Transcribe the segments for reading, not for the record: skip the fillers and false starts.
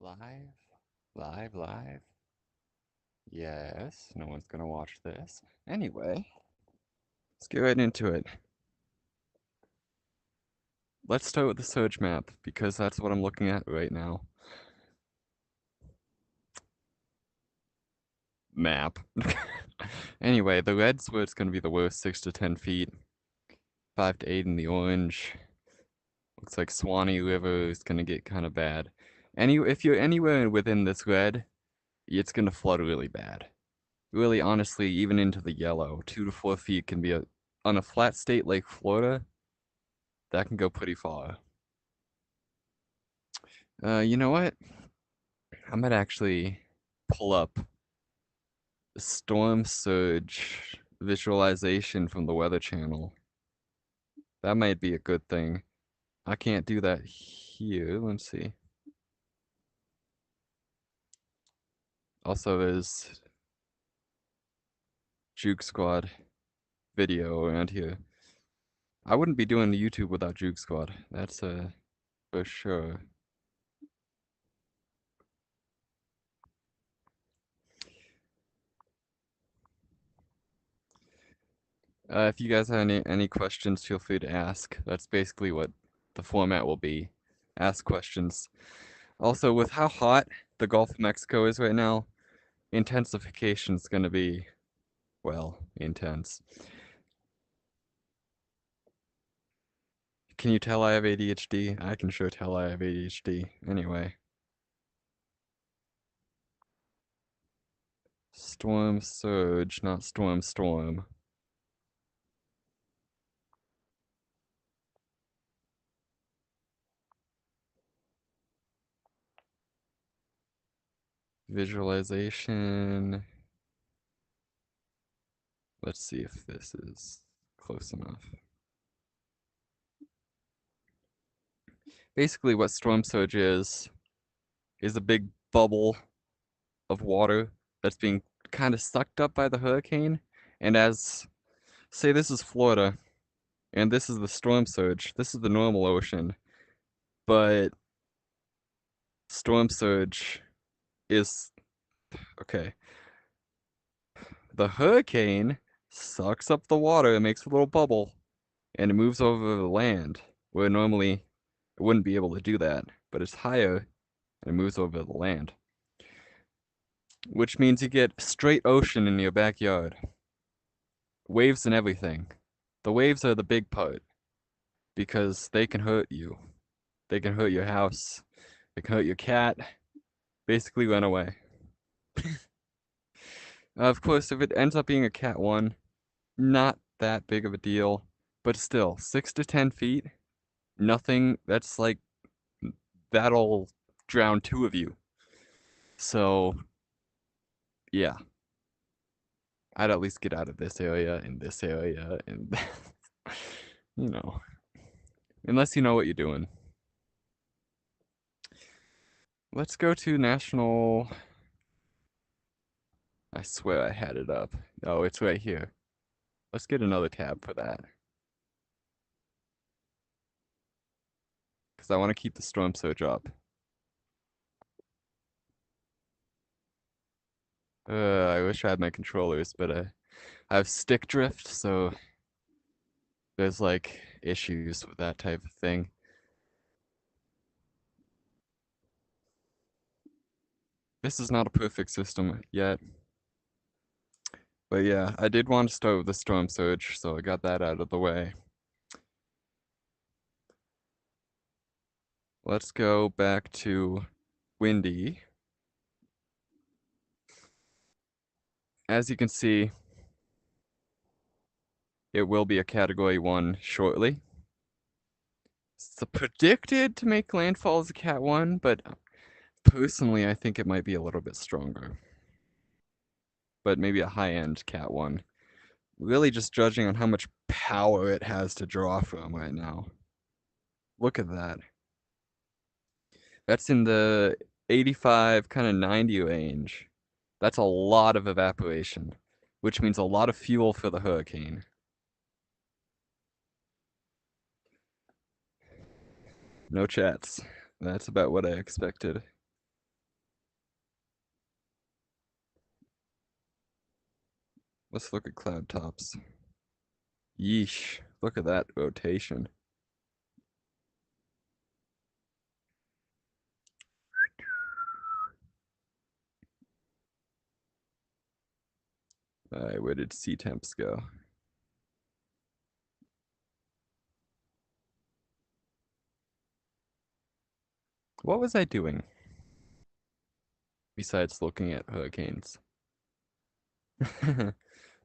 Live? Live, live? Yes, no one's gonna watch this. Anyway, let's get right into it. Let's start with the surge map, because that's what I'm looking at right now. Map. Anyway, the red's where it's gonna be the worst, 6 to 10 feet. 5 to 8 in the orange. Looks like Swanee River is gonna get kind of bad. If you're anywhere within this red, it's gonna flood really bad. Really, honestly, even into the yellow. 2 to 4 feet can be on a flat state like Florida, that can go pretty far. You know what? I might actually pull up the storm surge visualization from the Weather Channel. That might be a good thing. I can't do that here. Let's see. Also, there's Juke Squad video around here. I wouldn't be doing the YouTube without Juke Squad. That's for sure. If you guys have any questions, feel free to ask. That's basically what the format will be. Ask questions. Also, with how hot the Gulf of Mexico is right now, intensification is going to be, well, intense. Can you tell I have ADHD? I can sure tell I have ADHD. Anyway. Storm surge, not storm. Visualization. Let's see if this is close enough. Basically, what storm surge is a big bubble of water that's being kind of sucked up by the hurricane. And say this is Florida, and this is the storm surge. This is the normal ocean, but storm surge is okay. The hurricane sucks up the water and makes a little bubble, and it moves over the land where normally it wouldn't be able to do that, but it's higher and it moves over the land, which means you get straight ocean in your backyard. Waves and everything. The waves are the big part because they can hurt you. They can hurt your house. They can hurt your cat. Basically run away. Of course, if it ends up being a Cat 1, not that big of a deal. But still, 6 to 10 feet, nothing, that's like, that'll drown 2 of you. So, yeah. I'd at least get out of this area and this area and, you know, unless you know what you're doing. Let's go to National. I swear I had it up. Oh, it's right here. Let's get another tab for that. Because I want to keep the storm surge up. I wish I had my controllers, but I have stick drift, so there's like issues with that type of thing. This is not a perfect system yet. But yeah, I did want to start with the storm surge, so I got that out of the way. Let's go back to windy. As you can see, it will be a Category 1 shortly. It's predicted to make landfall as a Cat 1, but personally, I think it might be a little bit stronger. But maybe a high-end Cat 1. Really just judging on how much power it has to draw from right now. Look at that. That's in the 85, kind of 90 range. That's a lot of evaporation, which means a lot of fuel for the hurricane. No chats. That's about what I expected. Let's look at cloud tops. Yeesh. Look at that rotation. Alright, where did sea temps go? What was I doing? Besides looking at hurricanes.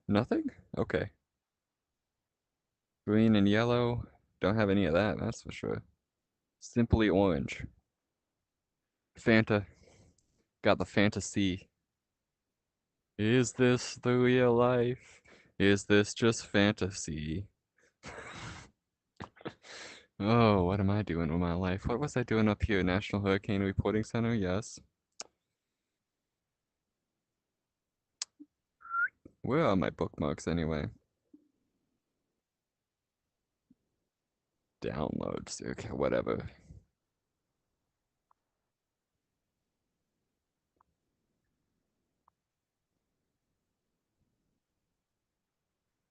Nothing? Okay. Green and yellow. Don't have any of that, that's for sure. Simply orange. Fanta. Got the fantasy. Is this the real life? Is this just fantasy? Oh, what am I doing with my life? What was I doing up here? National Hurricane Reporting Center? Yes. Where are my bookmarks anyway? Downloads. Okay, whatever.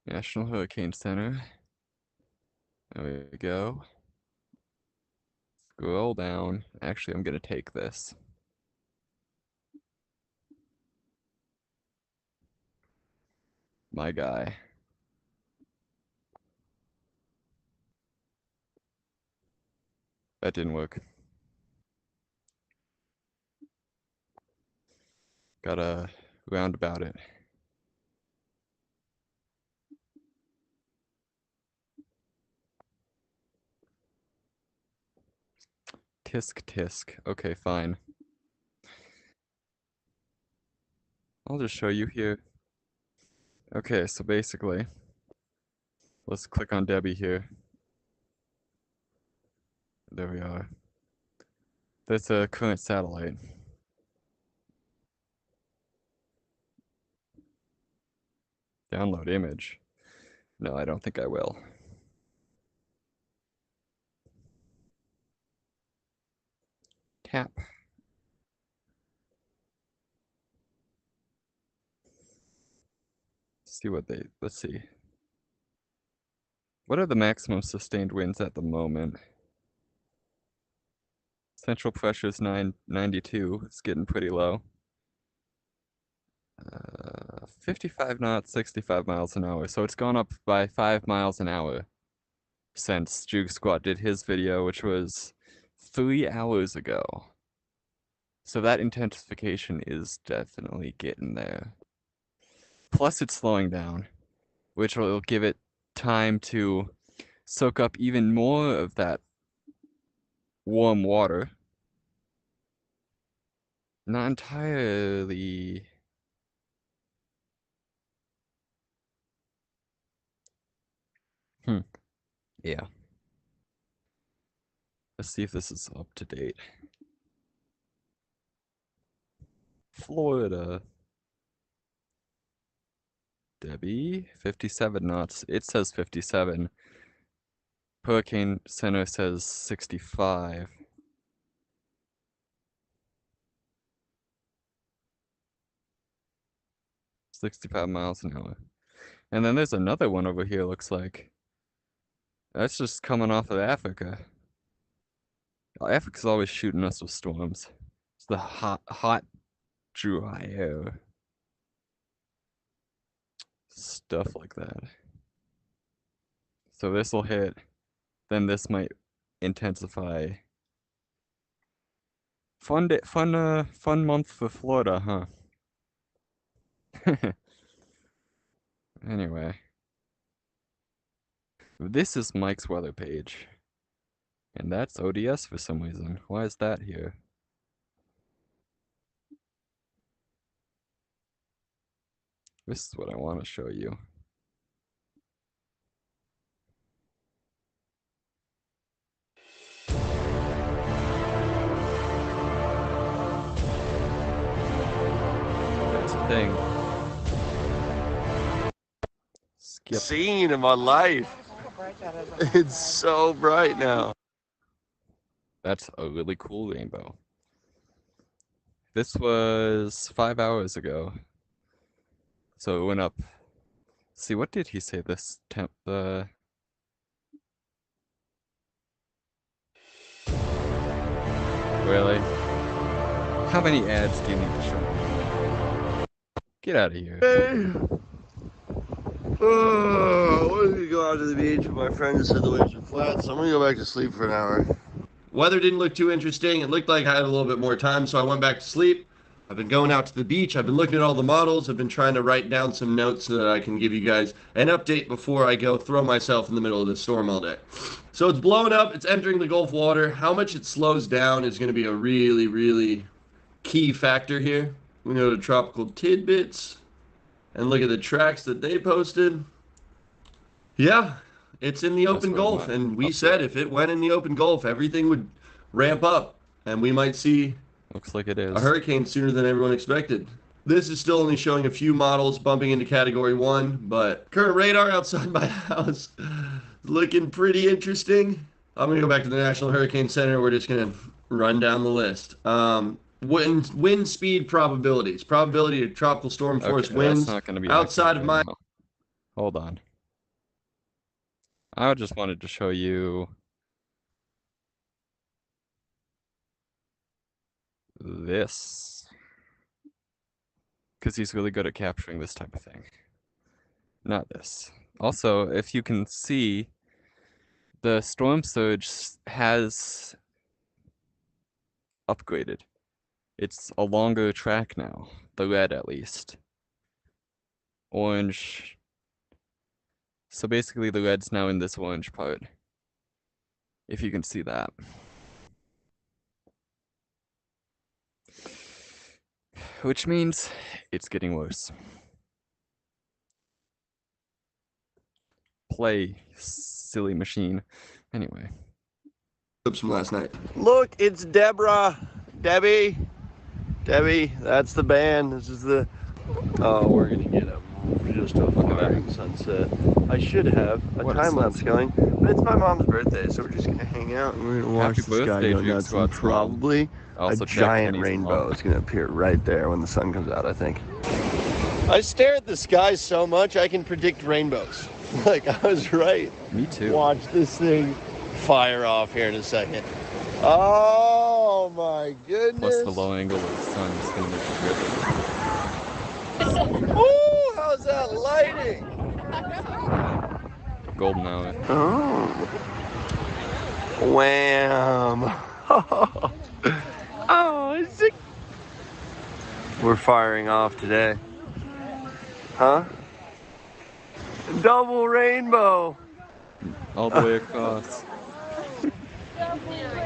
National Hurricane Center. There we go. Scroll down. Actually, I'm gonna take this. My guy. That didn't work. Gotta roundabout it. Tisk tisk. Okay, fine. I'll just show you here. Okay, so basically, let's click on Debby here. There we are. That's a current satellite. Download image. No, I don't think I will. Tap. See what they, let's see. What are the maximum sustained winds at the moment? Central pressure is 992. It's getting pretty low. 55 knots, 65 miles an hour. So it's gone up by 5 miles an hour since Juke Squad did his video, which was 3 hours ago. So that intensification is definitely getting there. Plus it's slowing down, which will give it time to soak up even more of that warm water. Not entirely. Yeah. Let's see if this is up to date. Florida. Debby, 57 knots. It says 57. Hurricane Center says 65. 65 miles an hour. And then there's another one over here, looks like. That's just coming off of Africa. Africa's always shooting us with storms. It's the hot, dry air. Stuff like that. So this will hit, then this might intensify. Fun day, fun month for Florida, huh? Anyway. This is Mike's weather page. And that's ODS for some reason. Why is that here? This is what I want to show you. That's the thing. Skip. Scene in my life. It's so bright now. That's a really cool rainbow. This was 5 hours ago. So it went up See, what did he say this temp, really? How many ads do you need to show me? Get out of here. Hey. Oh, I wanted to go out to the beach, but my friend just said the waves are flat, so I'm gonna go back to sleep for an hour. Weather didn't look too interesting. It looked like I had a little bit more time, so I went back to sleep. I've been going out to the beach. I've been looking at all the models. I've been trying to write down some notes so that I can give you guys an update before I go throw myself in the middle of the storm all day. So it's blowing up. It's entering the Gulf water. How much it slows down is going to be a really, really key factor here. We go to Tropical Tidbits and look at the tracks that they posted. Yeah, it's in the That's open what I Gulf, want. and we Update. said if it went in the open Gulf, everything would ramp up, and we might see Looks like it a is. hurricane sooner than everyone expected. This is still only showing a few models bumping into Category 1, but current radar outside my house looking pretty interesting. I'm going to go back to the National Hurricane Center. We're just going to run down the list. Wind speed probabilities. Probability of tropical storm force Okay, that's winds not going to be accurate outside of right my... now. Hold on. I just wanted to show you this. Because he's really good at capturing this type of thing. Not this. Also, if you can see, the storm surge has upgraded. It's a longer track now. The red, at least. Orange. So basically the red's now in this orange part. If you can see that. Which means it's getting worse. Play, silly machine. Anyway. Clips from last night. Look, it's Deborah. Debbie. Debbie, that's the band. This is the... Oh, we're gonna get just a flaring sunset. I should have a time lapse going, but it's my mom's birthday, so we're just gonna hang out and we're gonna watch the sky go nuts. And probably a giant rainbow is gonna appear right there when the sun comes out, I think. I stare at the sky so much I can predict rainbows. Like, I was right. Me too. Watch this thing fire off here in a second. Oh my goodness. Plus the low angle of the sun is gonna make it good. Ooh, how's that lighting? Golden hour. Oh. Wham. Oh, sick. We're firing off today. Huh? Double rainbow. All the way across.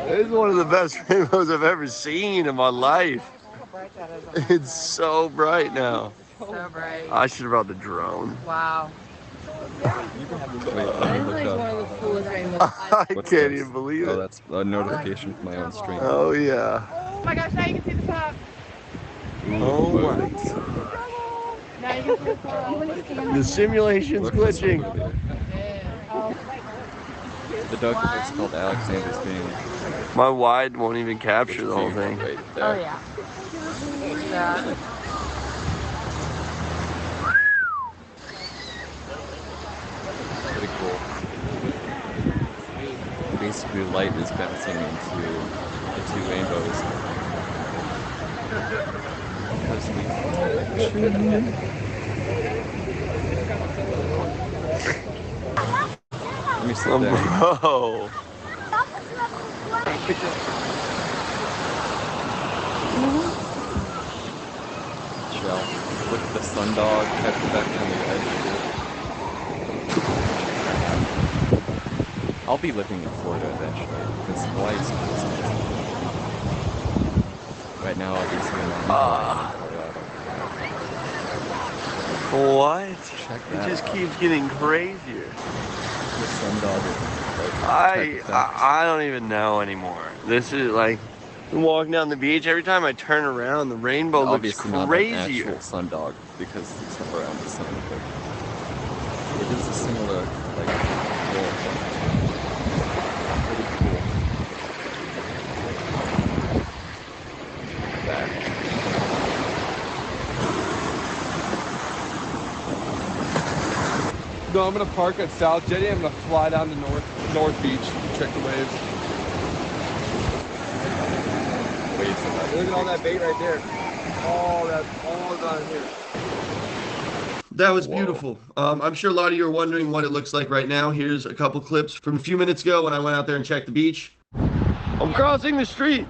This is one of the best rainbows I've ever seen in my life. It's so bright now. So bright. I should have brought the drone. Wow. Wait, let me That is look like one up. of the coolest rainbows. I What's can't this? even believe Oh, it. that's a notification from my own stream. Oh yeah. Oh my gosh, now you can see the top. Oh my. Now you can see the top. The simulation's Look this glitching. over there. The document's called Alexander's Game. My wide won't even capture the whole thing. Right there. Oh yeah. Yeah. Pretty cool. Basically, light is bouncing into the two rainbows. Let me sit down. Bro. Shell. Look at the sundog kept back on the edge here. I'll be living in Florida eventually, because Hawaii's close. Right now, obviously, I'm in Colorado. What? Check It that just out. keeps getting crazier. The sundog is like I don't even know anymore. This is like walking down the beach. Every time I turn around, the rainbow looks obviously not an crazier. actual sundog because it's not around the sun, but it is a similar like roll. Pretty cool. That. So I'm gonna park at South Jetty. I'm gonna fly down to North Beach, check the waves. Waves are like Look at all that bait right there. All down here. That was Whoa. beautiful. I'm sure a lot of you are wondering what it looks like right now. Here's a couple clips from a few minutes ago when I went out there and checked the beach. I'm crossing the street.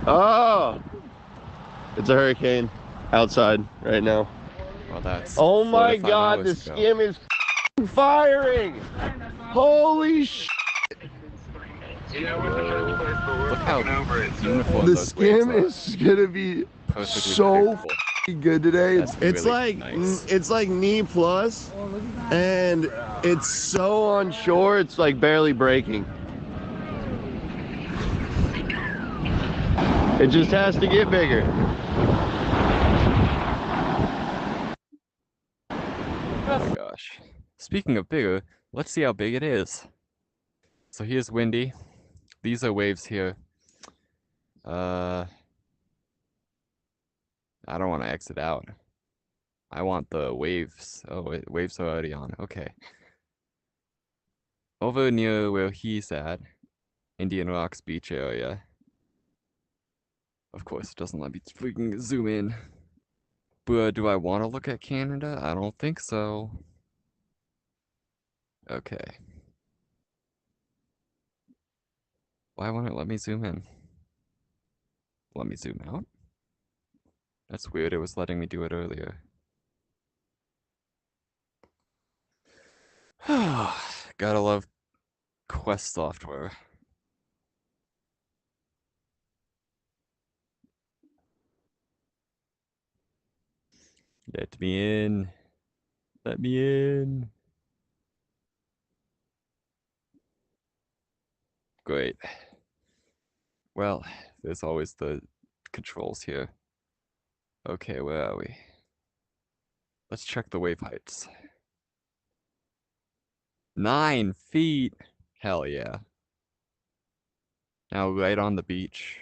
Oh, it's a hurricane outside right now. Well, that's Oh 4 my to 5 God, the hours ago. skim is firing. Holy sh! Whoa. Look how uniform The those waves skim are. is gonna be Perfectly so predictable. good today. That's It's really like nice. it's like knee plus, and it's so on shore. It's like barely breaking. It just has to get bigger. Oh my gosh. Speaking of bigger, let's see how big it is. So here's Windy. These are waves here. I don't want to exit out. I want the waves. Oh, wait, waves are already on. Okay. Over near where he's at, Indian Rocks Beach area. Of course, it doesn't let me freaking zoom in. But do I want to look at Canada? I don't think so. Okay. Why won't it let me zoom in? Let me zoom out? That's weird, it was letting me do it earlier. Gotta love Quest software. Let me in. Let me in. Great. Well, there's always the controls here. Okay, where are we? Let's check the wave heights. 9 feet! Hell yeah. Now right on the beach.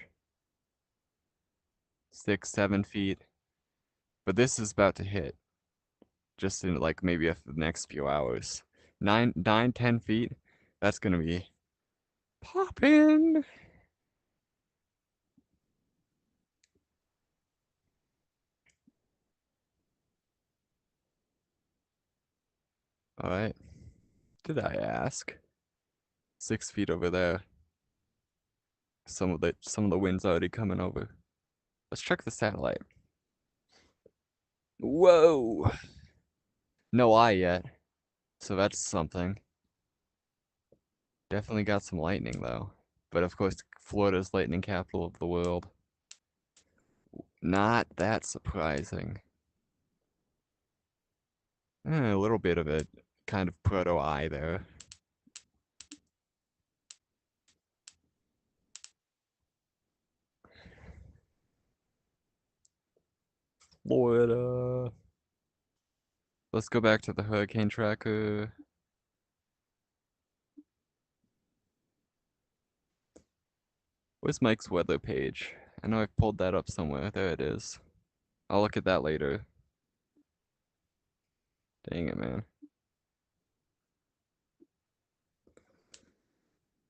6, 7 feet. But this is about to hit. Just in like maybe the next few hours. 9, 10 feet? That's gonna be poppin'! Alright. Did I ask? 6 feet over there. Some of the wind's already coming over. Let's check the satellite. Whoa! No eye yet. So that's something. Definitely got some lightning though. But of course, Florida's lightning capital of the world. Not that surprising. A little bit of a kind of proto-eye there. Florida. Let's go back to the hurricane tracker. Where's Mike's weather page? I know I've pulled that up somewhere. There it is. I'll look at that later. Dang it, man.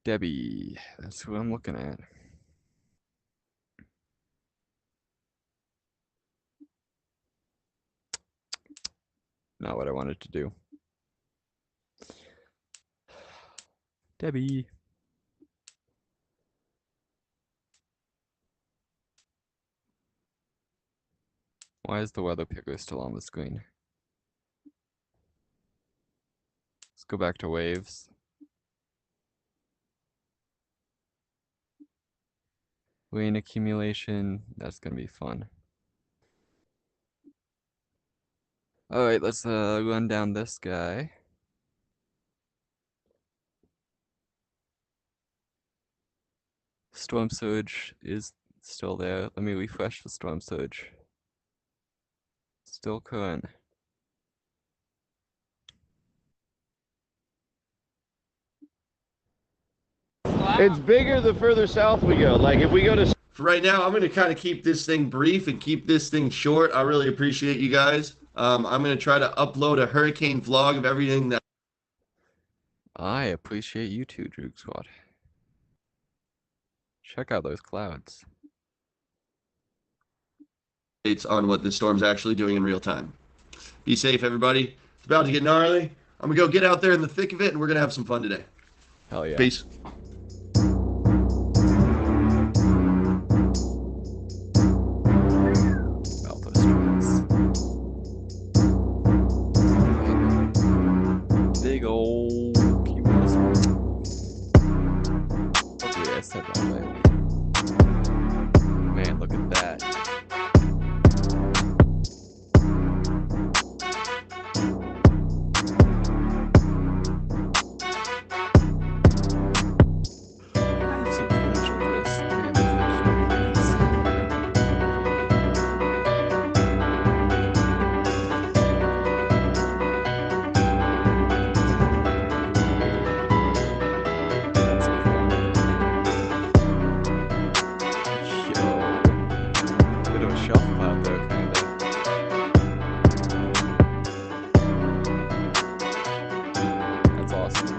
Debby. That's who I'm looking at. Not what I wanted to do. Debby. Why is the weather picker still on the screen? Let's go back to waves. Rain accumulation. That's gonna be fun. Alright, let's run down this guy. Storm surge is still there. Let me refresh the storm surge. Still current. It's bigger the further south we go. Like if we go to... For right now, I'm going to kind of keep this thing brief and keep this thing short. I really appreciate you guys. I'm going to try to upload a hurricane vlog of everything that I appreciate you too, Droog Squad. Check out those clouds. It's on what the storm's actually doing in real time. Be safe, everybody. It's about to get gnarly. I'm gonna go get out there in the thick of it, and we're gonna have some fun today. Hell yeah. Peace. Alpha storms. Big old cumulus. Hopefully I said that right. Man, look at that. I have some footage of this. Man, the footage is that's some fun. Yo. Bit of a shelf cloud there, kinda. That's awesome.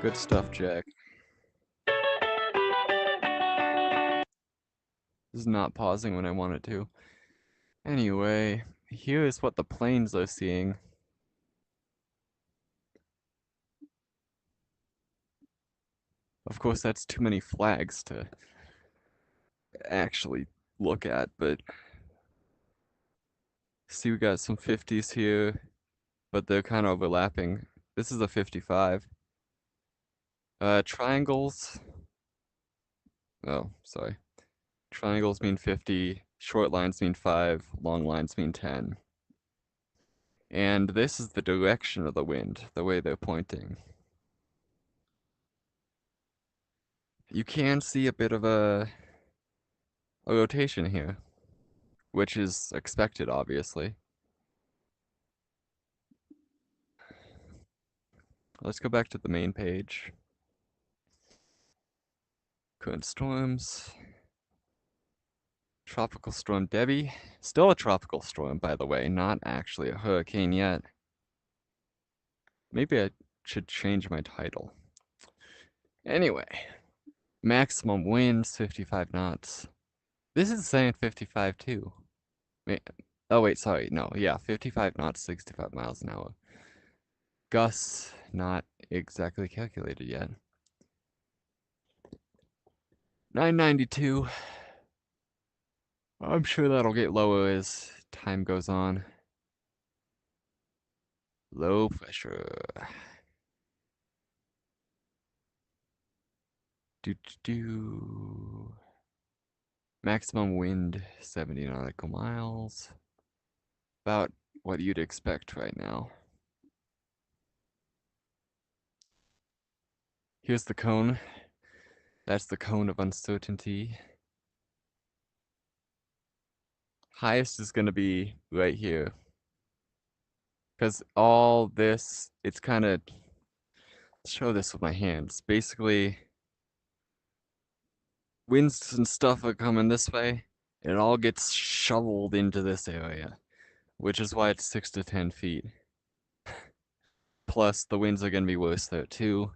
Good stuff, Jack. This is not pausing when I want it to. Anyway, here is what the planes are seeing. Of course, that's too many flags to actually look at, but see, we got some 50s here, but they're kind of overlapping. This is a 55. Triangles. Oh, sorry. Triangles mean 50, short lines mean 5, long lines mean 10. And this is the direction of the wind, the way they're pointing. You can see a bit of a rotation here, which is expected, obviously. Let's go back to the main page. Current storms. Tropical storm Debby. Still a tropical storm, by the way, not actually a hurricane yet. Maybe I should change my title. Anyway, maximum winds 55 knots. This is saying 55 too. Wait, oh wait, sorry, no, yeah, 55 knots, 65 miles an hour. Gusts not exactly calculated yet. 992. I'm sure that'll get lower as time goes on. Low pressure. Do. Maximum wind 70 nautical miles. About what you'd expect right now. Here's the cone. That's the cone of uncertainty. Highest is going to be right here. Because all this, it's kind of, show this with my hands. Basically, winds and stuff are coming this way. It all gets shoveled into this area, which is why it's 6 to 10 feet. Plus, the winds are going to be worse there too.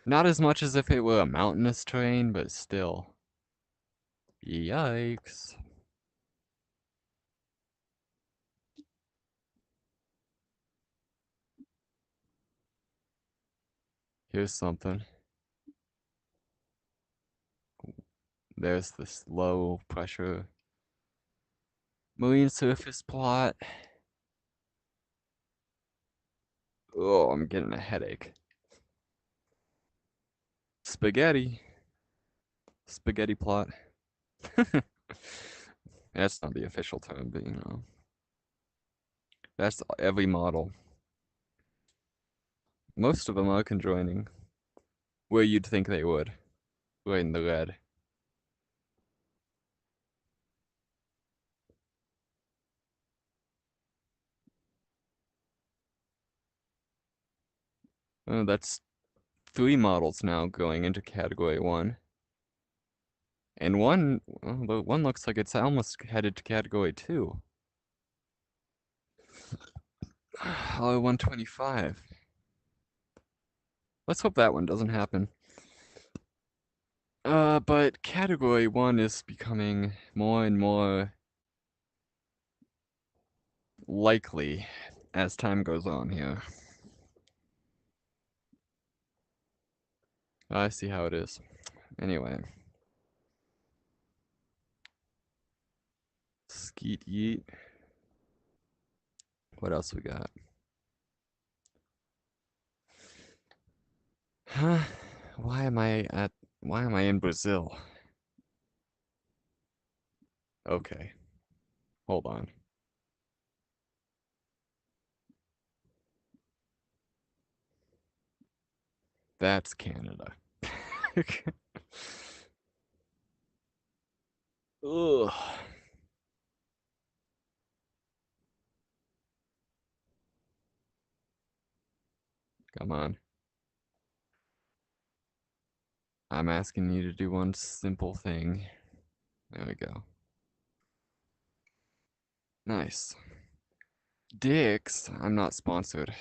Not as much as if it were a mountainous terrain, but still. Yikes. Here's something. There's this low pressure marine surface plot. Oh, I'm getting a headache. Spaghetti. Spaghetti plot. That's not the official term, but you know. That's every model. Most of them are conjoining. Where you'd think they would. Right in the red. Oh, that's 3 models now going into category 1. And one, well, one looks like it's almost headed to category 2. Oh, 125. Let's hope that one doesn't happen. But category 1 is becoming more and more likely as time goes on here. I see how it is. Anyway. Skeet yeet. What else we got? Huh? Why am I in Brazil? Okay. Hold on. That's Canada. Ugh. Come on. I'm asking you to do one simple thing. There we go. Nice. Dicks, I'm not sponsored.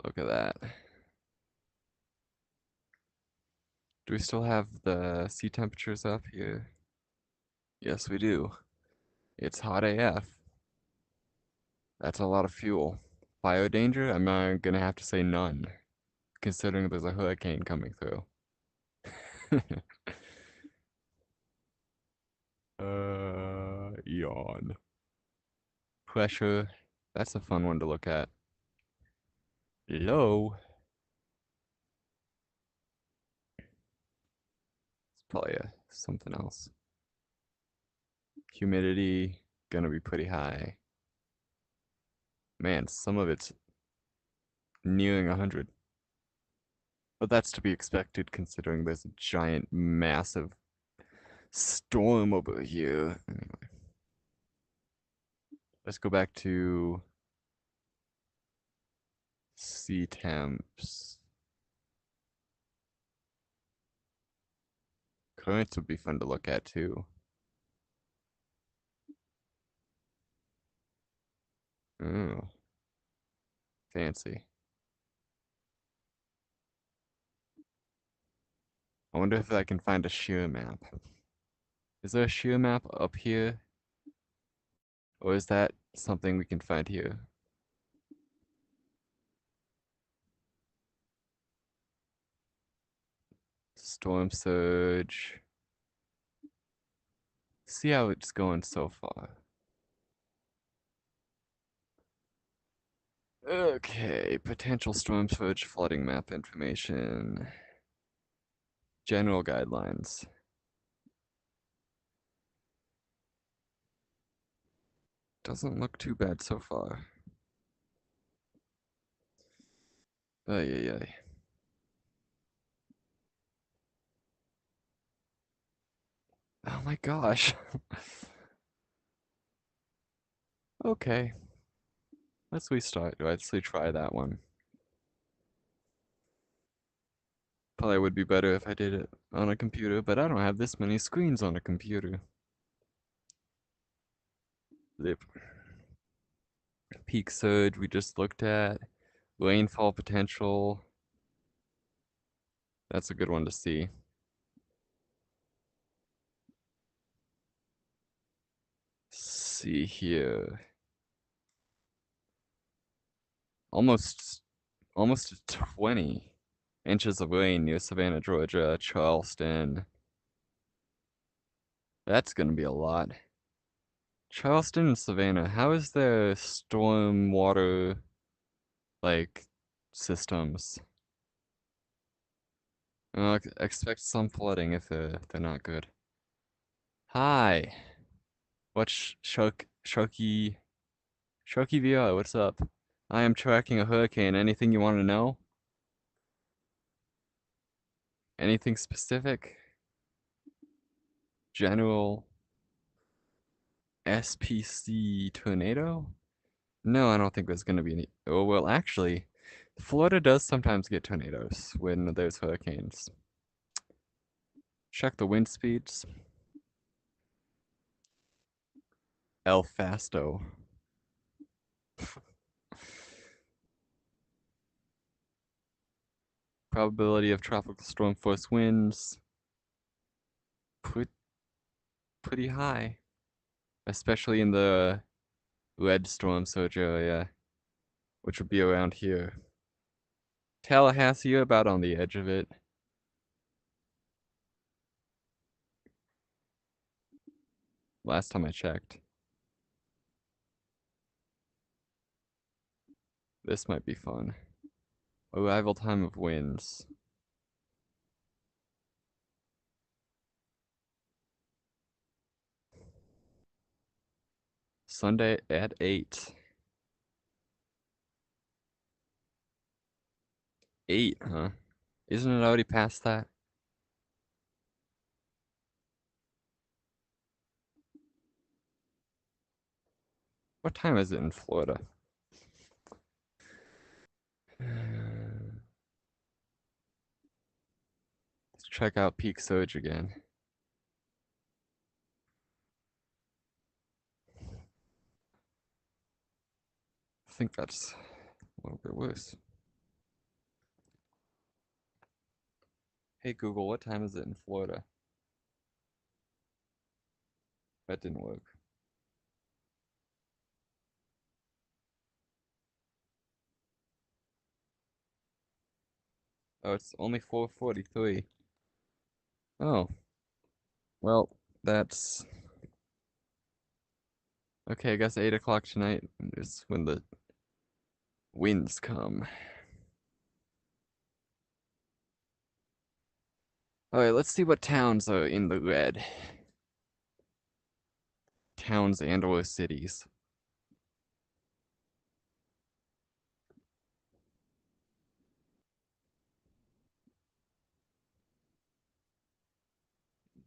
Look at that. Do we still have the sea temperatures up here? Yes, we do. It's hot AF. That's a lot of fuel. Fire danger? I'm gonna have to say none, considering there's a hurricane coming through. Yawn. Pressure. That's a fun one to look at. Low. It's probably something else. Humidity, gonna be pretty high. Man, some of it's nearing 100. But that's to be expected considering there's a giant, massive storm over here. Anyway, let's go back to sea temps. Currents would be fun to look at too. Oh, fancy. I wonder if I can find a shear map. Is there a shear map up here? Or is that something we can find here? Storm surge. See how it's going so far. Okay, potential storm surge flooding map information. General guidelines. Doesn't look too bad so far. Ay, ay, ay. Oh my gosh. Okay, let's restart. Let's retry that one. Probably would be better if I did it on a computer, but I don't have this many screens on a computer. Zip. Peak surge we just looked at. Rainfall potential. That's a good one to see. See here. Almost 20 inches of rain near Savannah, Georgia, Charleston. That's gonna be a lot. Charleston and Savannah, how is their storm water like systems? Expect some flooding if they're not good. Hi, what's Sharky VR? What's up? I am tracking a hurricane. Anything you want to know? Anything specific? General SPC tornado? No, I don't think there's gonna be any. Oh well, actually, Florida does sometimes get tornadoes when there's hurricanes. Check the wind speeds. El Fasto. Probability of tropical storm force winds put pretty high, especially in the red storm surge area, which would be around here. Tallahassee, you're about on the edge of it. Last time I checked. This might be fun. Arrival time of winds. Sunday at 8. 8, huh? Isn't it already past that? What time is it in Florida? Let's check out peak surge again. I think that's a little bit worse. Hey Google, what time is it in Florida? That didn't work. Oh, it's only 4:43. Oh, well, that's okay. I guess 8 o'clock tonight is when the winds come. All right, let's see what towns are in the red. Towns and or cities.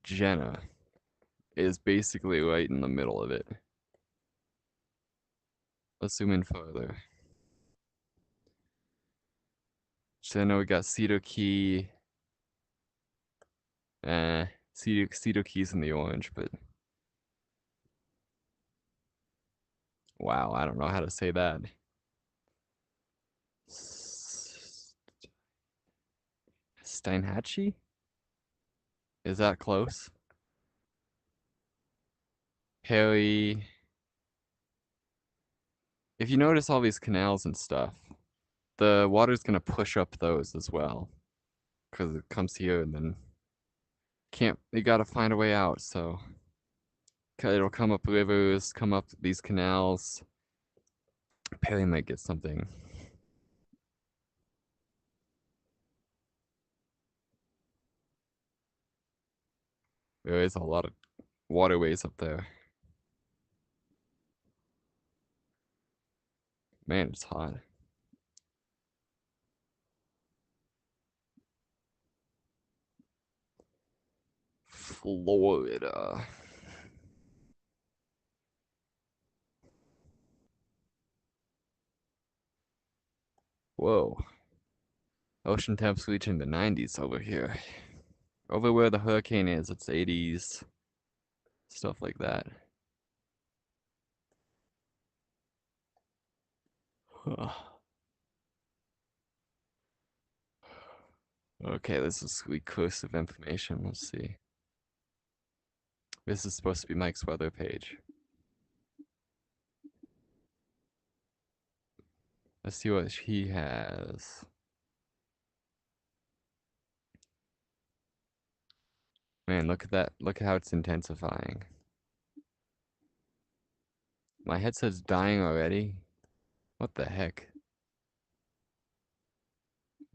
Jenna is basically right in the middle of it. Let's zoom in further. So I know we got Cedar Key. Cedar Key's in the orange, but wow, I don't know how to say that. Steinhatchee? Is that close? Perry. If you notice all these canals and stuff, the water's gonna push up those as well. Because it comes here and then can't, you gotta find a way out, so it'll come up rivers, come up these canals. Perry might get something. There is a lot of waterways up there. Man, it's hot. Florida. Whoa. Ocean temps reaching the 90s over here. Over where the hurricane is, it's 80s. Stuff like that. Okay, this is recursive information. Let's see. This is supposed to be Mike's weather page. Let's see what he has. Man, look at that. Look at how it's intensifying. My headset's dying already. What the heck?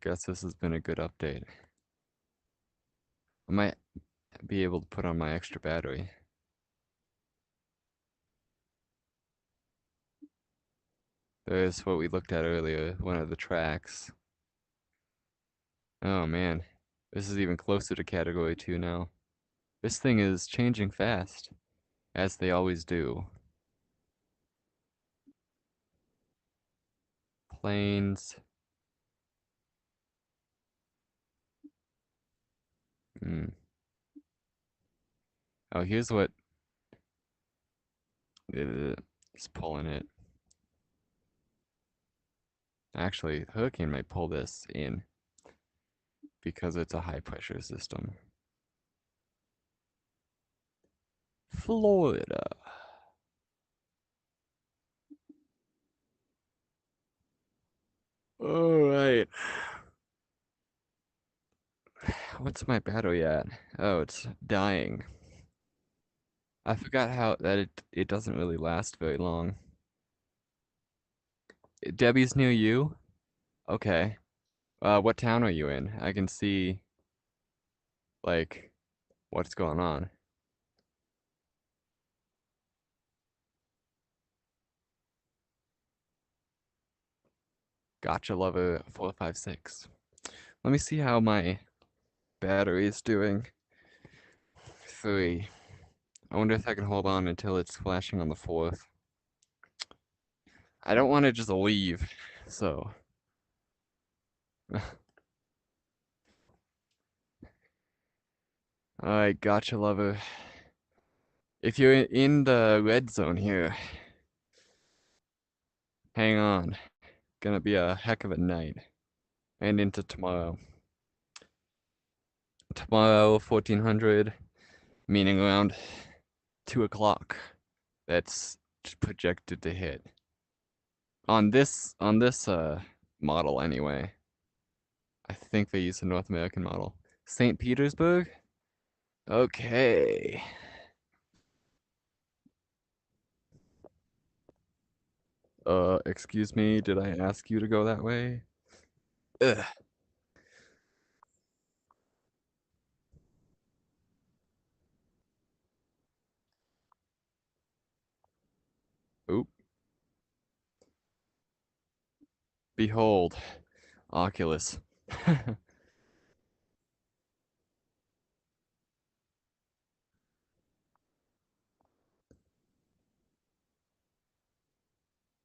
Guess this has been a good update. I might be able to put on my extra battery. There's what we looked at earlier, one of the tracks. Oh man, this is even closer to category 2 now. This thing is changing fast, as they always do. Planes. Hmm. Oh, here's what is pulling it. Actually, hurricane might pull this in because it's a high pressure system. Florida. All right. What's my battery at? Oh, it's dying. I forgot how that it doesn't really last very long. Debbie's near you? Okay. What town are you in? I can see like what's going on. Gotcha lover 456. Let me see how my battery is doing. 3. I wonder if I can hold on until it's flashing on the 4th. I don't want to just leave, so. Alright, gotcha lover. If you're in the red zone here, hang on. Gonna be a heck of a night. And into tomorrow. Tomorrow, 1400, meaning around 2 o'clock. That's projected to hit. On this model anyway. I think they use the North American model. St. Petersburg? Okay. Excuse me, did I ask you to go that way? Ugh. Oop. Behold. Oculus.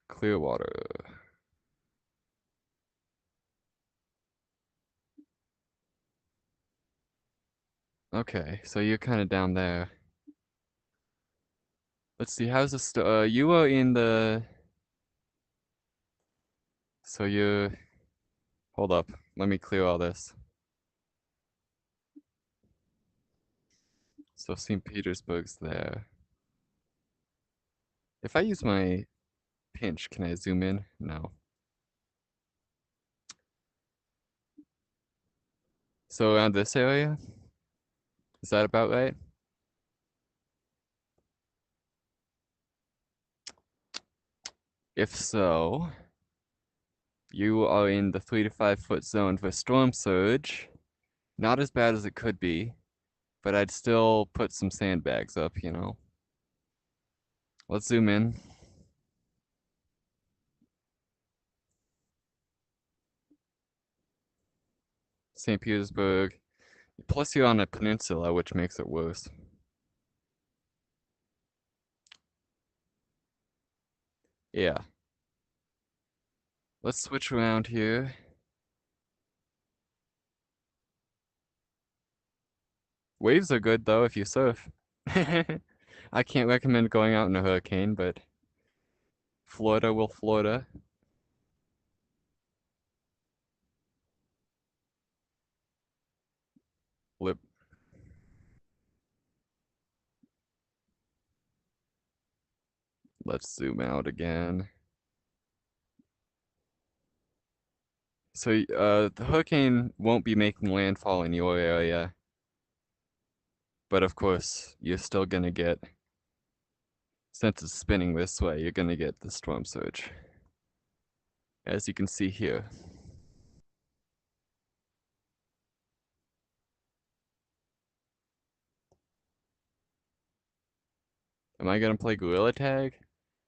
Clearwater. Okay, so you're kind of down there. Let's see, how's this? You are in the. So you. Hold up. Let me clear all this. So St. Petersburg's there. If I use my pinch, can I zoom in? No. So around this area? Is that about right? If so, you are in the 3 to 5 foot zone for storm surge. Not as bad as it could be, but I'd still put some sandbags up, you know. Let's zoom in. St. Petersburg. Plus you're on a peninsula, which makes it worse. Yeah. Let's switch around here. Waves are good though if you surf. I can't recommend going out in a hurricane, but Florida will Florida. Flip. Let's zoom out again. So, the hurricane won't be making landfall in your area, but of course, you're still gonna get, since it's spinning this way, you're gonna get the storm surge, as you can see here. Am I gonna play gorilla tag?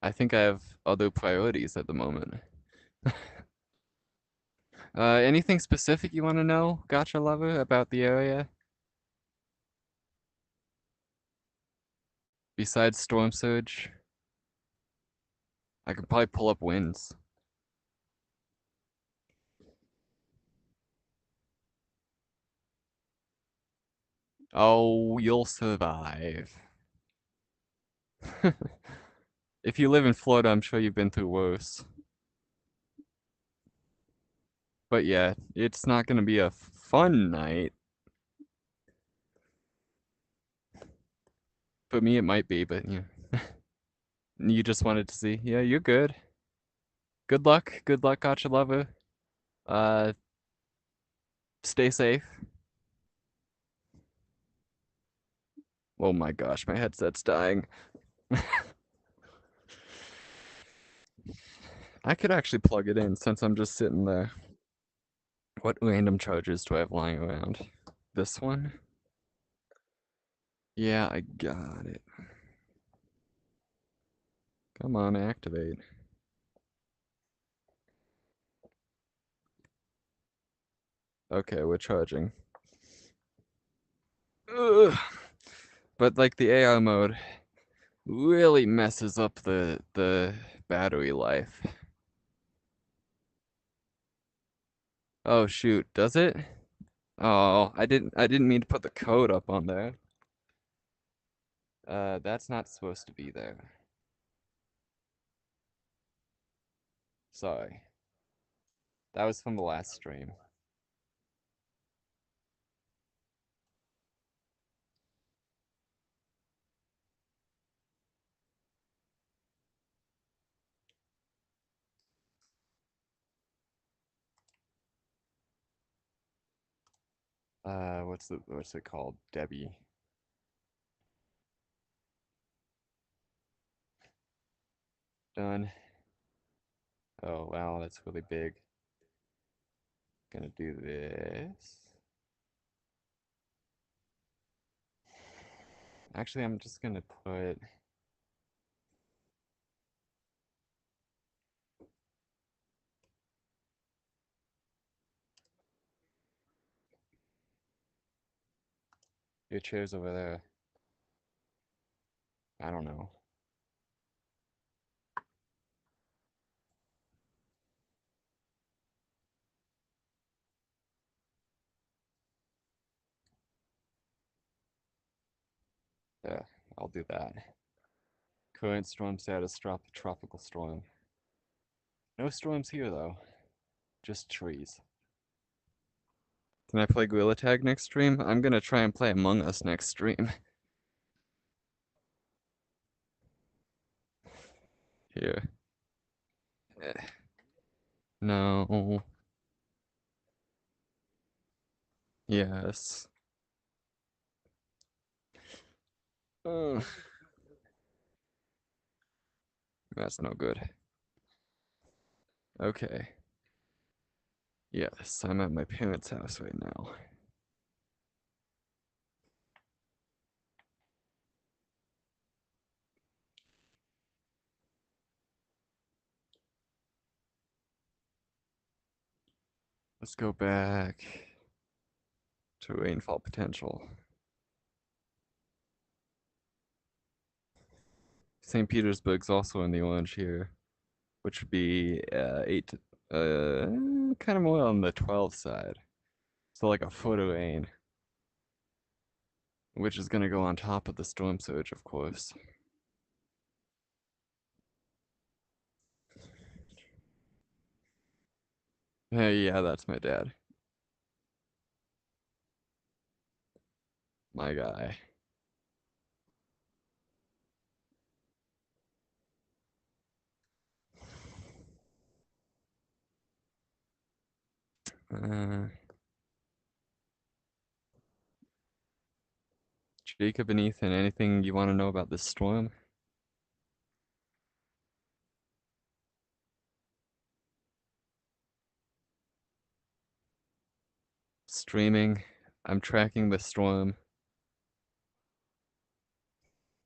I think I have other priorities at the moment. Anything specific you want to know, Gotcha Lover, about the area? Besides storm surge? I could probably pull up winds. Oh, you'll survive. If you live in Florida, I'm sure you've been through worse. But yeah, it's not gonna be a fun night. For me, it might be, but yeah. You just wanted to see. Yeah, you're good. Good luck. Good luck, Gotcha Lover. Uh, stay safe. Oh my gosh, my headset's dying. I could actually plug it in since I'm just sitting there. What random chargers do I have lying around? This one? Yeah, I got it. Come on, activate. Okay, we're charging. Ugh. But like the AR mode really messes up the battery life. Oh shoot, does it? Oh, I didn't mean to put the code up on there. That's not supposed to be there. Sorry. That was from the last stream. What's it called? Debby. Done. Oh wow, that's really big. Gonna do this. Actually, I'm just gonna put your chairs over there. I don't know. Yeah, I'll do that. Current storm status, tropical storm. No storms here though, just trees. Can I play Gorilla Tag next stream? I'm gonna try and play Among Us next stream. Here. Eh, no. Yes. Ugh, that's no good. Okay. Yes, I'm at my parents' house right now. Let's go back to rainfall potential. St. Petersburg's also in the orange here, which would be 8 to, kind of more on the 12 side. So like a foot of rain, which is gonna go on top of the storm surge, of course. Hey, yeah, that's my dad. My guy. Uh, Jacob and Ethan, anything you want to know about this storm? Streaming. I'm tracking the storm.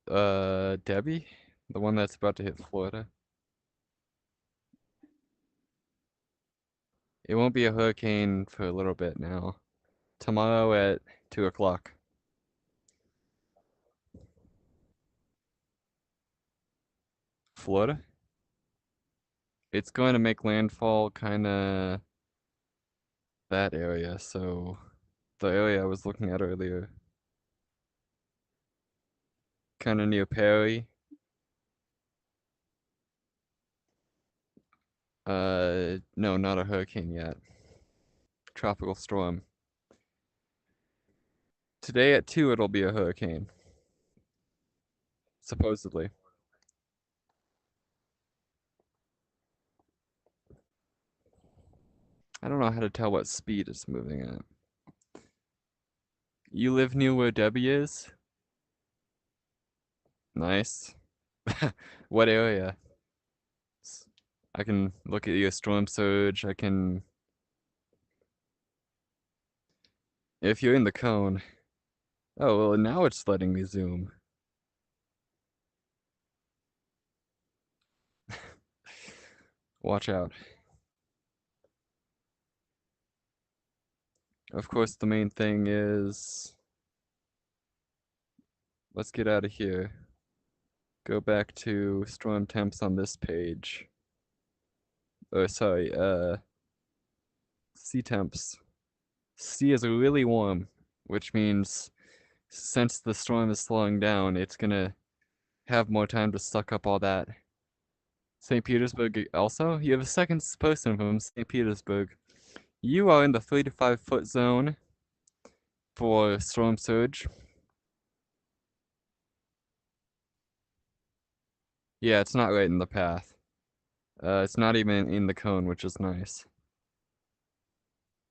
Debby? The one that's about to hit Florida? It won't be a hurricane for a little bit now. Tomorrow at 2 o'clock. Florida? It's going to make landfall kinda that area, so the area I was looking at earlier. Kinda near Perry. No, not a hurricane yet. tropical storm. Today at 2 it'll be a hurricane. Supposedly. I don't know how to tell what speed it's moving at. You live near where Debby is? Nice. What area? I can look at your storm surge. I can. If you're in the cone. Oh, well, now it's letting me zoom. Watch out. Of course, the main thing is. Let's get out of here. Go back to storm temps on this page. Oh, sorry, sea temps. Sea is really warm, which means since the storm is slowing down, it's gonna have more time to suck up all that. St. Petersburg also? You have a second person from St. Petersburg. You are in the 3 to 5 foot zone for storm surge. Yeah, it's not right in the path. It's not even in the cone, which is nice.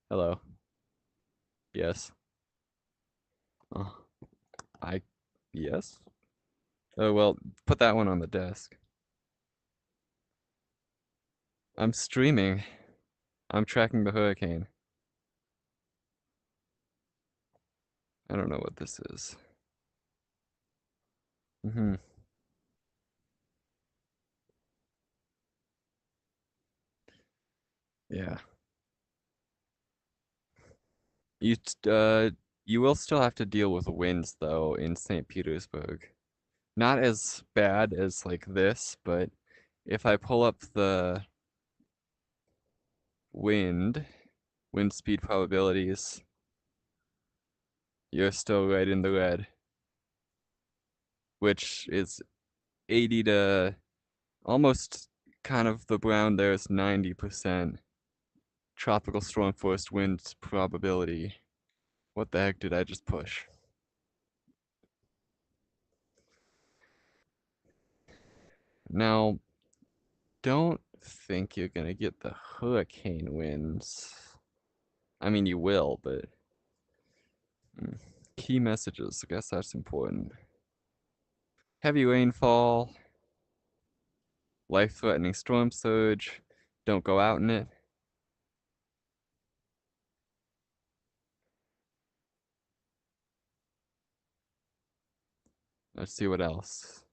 Hello. Yes. Oh, yes? Oh, well, put that one on the desk. I'm streaming. I'm tracking the hurricane. I don't know what this is. Mm-hmm. Yeah. You you will still have to deal with winds though in St. Petersburg. Not as bad as like this, but if I pull up the wind speed probabilities, you're still right in the red, which is 80 to almost kind of the brown there is 90% tropical storm force wind probability. What the heck did I just push? Now, don't think you're gonna get the hurricane winds. I mean, you will, but key messages. I guess that's important. Heavy rainfall, life-threatening storm surge. Don't go out in it. Let's see what else.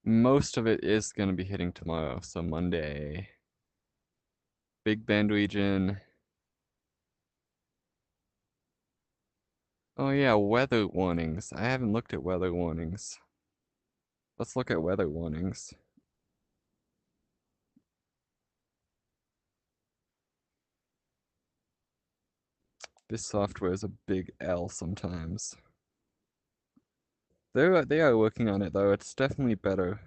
Most of it is gonna be hitting tomorrow, so Monday. Big Bend region. Oh yeah, weather warnings. I haven't looked at weather warnings. Let's look at weather warnings. This software is a big L sometimes. They are working on it though. It's definitely better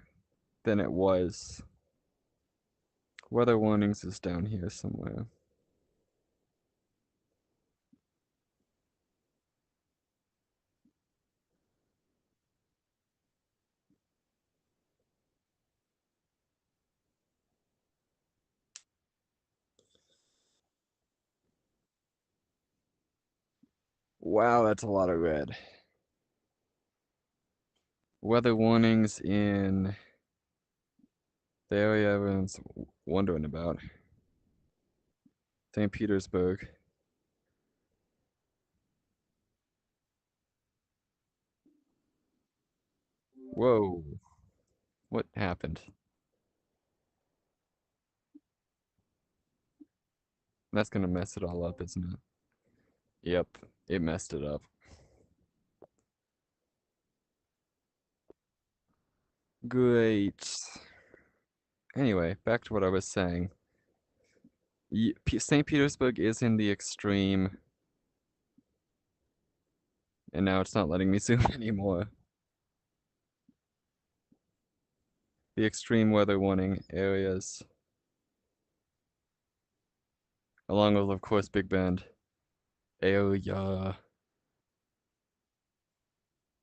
than it was. Weather warnings is down here somewhere. Wow, that's a lot of red. Weather warnings in the area everyone's wondering about. St. Petersburg. Whoa. What happened? That's gonna mess it all up, isn't it? Yep, it messed it up. Great. Anyway, back to what I was saying. St. Petersburg is in the extreme, and now it's not letting me zoom anymore. The extreme weather warning areas. along with, of course, Big Bend. Ayo, yeah.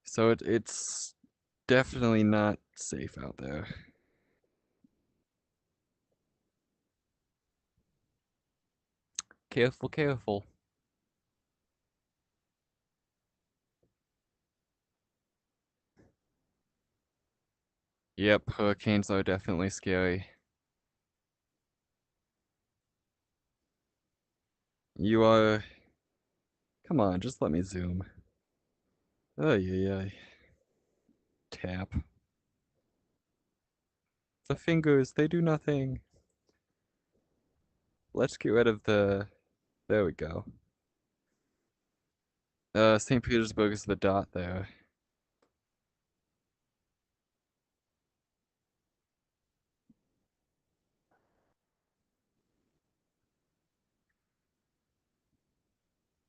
So it's definitely not safe out there. Careful, careful. Yep, hurricanes are definitely scary. You are... Come on, just let me zoom. Oh, yeah, yeah. Tap. The fingers, they do nothing. Let's get rid of the... There we go. St. Petersburg is the dot there.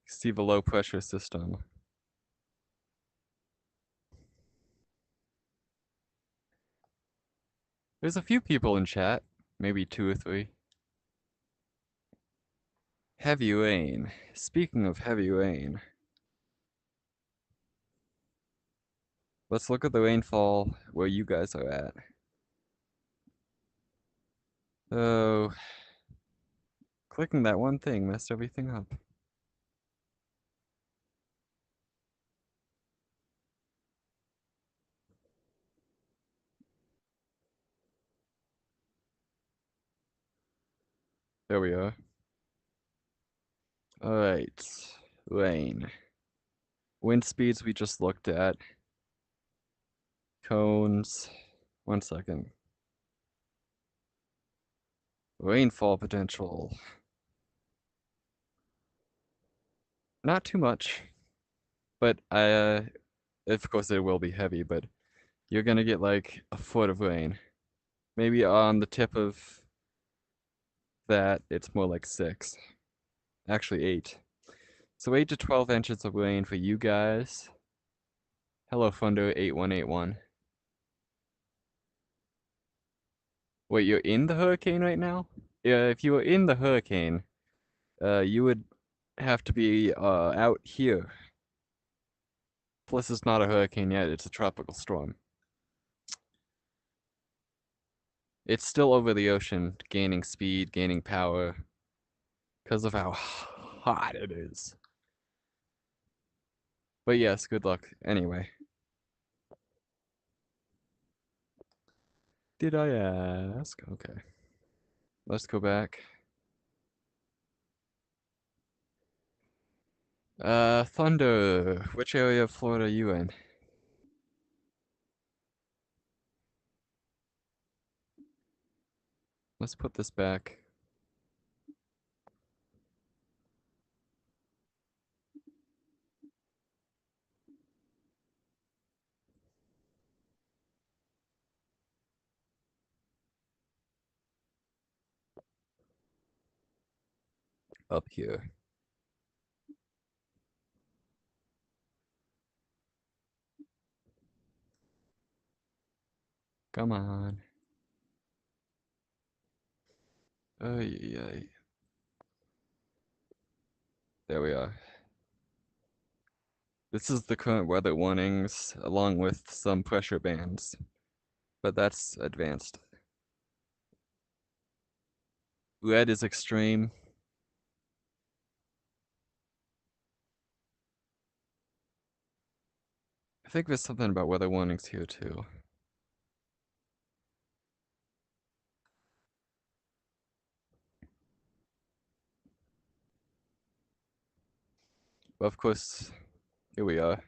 See the low pressure system. There's a few people in chat. Maybe 2 or 3. Heavy rain. Speaking of heavy rain, let's look at the rainfall where you guys are at. Oh, clicking that one thing messed everything up. There we are. Alright, rain. Wind speeds we just looked at. Cones. 1 second. Rainfall potential. Not too much, but of course it will be heavy, but you're gonna get like a foot of rain. Maybe on the tip of that, it's more like 6. Actually 8. So 8 to 12 inches of rain for you guys. Hello, Fundo8181. Wait, you're in the hurricane right now? Yeah, if you were in the hurricane, you would have to be out here. Plus, it's not a hurricane yet, it's a tropical storm. It's still over the ocean, gaining speed, gaining power, because of how hot it is. But yes, good luck. Anyway. Did I ask? Okay. Let's go back. Thunder, which area of Florida are you in? Let's put this back. Up here. Come on. Oh, yeah. There we are. This is the current weather warnings, along with some pressure bands. But that's advanced. Red is extreme. I think there's something about weather warnings here too. But of course, here we are.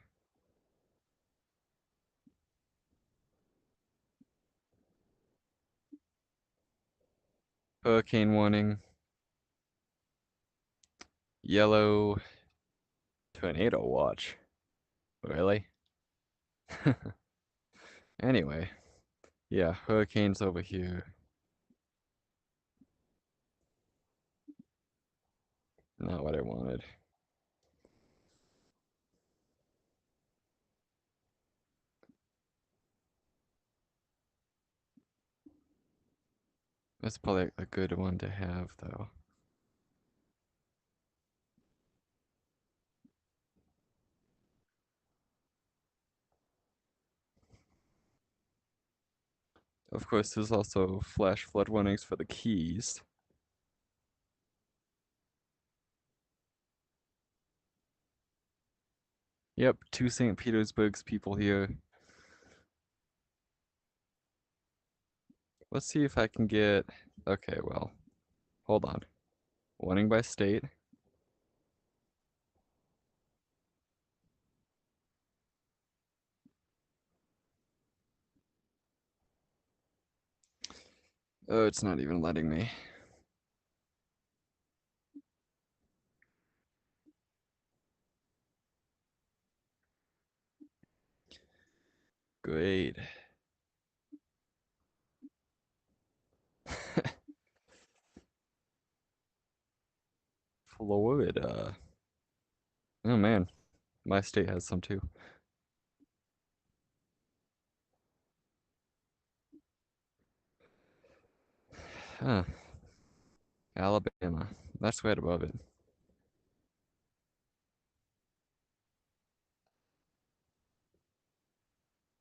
Hurricane warning. Yellow tornado watch. Really? Anyway, yeah, hurricanes over here. Not what I wanted. That's probably a good one to have, though. Of course, there's also flash flood warnings for the Keys. Yep, two St. Petersburg's people here. Let's see if I can get... Okay, well, hold on. Warning by state. Oh, it's not even letting me. Great. Florida. Oh man, my state has some too. Huh. Alabama. That's right above it.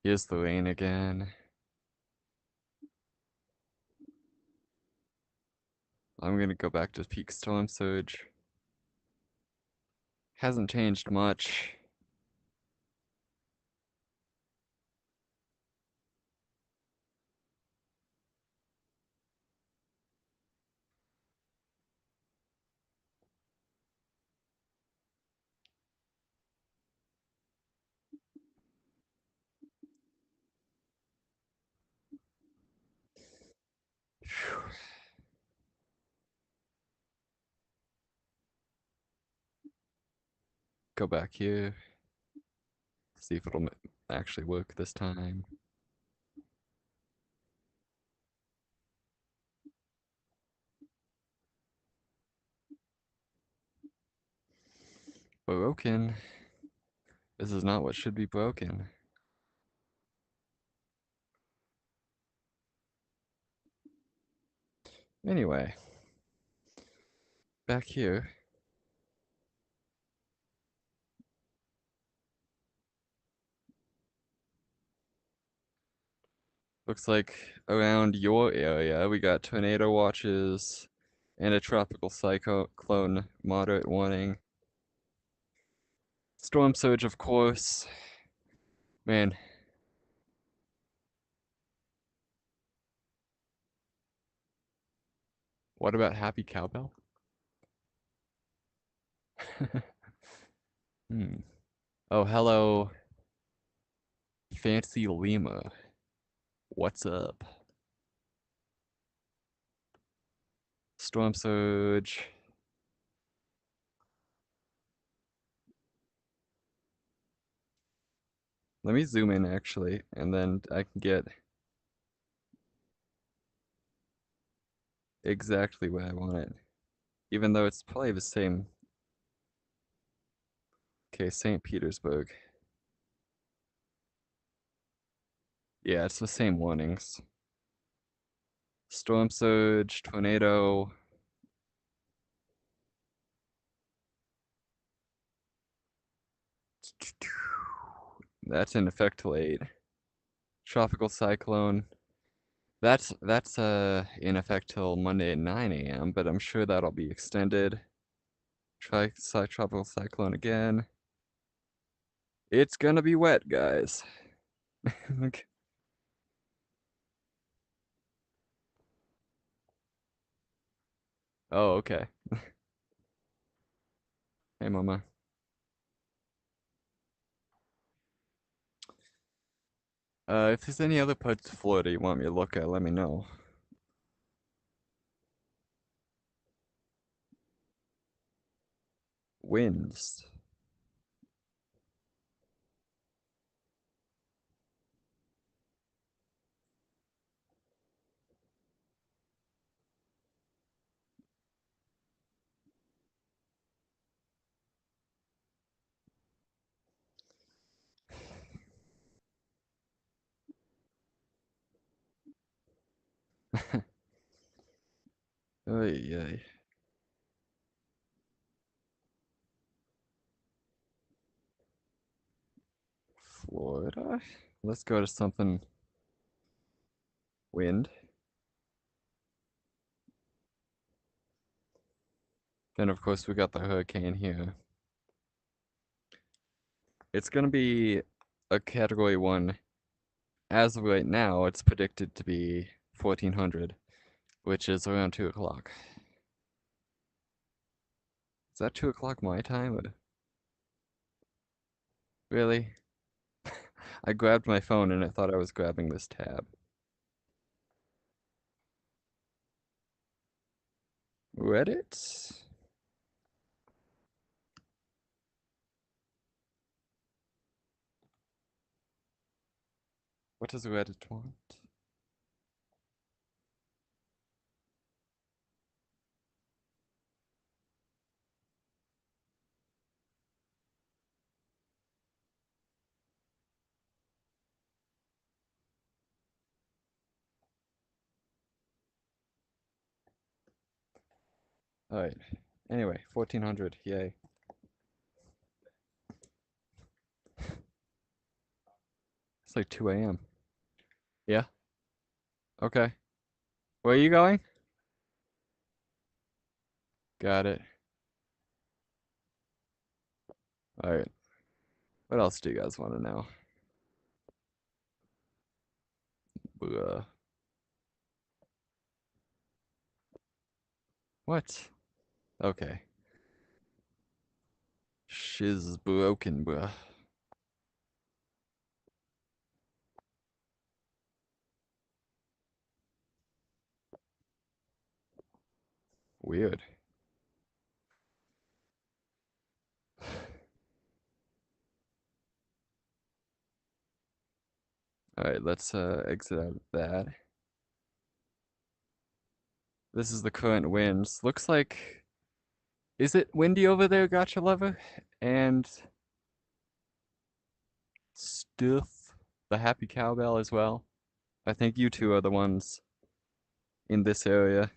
Here's the rain again. I'm gonna go back to peak storm surge. Hasn't changed much. Phew. Go back here. See if it'll actually work this time. Broken. This is not what should be broken. Anyway, back here. Looks like around your area we got tornado watches and a tropical cyclone moderate warning. Storm surge, of course. Man. What about Happy Cowbell? Hmm. Oh, hello, Fancy Lima. What's up? Storm surge. Let me zoom in actually, and then I can get exactly where I want it. Even though it's probably the same. Okay, St. Petersburg. Yeah, it's the same warnings. Storm surge, tornado. That's in effect till 8. Tropical cyclone. That's in effect till Monday at 9 a.m., but I'm sure that'll be extended. Try tropical cyclone again. It's gonna be wet, guys. Okay. Oh, okay. Hey, mama. If there's any other parts of Florida you want me to look at, let me know. Winds. Oy, oy. Florida? Let's go to something wind. Then of course we got the hurricane here. It's gonna be a category 1. As of right now, it's predicted to be 1400, which is around 2 o'clock. Is that 2 o'clock my time? Really? I grabbed my phone and I thought I was grabbing this tab. Reddit? What does Reddit want? Alright. Anyway, 1400, yay. It's like 2 a.m. Yeah? Okay. Where are you going? Got it. Alright. What else do you guys want to know? Bruh. What? Okay. Shiz broken, bruh. Weird. Alright, let's exit out of that. This is the current winds. Looks like... Is it windy over there, Gotcha Lover? And... Stuff. The Happy Cowbell as well. I think you two are the ones in this area.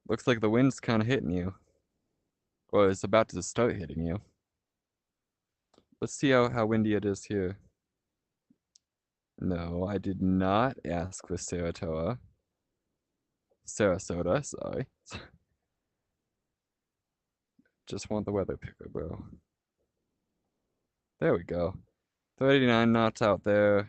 Looks like the wind's kind of hitting you. Or it's about to start hitting you. Let's see how windy it is here. No, I did not ask for Saratoga. Sarasota, sorry. Just want the weather picker, bro. There we go. 39 knots out there.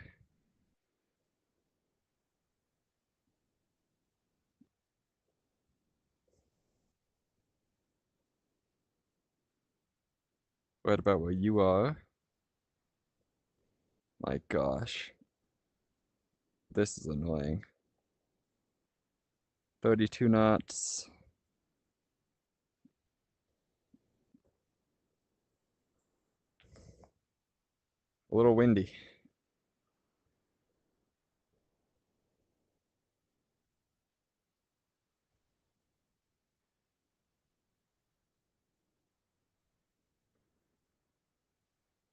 Right about where you are. My gosh. This is annoying. 32 knots. A little windy.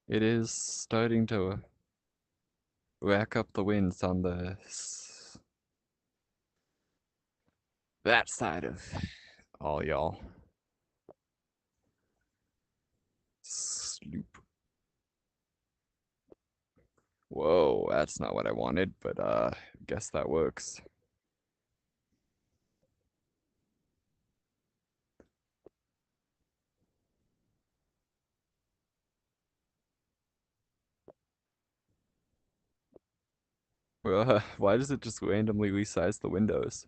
It is starting to rack up the winds on that side of all y'all. Sloop. Whoa, that's not what I wanted, but guess that works. Why does it just randomly resize the windows?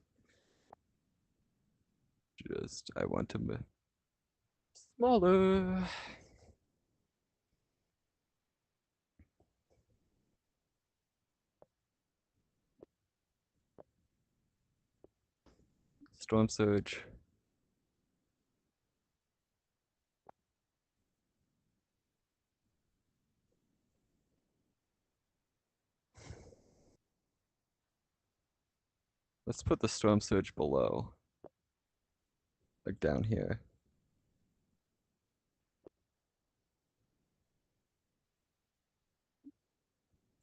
I want them smaller. Storm surge. Let's put the storm surge below. Like down here.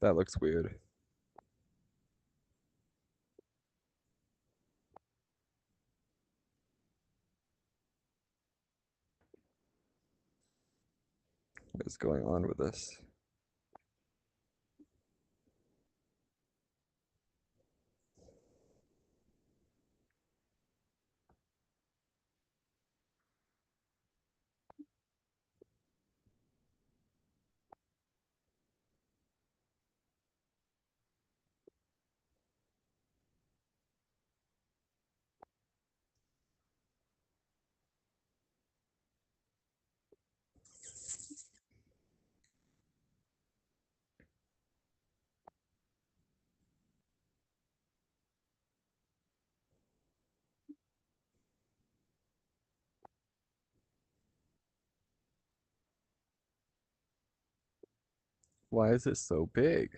That looks weird. What is going on with this? Why is it so big?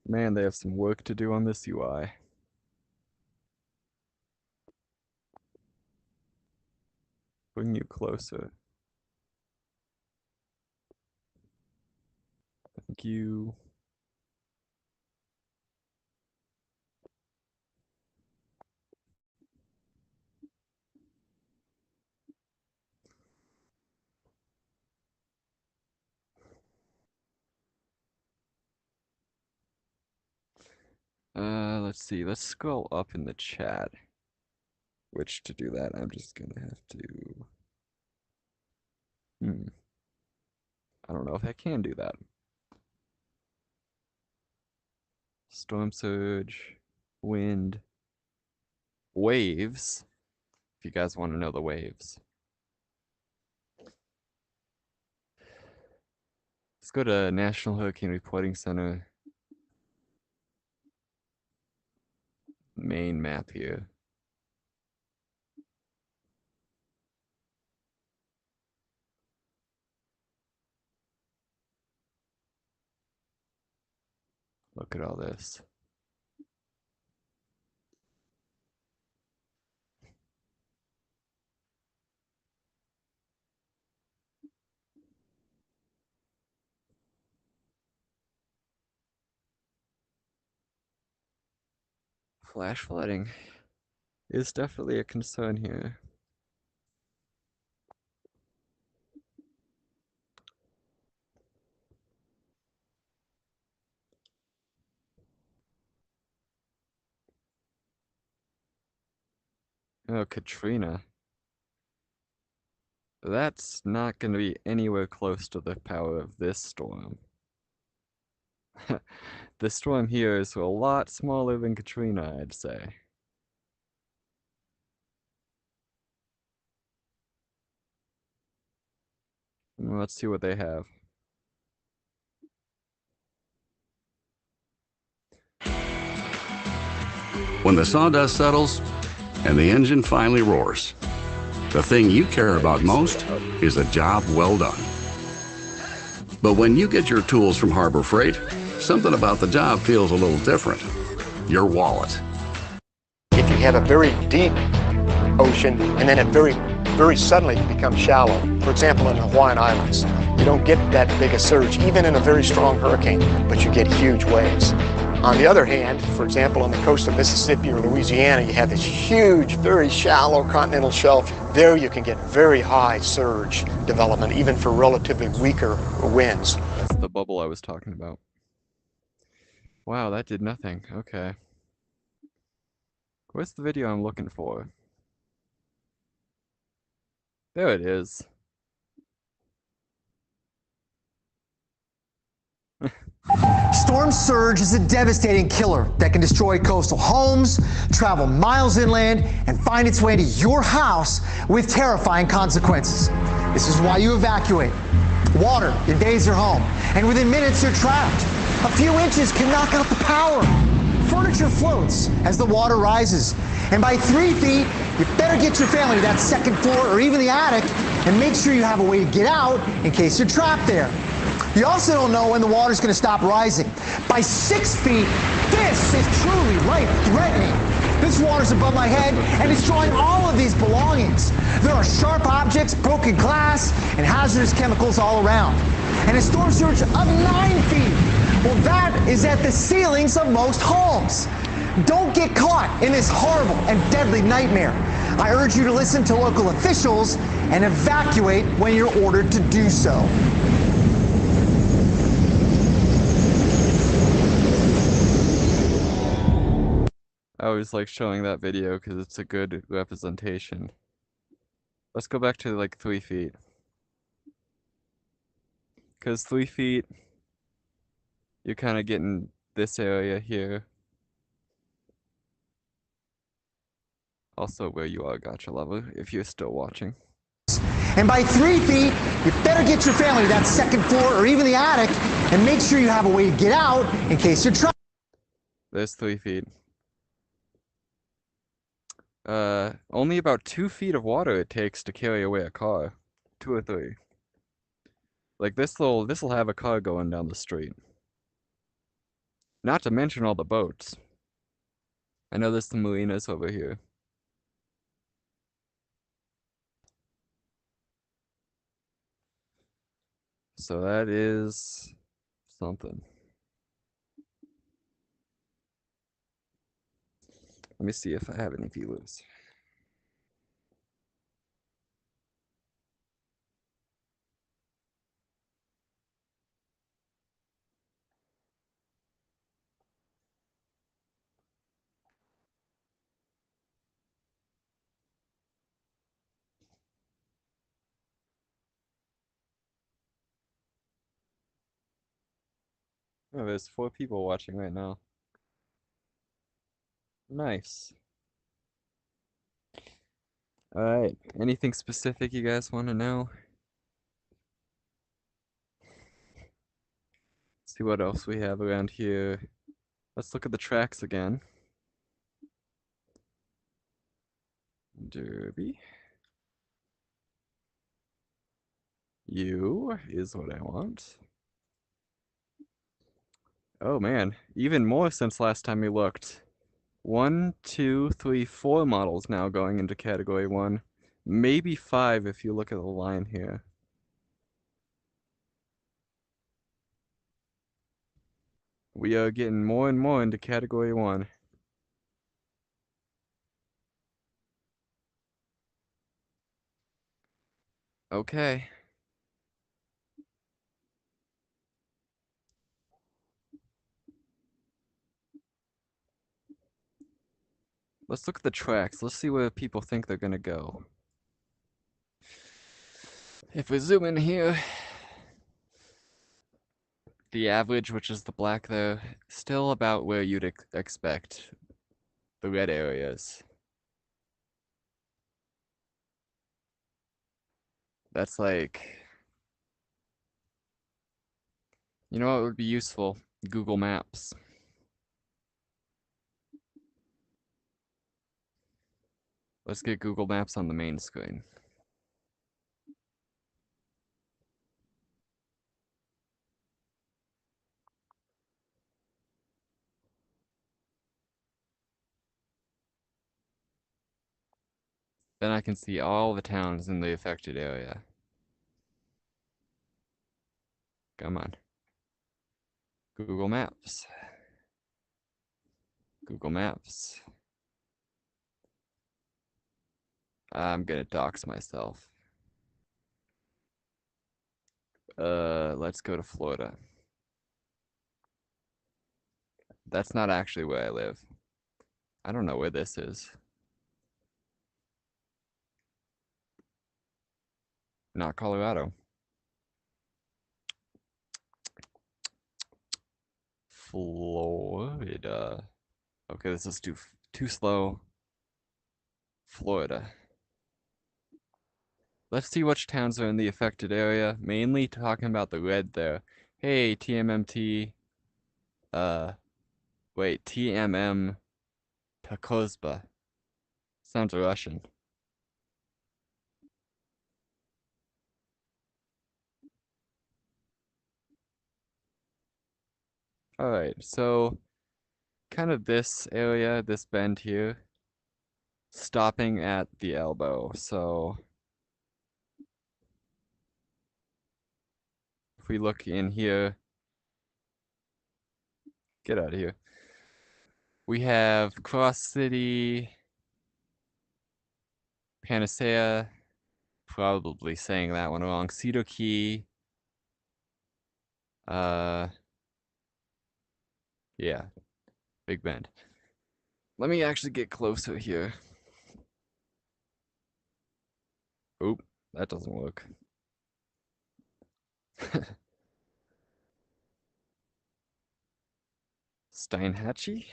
Man, they have some work to do on this UI. Bring you closer. Thank you. Let's see. Let's scroll up in the chat. Which to do that, I'm just gonna have to. I don't know if I can do that. Storm surge, wind, waves. If you guys want to know the waves. Let's go to National Hurricane Reporting Center. Main map here. Look at all this. Flash flooding is definitely a concern here. Oh, Katrina. That's not going to be anywhere close to the power of this storm. This storm here is a lot smaller than Katrina, I'd say. Let's see what they have. When the sawdust settles and the engine finally roars, the thing you care about most is a job well done. But when you get your tools from Harbor Freight, something about the job feels a little different. Your wallet. If you have a very deep ocean and then it very suddenly becomes shallow, for example in the Hawaiian Islands, you don't get that big a surge even in a very strong hurricane, but you get huge waves. On the other hand, for example, on the coast of Mississippi or Louisiana, you have this huge, very shallow continental shelf. There you can get very high surge development, even for relatively weaker winds. That's the bubble I was talking about. Wow, that did nothing. Okay. Where's the video I'm looking for? There it is. Storm surge is a devastating killer that can destroy coastal homes, travel miles inland, and find its way to your house with terrifying consequences. This is why you evacuate. Water invades your home, and within minutes you're trapped. A few inches can knock out the power. Furniture floats as the water rises, and by 3 feet, you better get your family to that second floor or even the attic, and make sure you have a way to get out in case you're trapped there. You also don't know when the water's going to stop rising. By 6 feet, this is truly life-threatening. This water's above my head and destroying all of these belongings. There are sharp objects, broken glass, and hazardous chemicals all around. And a storm surge of 9 feet. Well, that is at the ceilings of most homes. Don't get caught in this horrible and deadly nightmare. I urge you to listen to local officials and evacuate when you're ordered to do so. I always like showing that video because it's a good representation. Let's go back to like 3 feet. Because 3 feet, you're kind of getting this area here. Also where you are, gotcha lover, if you're still watching. And by 3 feet, you better get your family to that second floor or even the attic, and make sure you have a way to get out in case you're trapped. There's 3 feet. Only about 2 feet of water it takes to carry away a car. 2 or 3. Like this'll have a car going down the street. Not to mention all the boats. I know there's some marinas over here. So that is something. Let me see if I have any viewers. Oh, there's 4 people watching right now. Nice. Alright, anything specific you guys want to know? See what else we have around here. Let's look at the tracks again. Derby. You is what I want. Oh man, even more since last time we looked. 1, 2, 3, 4 models now going into category 1. Maybe 5 if you look at the line here. We are getting more and more into category 1. Okay. Let's look at the tracks. Let's see where people think they're gonna go. If we zoom in here, the average, which is the black there, still about where you'd expect the red areas. That's like, you know what would be useful? Google Maps. Let's get Google Maps on the main screen. Then I can see all the towns in the affected area. Come on. Google Maps. Google Maps. I'm gonna dox myself. Let's go to Florida. That's not actually where I live. I don't know where this is. Not Colorado. Florida. Okay, this is too slow. Florida. Let's see which towns are in the affected area. Mainly talking about the red there. Hey, TMMT. Uh, wait, TMM Takozba. Sounds Russian. Alright, so kind of this area, this bend here, stopping at the elbow. So if we look in here, get out of here. We have Cross City, Panacea, probably saying that one wrong. Cedar Key, uh, yeah, Big Bend. Let me actually get closer here. Oop, that doesn't work. Steinhatchee?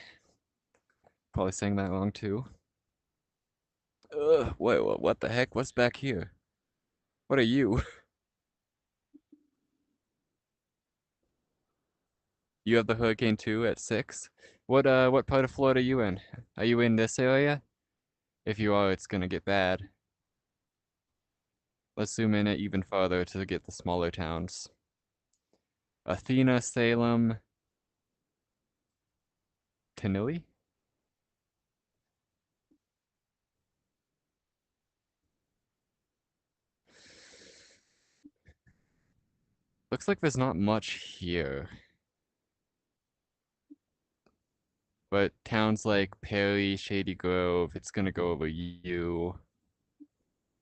Probably saying that wrong too. Wait, what the heck? What's back here? What are you? You have the hurricane too at 6? What part of Florida are you in? Are you in this area? If you are, it's gonna get bad. Let's zoom in it even farther to get the smaller towns. Athena, Salem, Tenili? Looks like there's not much here. But towns like Perry, Shady Grove, it's gonna go over you.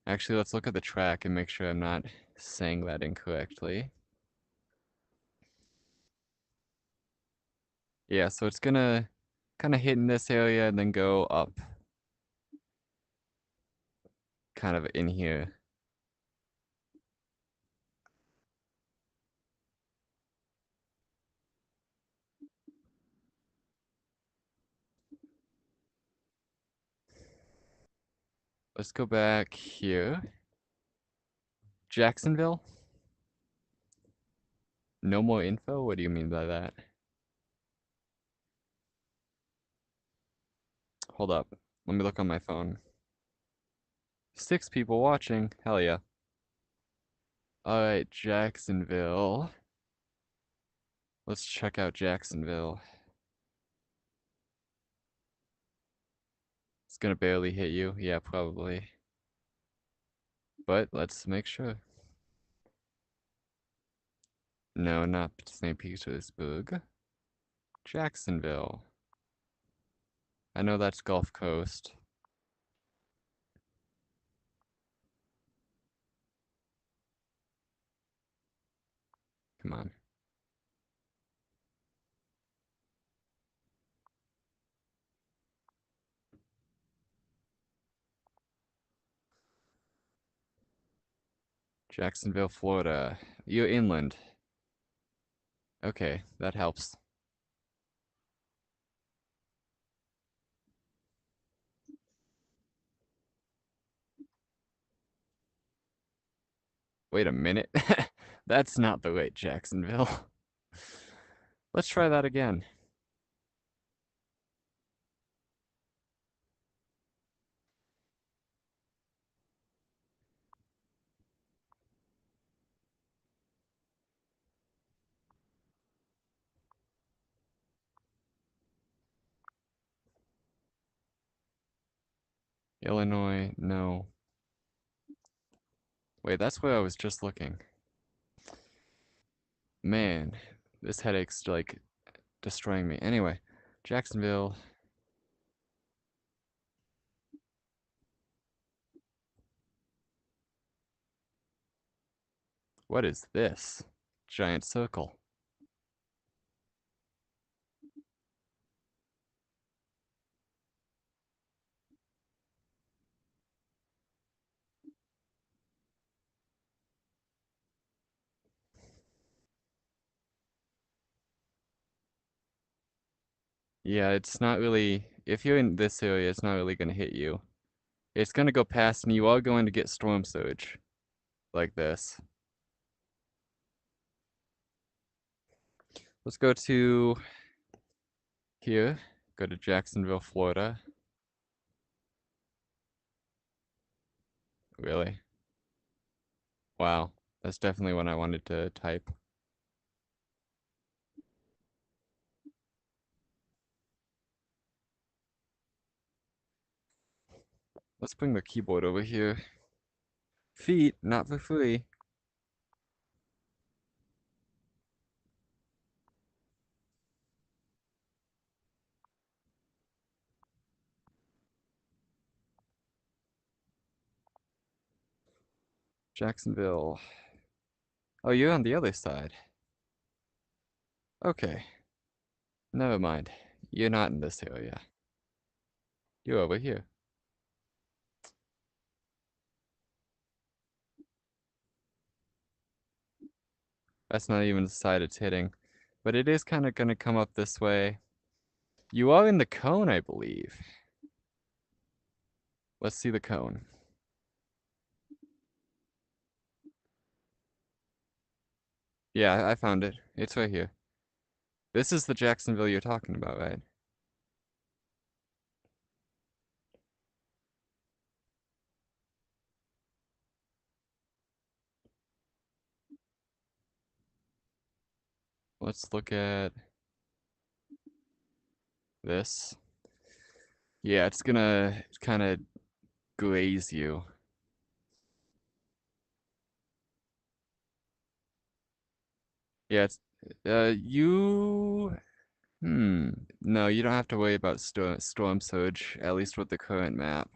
Actually, let's look at the track and make sure I'm not saying that incorrectly. Yeah, so it's gonna kind of hit in this area and then go up. Kind of in here. Let's go back here. Jacksonville? No more info? What do you mean by that? Hold up. Let me look on my phone. 6 people watching. Hell yeah. Alright, Jacksonville. Let's check out Jacksonville. It's gonna barely hit you. Yeah, probably. But let's make sure. No, not St. Petersburg. Jacksonville. I know that's Gulf Coast. Come on. Jacksonville, Florida. You're inland. Okay, that helps. Wait a minute. That's not the right Jacksonville. Let's try that again. Illinois, no. Wait, that's where I was just looking. Man, this headache's like destroying me. Anyway, Jacksonville. What is this? Giant circle. Yeah, it's not really, if you're in this area, it's not really going to hit you. It's going to go past and you are going to get storm surge like this. Let's go to here. Go to Jacksonville, Florida. Really? Wow. That's definitely what I wanted to type. Let's bring the keyboard over here. Feet, not for free. Jacksonville. Oh, you're on the other side. Okay. Never mind. You're not in this area. You're over here. That's not even the side it's hitting. But it is kind of going to come up this way. You are in the cone, I believe. Let's see the cone. Yeah, I found it. It's right here. This is the Jacksonville you're talking about, right? let's look at this. Yeah, it's gonna kind of glaze you. Yeah, it's you. No, you don't have to worry about storm surge, at least with the current map,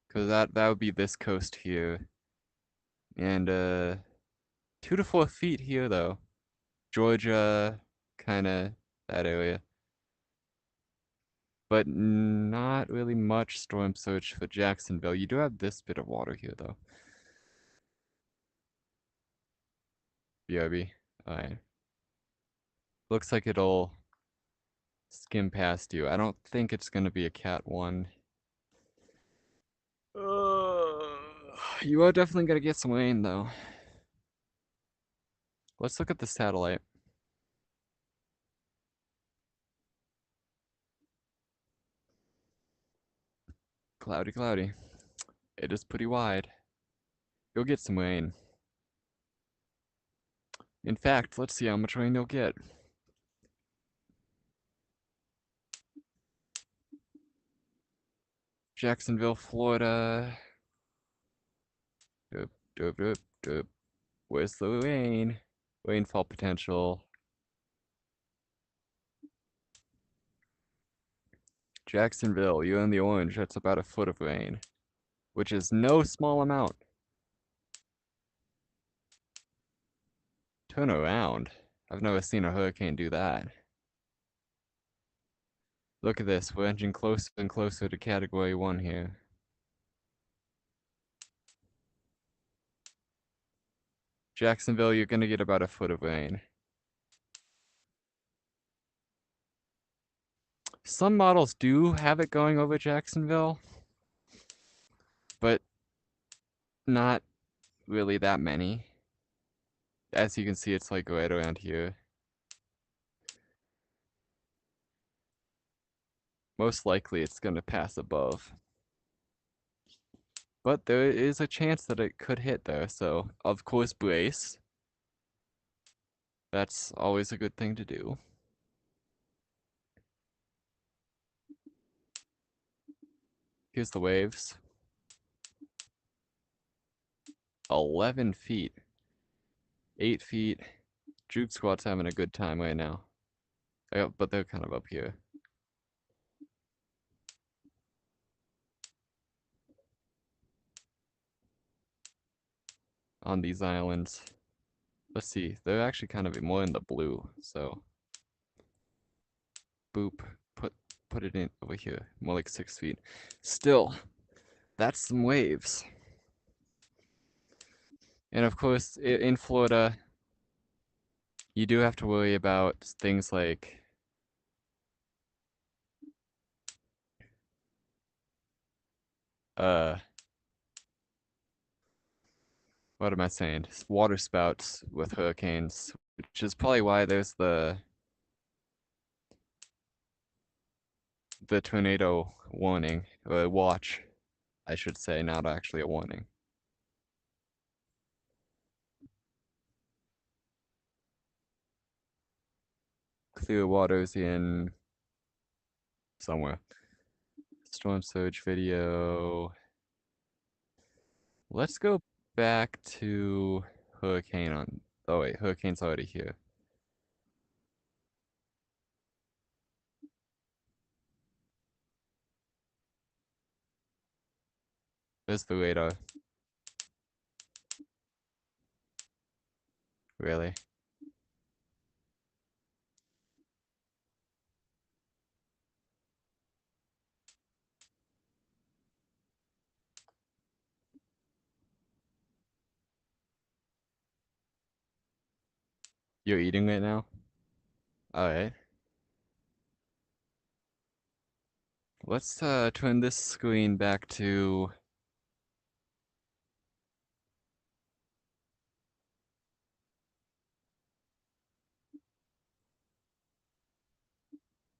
because that would be this coast here, and 2 to 4 feet here though. Georgia, kind of that area, but not really much storm surge for Jacksonville. You do have this bit of water here though. BRB. Alright. Looks like it'll skim past you. I don't think it's gonna be a Cat 1. You are definitely gonna get some rain though. Let's look at the satellite. Cloudy, cloudy. It is pretty wide. You'll get some rain. In fact, let's see how much rain you'll get. Jacksonville, Florida. Doop, doop, doop, doop. Where's the rain? Rainfall potential. Jacksonville, you're in the orange. That's about a foot of rain, which is no small amount. Turn around. I've never seen a hurricane do that. Look at this. We're edging closer and closer to Category 1 here. Jacksonville, you're gonna get about a foot of rain. Some models do have it going over Jacksonville, but not really that many. As you can see, it's like right around here. Most likely it's gonna pass above. But there is a chance that it could hit there, so of course brace. That's always a good thing to do. Here's the waves. 11 feet. 8 feet. Juke Squad's having a good time right now. But they're kind of up here. On these islands. Let's see, they're actually kind of more in the blue, so boop, put it in over here, more like 6 feet. Still, that's some waves. And of course, in Florida, you do have to worry about things like uh what am I saying? Water spouts with hurricanes, which is probably why there's the tornado warning, or watch, I should say, not actually a warning. Clear waters in somewhere. Storm surge video. Let's go back to hurricane on. Oh wait, hurricane's already here. There's the radar. Really? You're eating right now? Alright. Let's turn this screen back to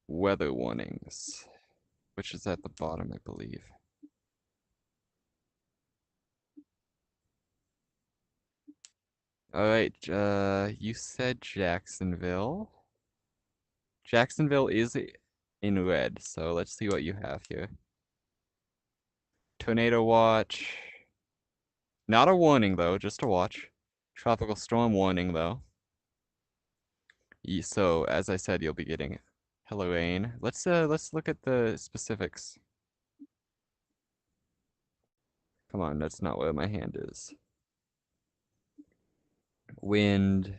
weather warnings, which is at the bottom, I believe. All right, you said Jacksonville. Jacksonville is in red, so let's see what you have here. Tornado watch. Not a warning though, just a watch. Tropical storm warning though. So as I said, you'll be getting hello rain. Let's look at the specifics. Come on, that's not where my hand is. Wind.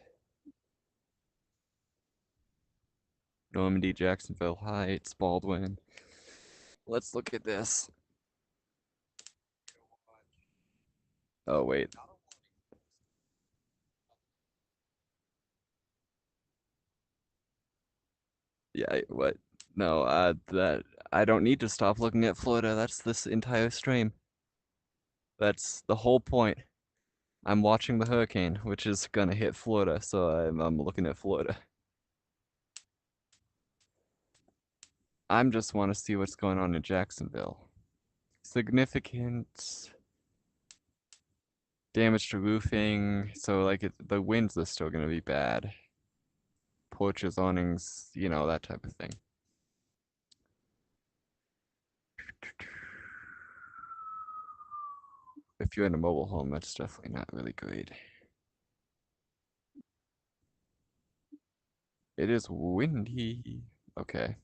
Normandy, Jacksonville Heights, Baldwin. Let's look at this. Oh wait. Yeah, what? No, that I don't need to stop looking at Florida. That's this entire stream. That's the whole point. I'm watching the hurricane, which is gonna hit Florida, so I'm looking at Florida. I'm just want to see what's going on in Jacksonville. Significant damage to roofing, so like the winds are still gonna be bad. Porches, awnings, you know, that type of thing. If you're in a mobile home, that's definitely not really great. It is windy. Okay.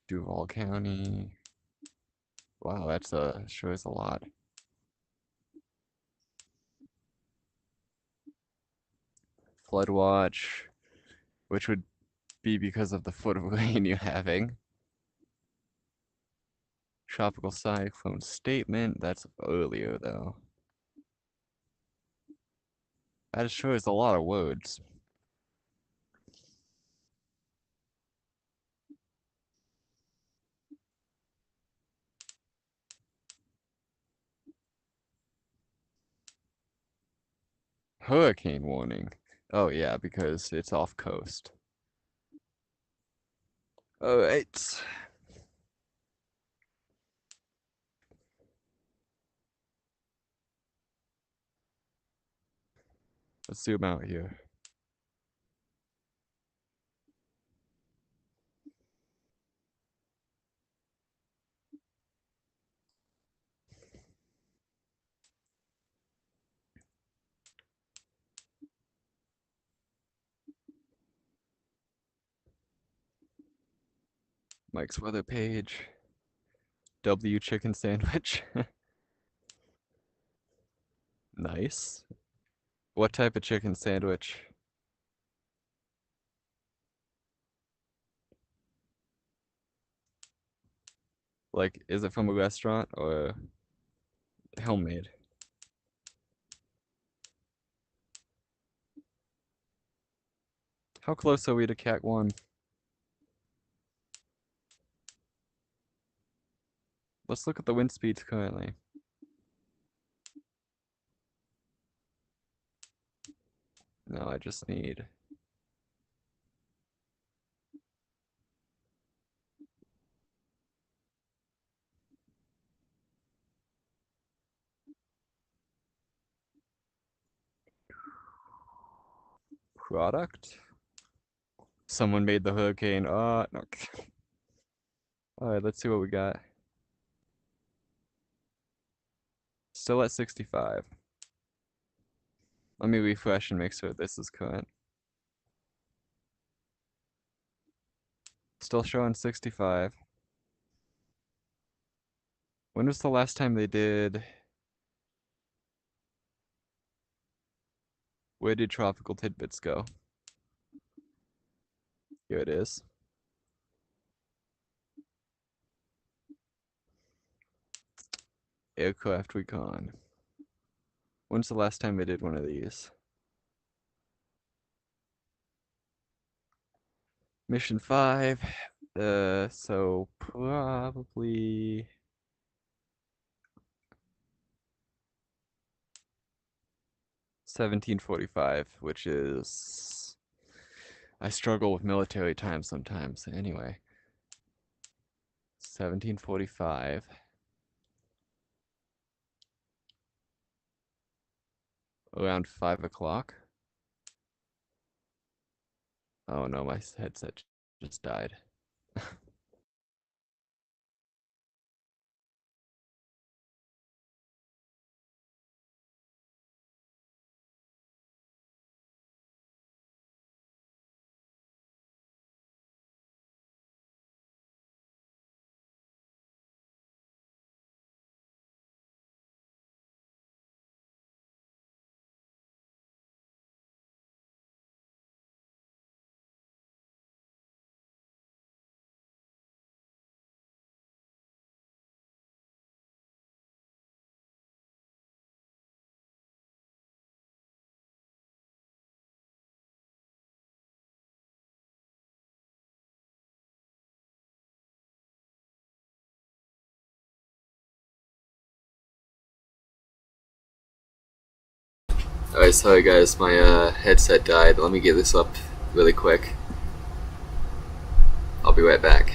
Duval County. Wow, that's sure is a lot. Flood watch, which would be because of the foot of rain you're having. Tropical cyclone statement, that's earlier though. That sure is a lot of words. Hurricane warning. Oh yeah, because it's off coast. All right. Let's zoom out here. Mike's weather page. W chicken sandwich. Nice. What type of chicken sandwich? Like, is it from a restaurant or homemade? How close are we to Cat 1? Let's look at the wind speeds currently. No, I just need... Product? Someone made the hurricane. No. Alright, let's see what we got. Still at 65. Let me refresh and make sure this is current. Still showing 65. When was the last time they did... Where did tropical tidbits go? Here it is. Aircraft recon. When's the last time they did one of these? Mission 5. So probably 1745, which is I struggle with military time sometimes. Anyway, 1745. around 5 o'clock. Oh no, my headset just died. Alright, sorry guys, my headset died. Let me get this up really quick. I'll be right back.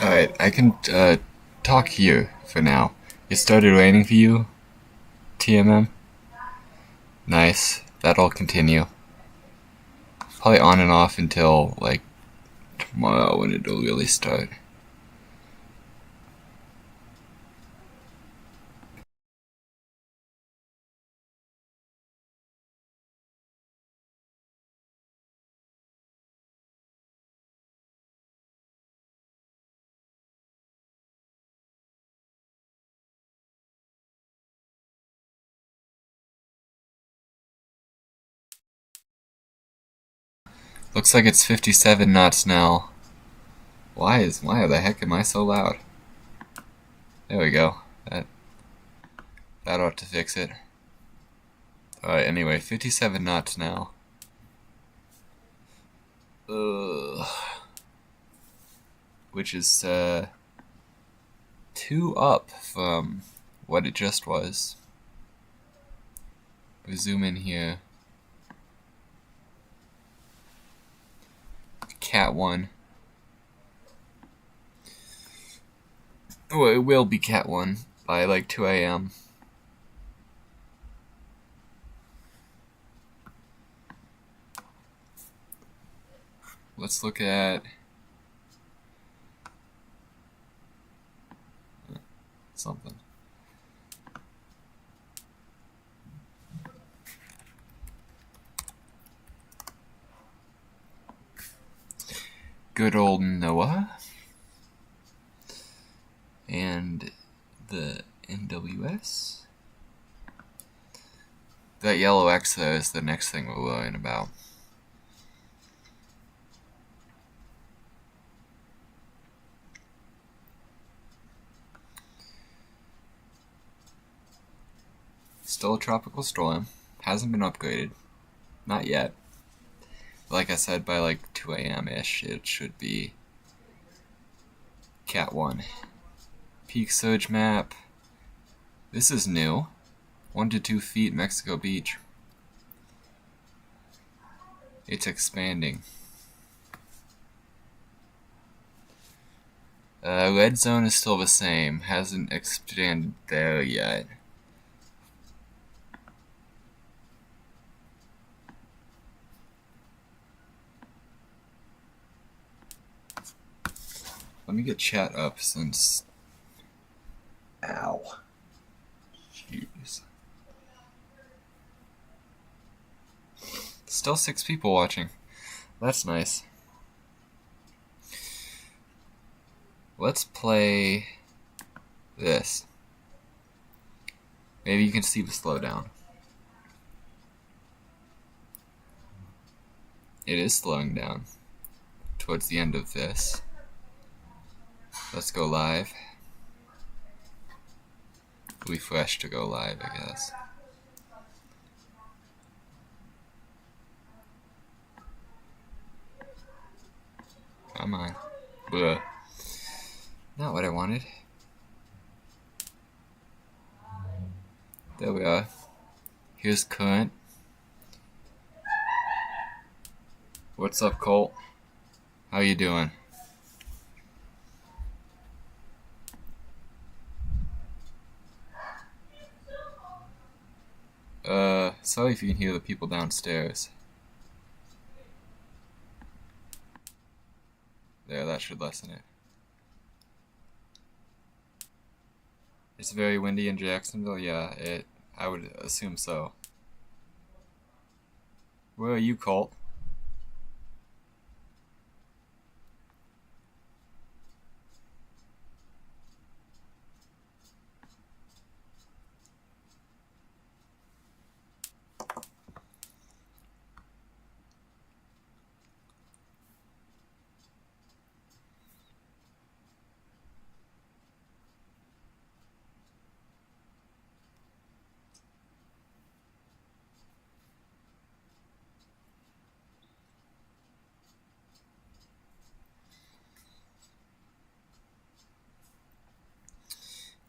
Alright, I can talk here for now. It started raining for you, TMM? Nice. That'll continue. Probably on and off until, like, tomorrow when it'll really start. Looks like it's 57 knots now. Why the heck am I so loud? There we go. That ought to fix it. Alright, anyway, 57 knots now. Which is 2 up from what it just was. We zoom in here. Cat 1. Oh, it will be Cat 1 by like 2 a.m. Let's look at something. Good old Noah and the NWS. That yellow X there is the next thing we're worrying about. Still a tropical storm. Hasn't been upgraded. Not yet. Like I said, by like 2 a.m.-ish, it should be Cat 1. Peak surge map. This is new. 1 to 2 feet Mexico Beach. It's expanding. Red zone is still the same. Hasn't expanded there yet. Let me get chat up since... Ow. Jeez. Still 6 people watching. That's nice. Let's play this. Maybe you can see the slowdown. It is slowing down towards the end of this. Let's go live. Refresh to go live, I guess. Come on. Bleh. Not what I wanted. There we are. Here's current. What's up, Colt? How you doing? Sorry if you can hear the people downstairs. There, that should lessen it. It's very windy in Jacksonville? Yeah, I would assume so. Where are you, Colt?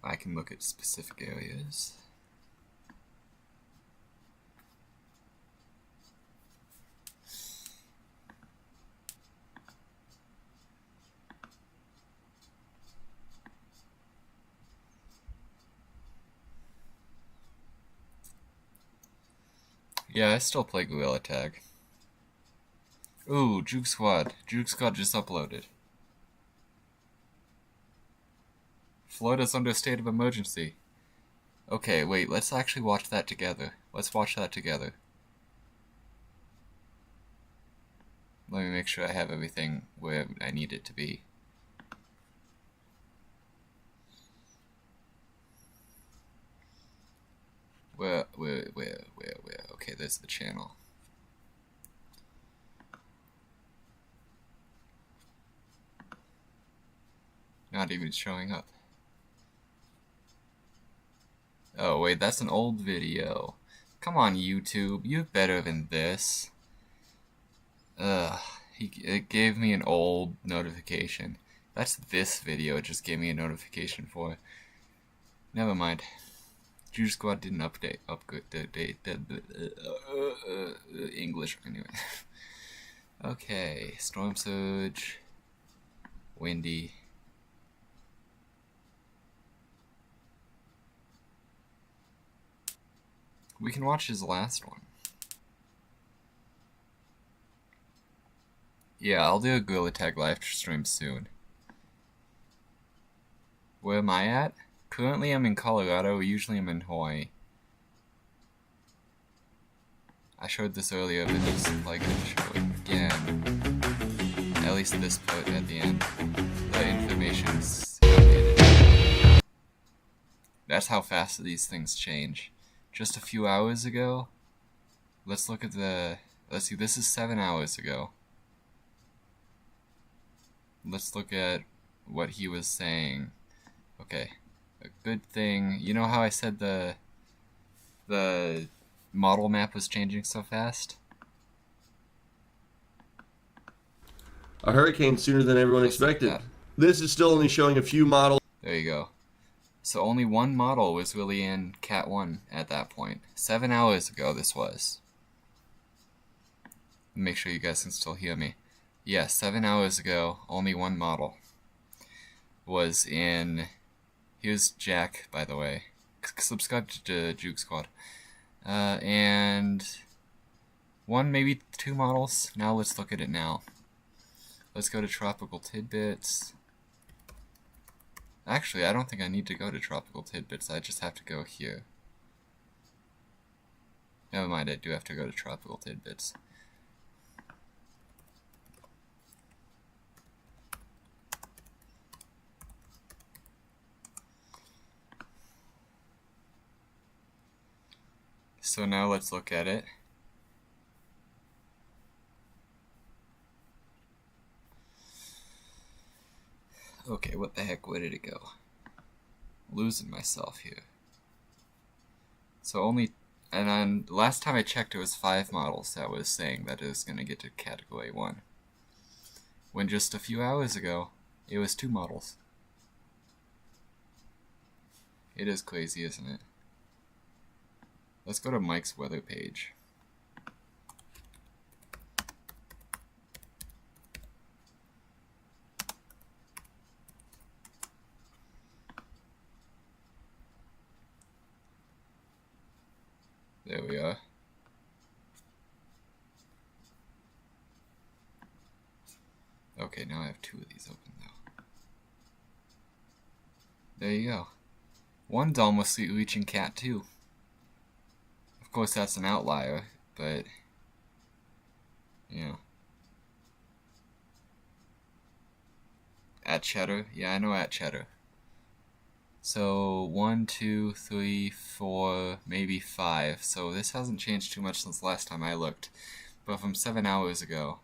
I can look at specific areas. Yeah, I still play Gorilla Tag. Ooh, Juke Squad. Juke Squad just uploaded. Florida's under a state of emergency. Okay, wait, let's actually watch that together. Let's watch that together. Let me make sure I have everything where I need it to be. Where? Okay, there's the channel. Not even showing up. Oh, wait, that's an old video. Come on, YouTube, you're better than this. Ugh, it gave me an old notification. That's this video it just gave me a notification for. Never mind. Juice Squad didn't update English anyway. Okay, Storm Surge, Windy. We can watch his last one. Yeah, I'll do a Gorilla Tag live stream soon. Where am I at? Currently I'm in Colorado, usually I'm in Hawaii. I showed this earlier, but just like to show it again. At least this part at the end. The information's updated. That's how fast these things change. Just a few hours ago, let's look at the... Let's see, this is 7 hours ago. Let's look at what he was saying. Okay, a good thing. You know how I said the model map was changing so fast? A hurricane sooner than everyone expected. This is still only showing a few models. There you go. So only one model was really in Cat 1 at that point. 7 hours ago this was. Make sure you guys can still hear me. Yeah, 7 hours ago, only one model was in... Here's Jack, by the way. Subscribe to Juke Squad. And... one, maybe two models. Now let's look at it now. Let's go to Tropical Tidbits. Actually, I don't think I need to go to Tropical Tidbits. I just have to go here. Never mind, I do have to go to Tropical Tidbits. So now let's look at it. Okay, what the heck, where did it go? Losing myself here. So only, and then last time I checked it was 5 models that was saying that it was going to get to Category 1. When just a few hours ago, it was 2 models. It is crazy, isn't it? Let's go to Mike's weather page. There we are. Okay, now I have 2 of these open though. There you go. One's almost reaching Cat 2. Of course, that's an outlier, but yeah. At Cheddar? Yeah, I know at Cheddar. So 1, 2, 3, 4, maybe 5. So this hasn't changed too much since last time I looked. But from 7 hours ago,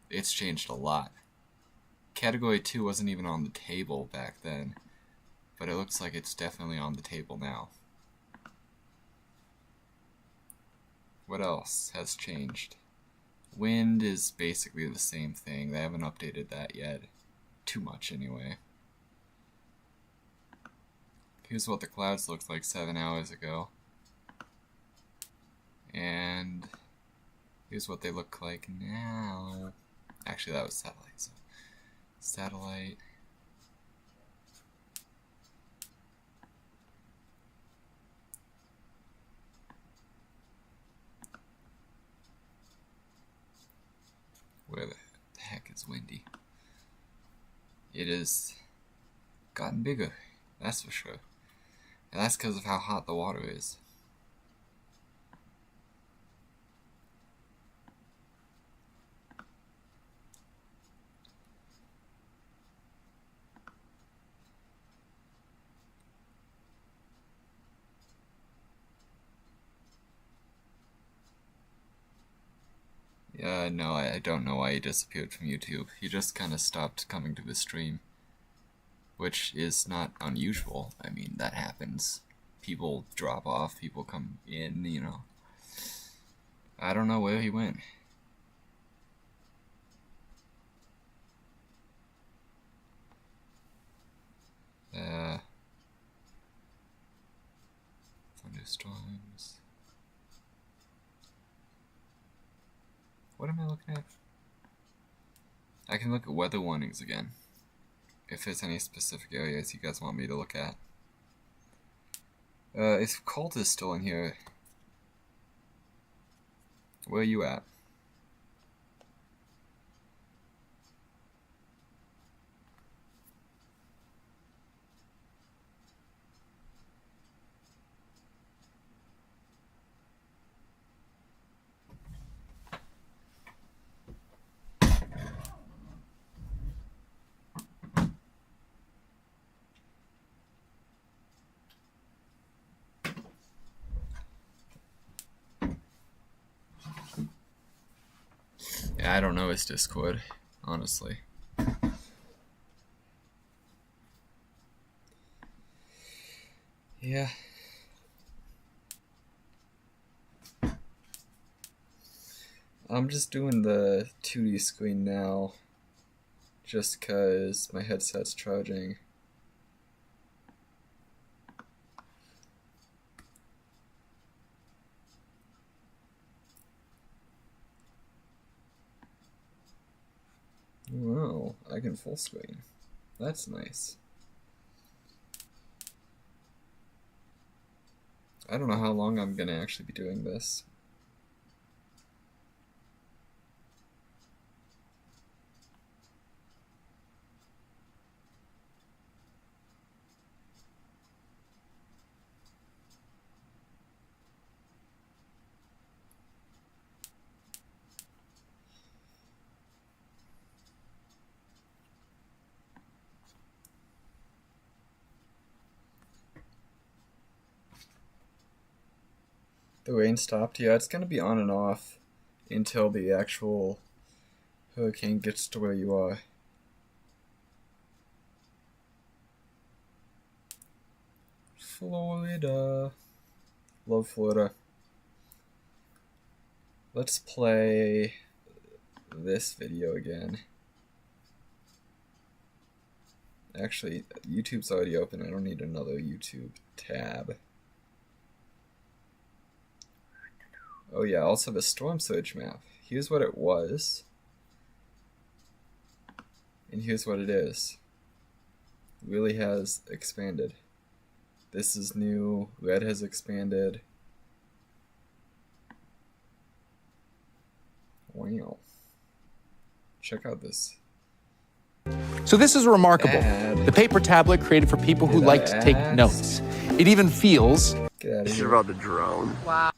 it's changed a lot. Category 2 wasn't even on the table back then, but it looks like it's definitely on the table now. What else has changed? Wind is basically the same thing. They haven't updated that yet. Too much anyway. Here's what the clouds looked like 7 hours ago. And here's what they look like now. Actually, that was satellite. So satellite. where the heck is windy. It has gotten bigger, that's for sure. And that's because of how hot the water is. Yeah, no, I don't know why he disappeared from YouTube. He just kind of stopped coming to the stream. Which is not unusual. I mean, that happens. People drop off, people come in, you know. I don't know where he went. Thunderstorms. What am I looking at? I can look at weather warnings again. If there's any specific areas you guys want me to look at. If Colt is still in here, where are you at? Yeah, I don't know his Discord, honestly. Yeah. I'm just doing the 2D screen now, just cause my headset's charging. Wow, I can full screen. That's nice. I don't know how long I'm gonna actually be doing this. The rain stopped? Yeah, it's gonna be on and off until the actual hurricane gets to where you are. Florida. Love Florida. Let's play this video again. Actually, YouTube's already open. I don't need another YouTube tab. Oh yeah, also the storm surge map. Here's what it was. And here's what it is. It really has expanded. This is new. Red has expanded. Wow. Check out this. So this is remarkable. Dad. The paper tablet created for people who like to take Dad. notes. It even feels Get out of Shit here. about the drone. Wow.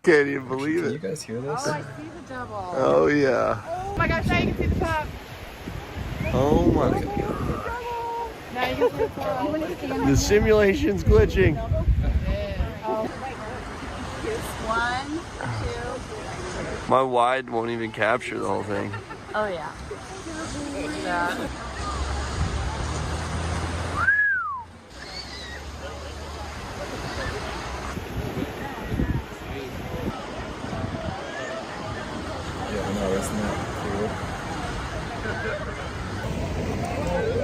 Can't even believe Can you it. guys hear this? Oh, I see the double. Oh yeah. Oh my gosh, now you can see the top. Oh my. Now you can see the top. The simulation's glitching. One, two. My wide won't even capture the whole thing. Oh yeah. Yeah. Yeah, I know, isn't that cool?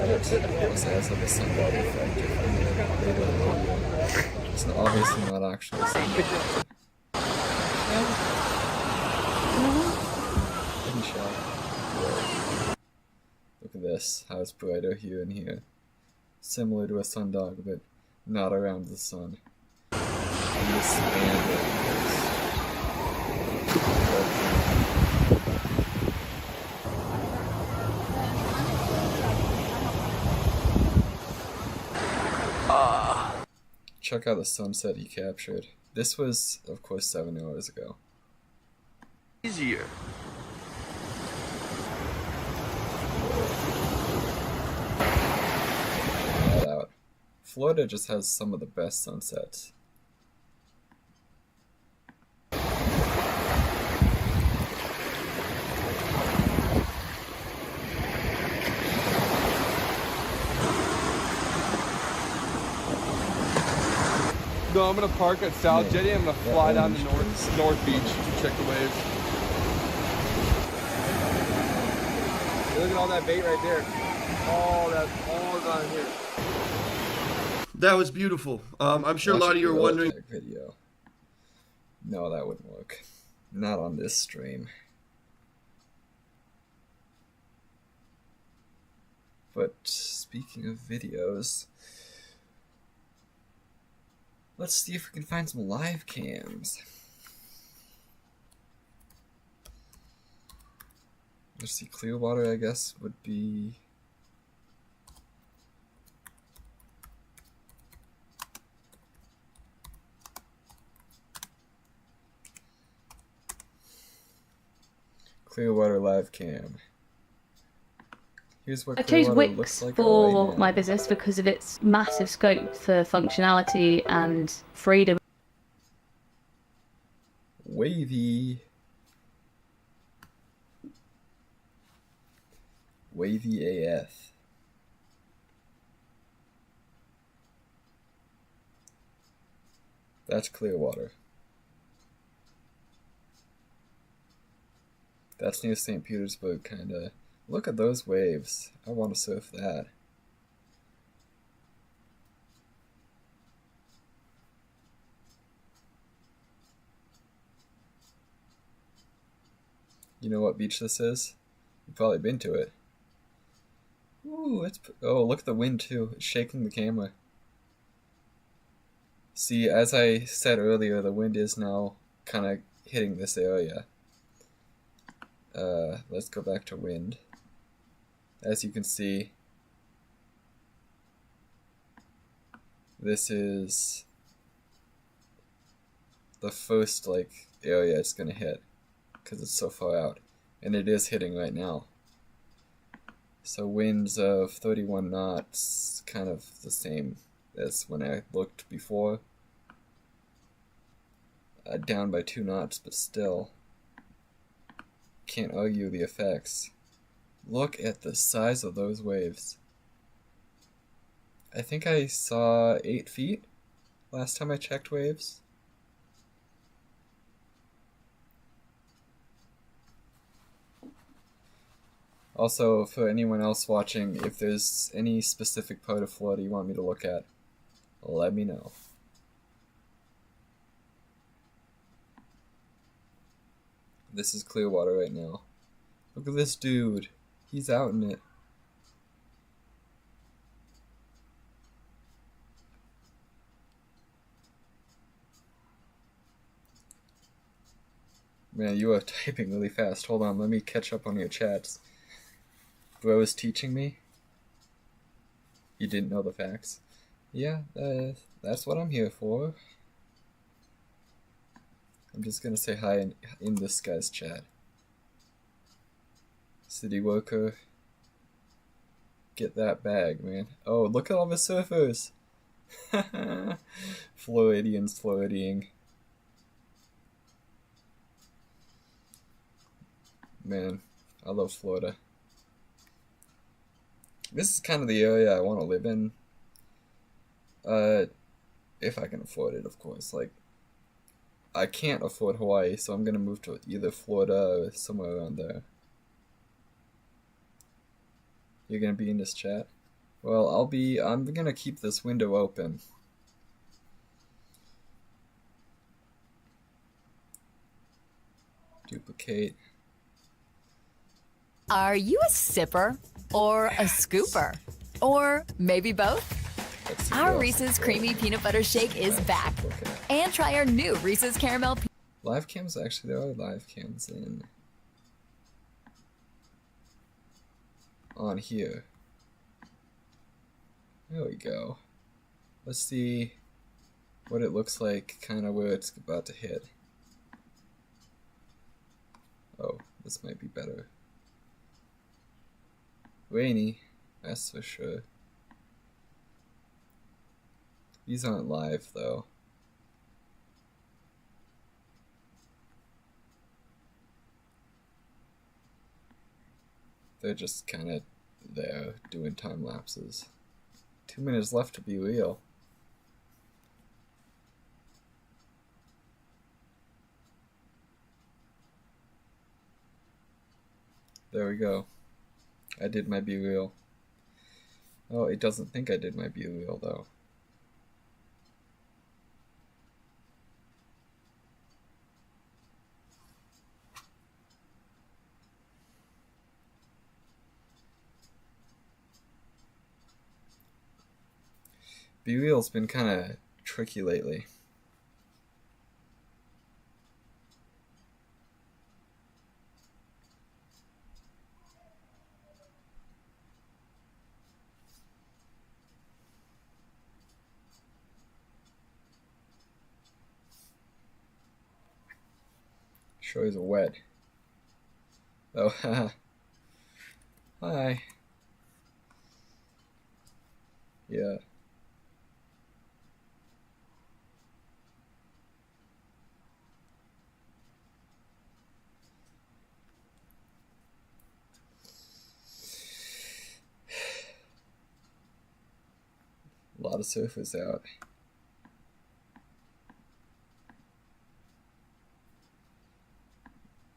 It also has like a sunbody effect if I'm later in the video. It's obviously not actually a sunbody. Hidden shot. Whoa. Look at this, how it's brighter here and here. Similar to a sundog, but not around the sun. And this band right here is Check out the sunset he captured. This was, of course, 7 hours ago. Easier. That out. Florida just has some of the best sunsets. No, I'm gonna park at South Jetty. I'm gonna fly down to North Beach to check the waves. Hey, look at all that bait right there. All down here. That was beautiful. I'm sure a lot of you are Watch wondering. that video. No, that wouldn't work. Not on this stream. But speaking of videos, let's see if we can find some live cams. Let's see, Clearwater, I guess, would be... Clearwater live cam. Here's what I chose Clearwater looks Wix like for right my now. business because of its massive scope for functionality and freedom. Wavy. Wavy AF. That's Clearwater. That's near St. Petersburg, kinda. Look at those waves. I want to surf that. You know what beach this is? You've probably been to it. Ooh, oh, look at the wind too. It's shaking the camera. See, as I said earlier, the wind is now kind of hitting this area. Let's go back to wind. As you can see, this is the first area it's gonna hit because it's so far out, and it is hitting right now. So winds of 31 knots, kind of the same as when I looked before. Down by 2 knots, but still can't argue the effects. Look at the size of those waves. I think I saw 8 feet last time I checked waves. Also, for anyone else watching, if there's any specific part of Florida you want me to look at, let me know. This is Clearwater right now. Look at this dude. He's out in it. Man, you are typing really fast. Hold on, let me catch up on your chats. Bro is teaching me? You didn't know the facts? Yeah, that's what I'm here for. I'm just gonna say hi in this guy's chat. City worker. Get that bag, man. Oh, look at all the surfers! Floridians Floridying. Man, I love Florida. This is kind of the area I want to live in. If I can afford it, of course. I can't afford Hawaii, so I'm gonna move to either Florida or somewhere around there. You're gonna be in this chat? Well, I'm gonna keep this window open. Duplicate. Are you a sipper or a scooper? Or maybe both? Our Reese's Creamy Peanut Butter Shake is back. And try our new Reese's Caramel Live cams? Actually, there are live cams on here. There we go. Let's see. what it looks like, kind of where it's about to hit. Oh, this might be better. Rainy, that's for sure. These aren't live though. They're just kind of there doing time lapses. 2 minutes left to be real. There we go. I did my be real. Oh, it doesn't think I did my be real though. Be real's been kind of tricky lately. Shores are wet. Oh, haha. Hi. Yeah. A lot of surfers out.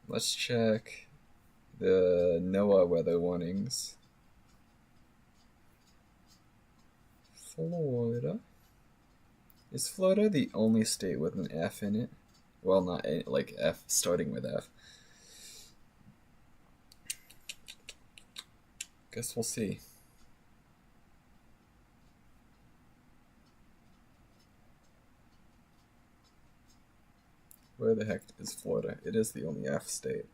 Let's check the NOAA weather warnings. Florida. Is Florida the only state with an F in it? Well, not like F, starting with F. Guess we'll see. Where the heck is Florida? It is the only F state.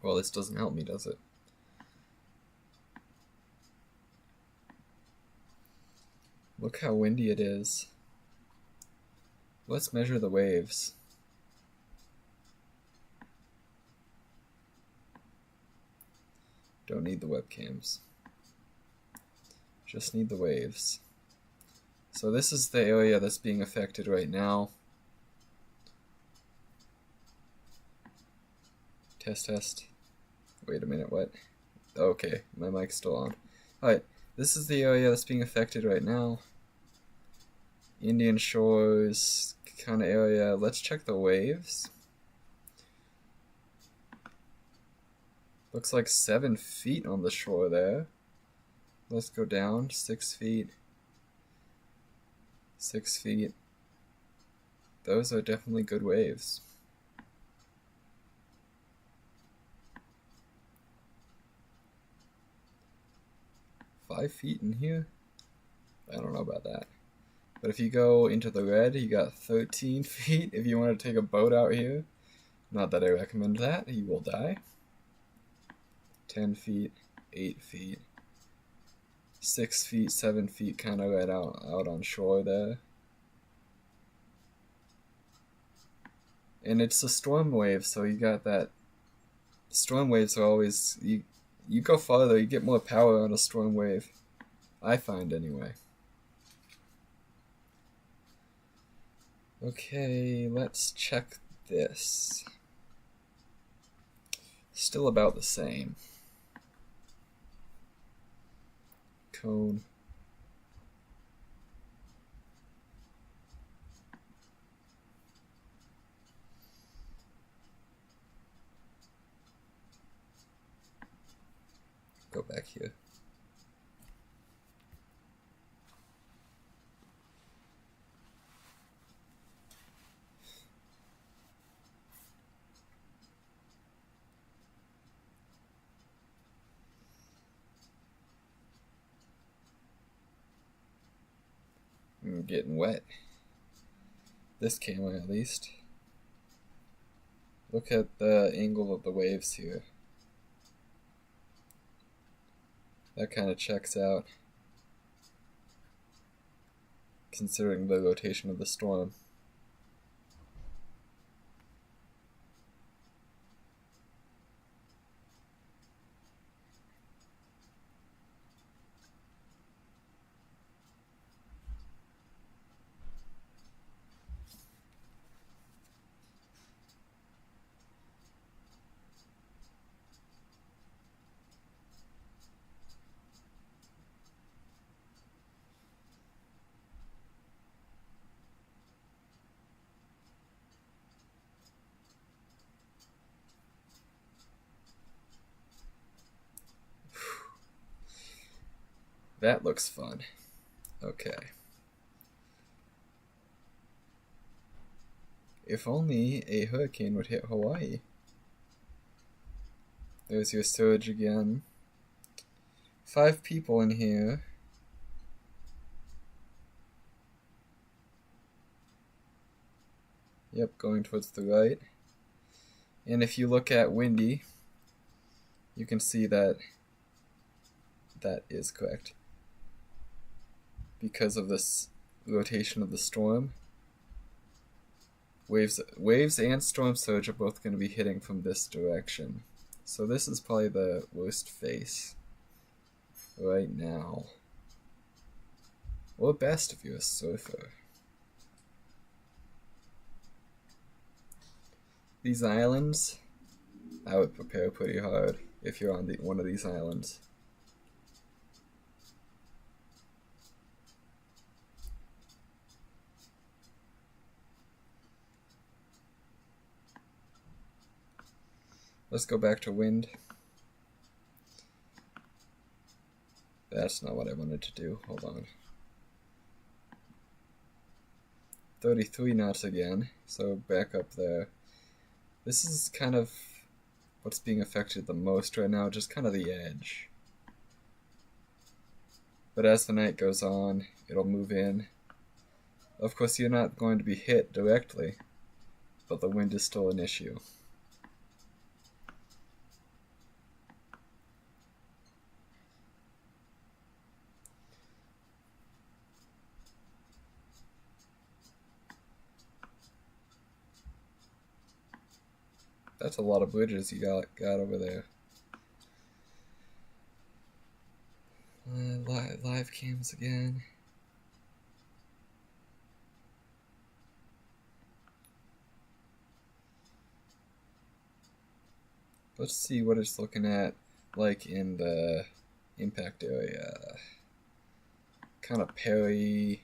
Well, this doesn't help me, does it? Look how windy it is. Let's measure the waves. Don't need the webcams. Just need the waves. So this is the area that's being affected right now. Test, test. Wait a minute, what? Okay, my mic's still on. Alright, this is the area that's being affected right now. Indian Shores kind of area. Let's check the waves. Looks like 7 feet on the shore there. Let's go down 6 feet. 6 feet. Those are definitely good waves. Five feet in here? I don't know about that. But if you go into the red, you got 13 feet if you want to take a boat out here. Not that I recommend that, you will die. 10 feet, 8 feet, 6 feet, 7 feet, kind of right out on shore there. And it's a storm wave, so you got that. Storm waves are always, you go farther, you get more power on a storm wave. I find anyway. Okay, let's check this. Still about the same. Cone. Go back here. I'm getting wet. This camera at least. Look at the angle of the waves here. That kind of checks out, considering the rotation of the storm. That looks fun. Okay. If only a hurricane would hit Hawaii. There's your surge again. 5 people in here. Yep, going towards the right. And if you look at windy, you can see that that is correct. Because of this rotation of the storm, waves and storm surge are both going to be hitting from this direction. So this is probably the worst face right now. Or best if you're a surfer. These islands, I would prepare pretty hard if you're on one of these islands. Let's go back to wind. That's not what I wanted to do. Hold on. 33 knots again, so back up there. This is kind of what's being affected the most right now, just kind of the edge. But as the night goes on, it'll move in. Of course, you're not going to be hit directly, but the wind is still an issue. That's a lot of bridges you got over there. Live cams again. Let's see what it's looking at like in the impact area. Kind of Perry.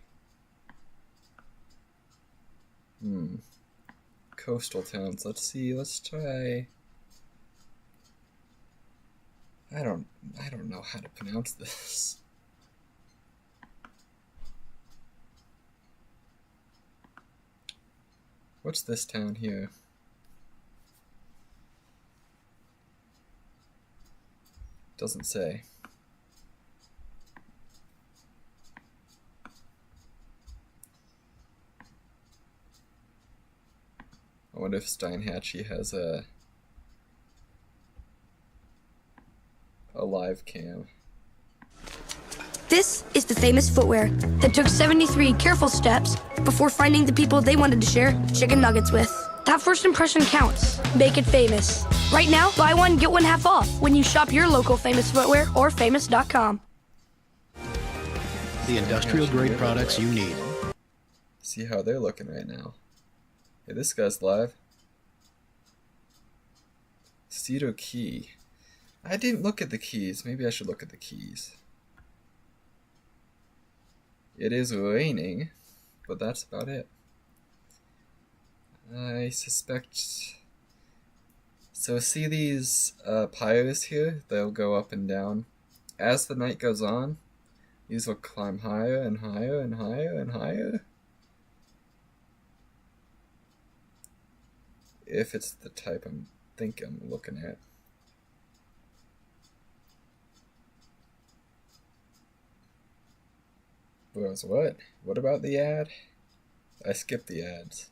Coastal towns. Let's see. Let's try. I don't know how to pronounce this. What's this town here? Doesn't say. I wonder if Steinhatchee has a live cam. This is the famous footwear that took 73 careful steps before finding the people they wanted to share chicken nuggets with. That first impression counts. Make it famous. Right now, buy one, get one half off when you shop your local Famous Footwear or famous.com. The industrial grade products you need. See how they're looking right now. Hey, this guy's live. Cedar Key. I didn't look at the keys. Maybe I should look at the keys. It is raining, but that's about it. I suspect... So see these pyres here? They'll go up and down. As the night goes on, these will climb higher and higher and higher and higher. If it's the type I'm looking at. Was what? What about the ad? I skipped the ads.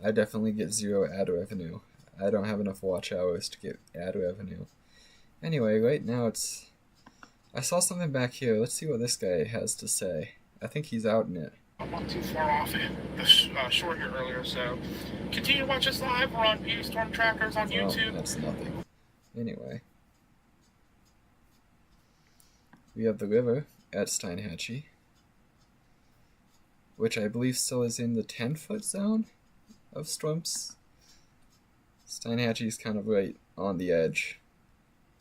I definitely get 0 ad revenue. I don't have enough watch hours to get ad revenue. Anyway, right now it's... I saw something back here. Let's see what this guy has to say. I think he's out in it. I'm not too far off the shore here earlier, so continue to watch us live. We're on Beauty Storm Trackers on YouTube. That's nothing. Anyway. We have the river at Steinhatchee, which I believe still is in the 10-foot zone of storms. Steinhatchee is kind of right on the edge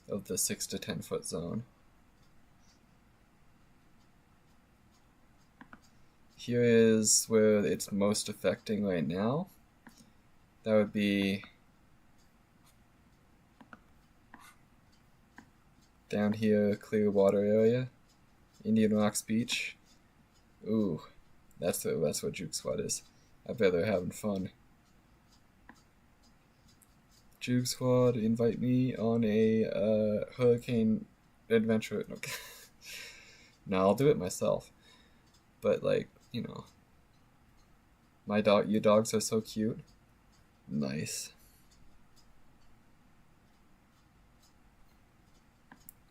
of the 6 to 10-foot zone. Here is where it's most affecting right now. That would be down here, Clearwater area, Indian Rocks Beach. Ooh, that's what Juke Squad is. I bet they're having fun. Juke Squad, invite me on a hurricane adventure. No, no, I'll do it myself. But like, you know, your dogs are so cute. Nice.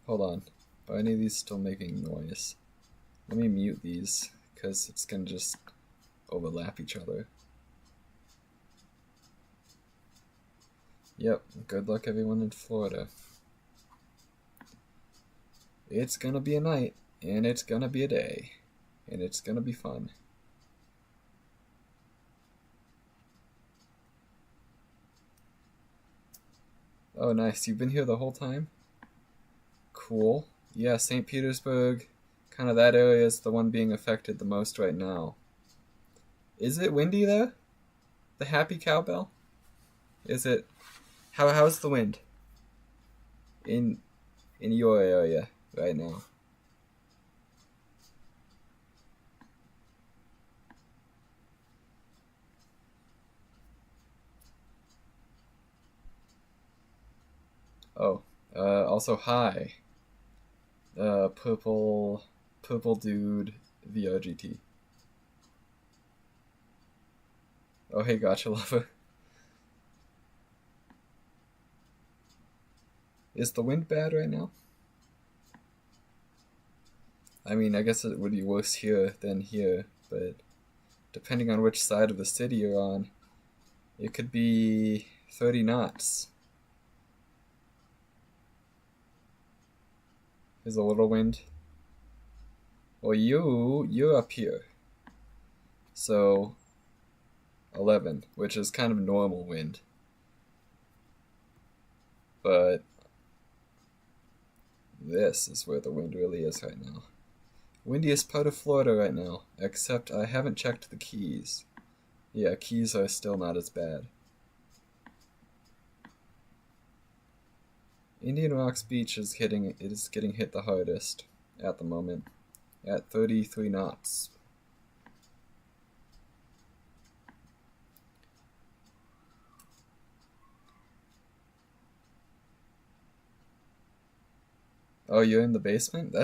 Hold on. Are any of these still making noise? Let me mute these, because it's gonna just overlap each other. Yep, good luck everyone in Florida. It's gonna be a night, and it's gonna be a day, and it's gonna be fun. Oh nice, you've been here the whole time? Cool. Yeah, St. Petersburg, kind of that area is the one being affected the most right now. Is it windy there? The happy cowbell? Is it... How's the wind? In your area right now? Oh, also hi. Purple dude VRGT. Oh hey gotcha lover. Is the wind bad right now? I mean, I guess it would be worse here than here, but depending on which side of the city you're on, it could be 30 knots. There's a little wind. Well, you're up here. So, 11, which is kind of normal wind. But this is where the wind really is right now. Windiest part of Florida right now, except I haven't checked the Keys. Yeah, Keys are still not as bad. Indian Rocks Beach is getting hit the hardest at the moment, at 33 knots. Oh, you're in the basement?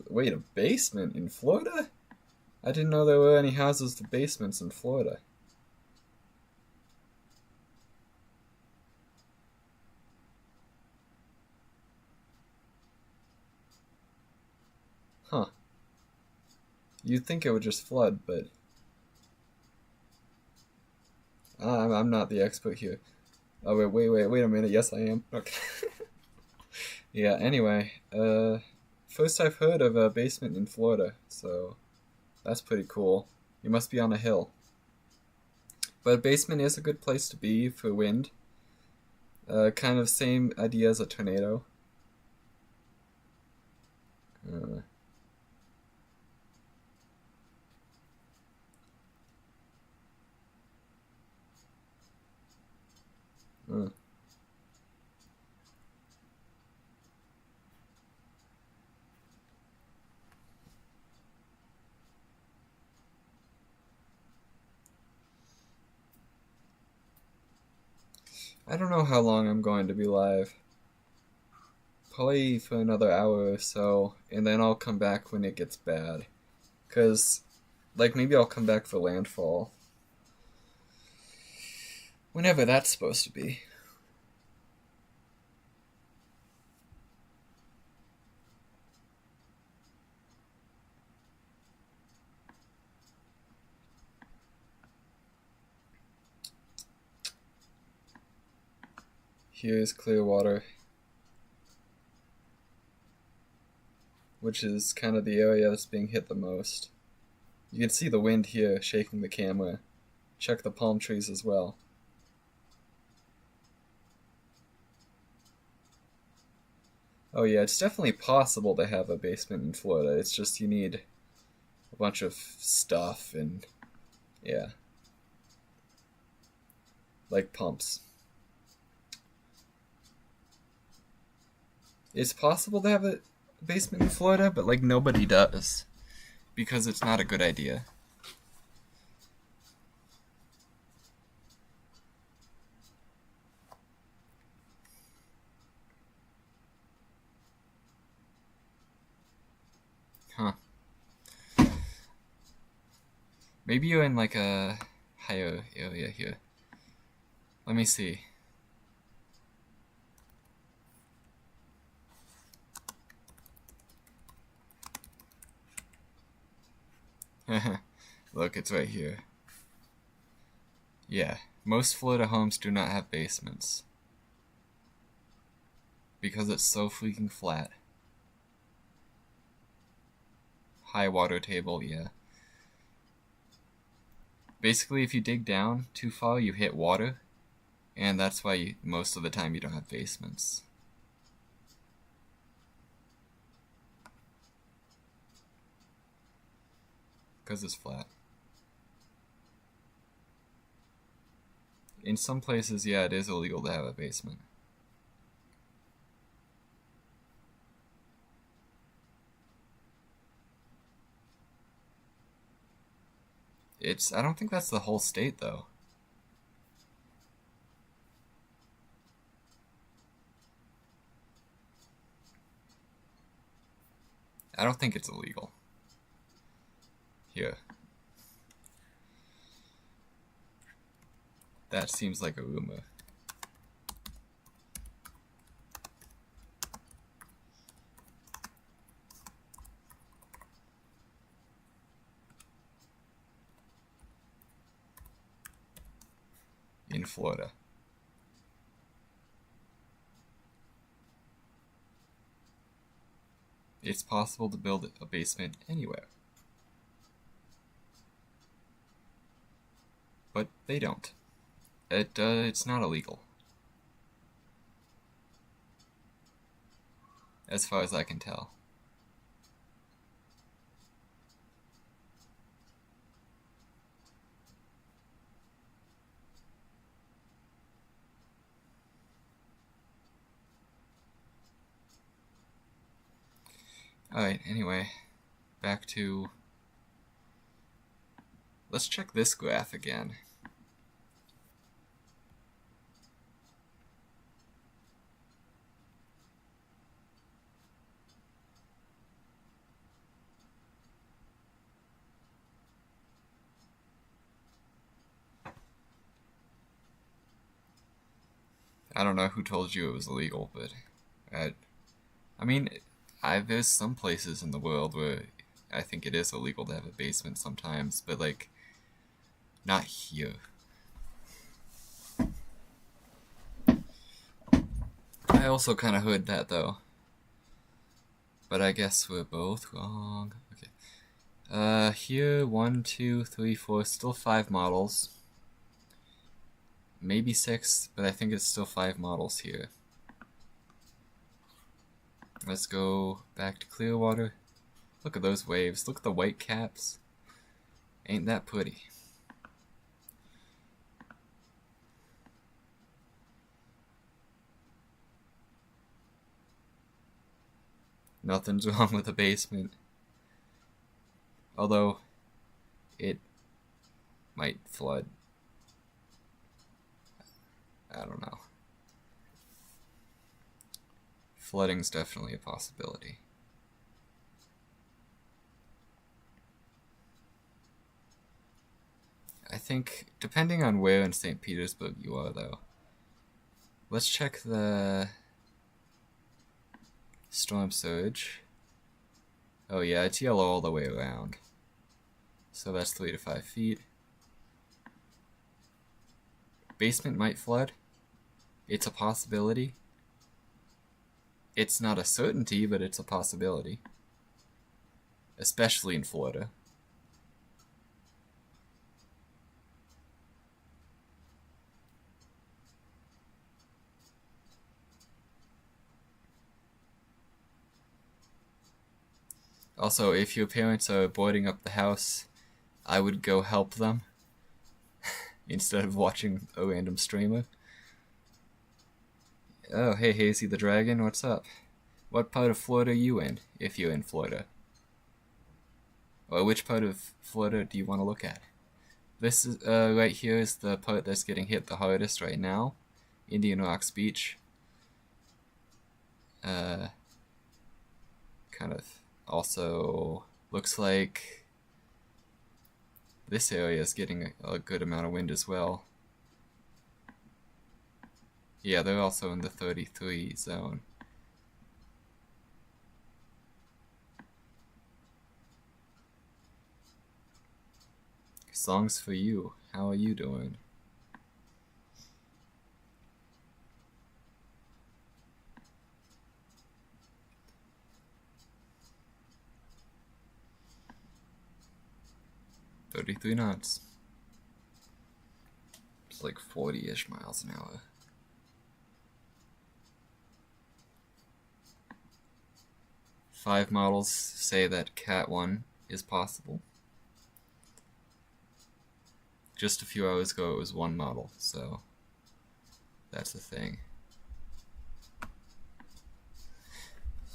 Wait, a basement in Florida? I didn't know there were any houses with basements in Florida. Huh. You'd think it would just flood, but... I'm not the expert here. Oh, wait a minute. Yes, I am. Okay. Yeah, anyway, first I've heard of a basement in Florida, so that's pretty cool. You must be on a hill. But a basement is a good place to be for wind. Kind of same idea as a tornado. I don't know how long I'm going to be live. Probably for another hour or so, and then I'll come back when it gets bad. 'Cause, like, maybe I'll come back for landfall. Whenever that's supposed to be. Here's Clearwater, which is kind of the area that's being hit the most. You can see the wind here shaking the camera. Check the palm trees as well. Oh yeah, it's definitely possible to have a basement in Florida. It's just you need a bunch of stuff and yeah. Like pumps. It's possible to have a basement in Florida, but like nobody does. Because it's not a good idea. Huh. Maybe you're in like a higher area here. Let me see. Look, it's right here. Yeah, most Florida homes do not have basements. Because it's so freaking flat. High water table, yeah. Basically, if you dig down too far, you hit water. And that's why most of the time you don't have basements. Because it's flat. In some places, yeah, it is illegal to have a basement. I don't think that's the whole state, though. I don't think it's illegal. Here. That seems like a rumor. In Florida. It's possible to build a basement anywhere. But they don't. It's not illegal. As far as I can tell. Alright, anyway, back to... Let's check this graph again. I don't know who told you it was illegal, but I mean, there's some places in the world where I think it is illegal to have a basement sometimes, but like, not here. I also kind of heard that though, but I guess we're both wrong. Okay. Here, 1, 2, 3, 4, still 5 models. Maybe 6, but I think it's still 5 models here. Let's go back to Clearwater. Look at those waves. Look at the white caps. Ain't that pretty? Nothing's wrong with the basement. Although, it might flood. I don't know. Flooding's definitely a possibility. think, depending on where in St. Petersburg you are, though. Let's check the storm surge. Oh yeah, it's yellow all the way around. So that's 3 to 5 feet. Basement might flood. It's a possibility. It's not a certainty, but it's a possibility. Especially in Florida. Also, if your parents are boarding up the house, I would go help them instead of watching a random streamer. Oh, hey Hazy the Dragon, what's up? What part of Florida are you in, if you're in Florida? Or which part of Florida do you want to look at? This is, right here is the part that's getting hit the hardest right now. Indian Rocks Beach. Kind of also looks like this area is getting a good amount of wind as well. Yeah, they're also in the 33 zone. Songs for you. How are you doing? "33 knots. It's like 40-ish miles an hour. Five models say that Cat 1 is possible. Just a few hours ago it was one model, so that's the thing.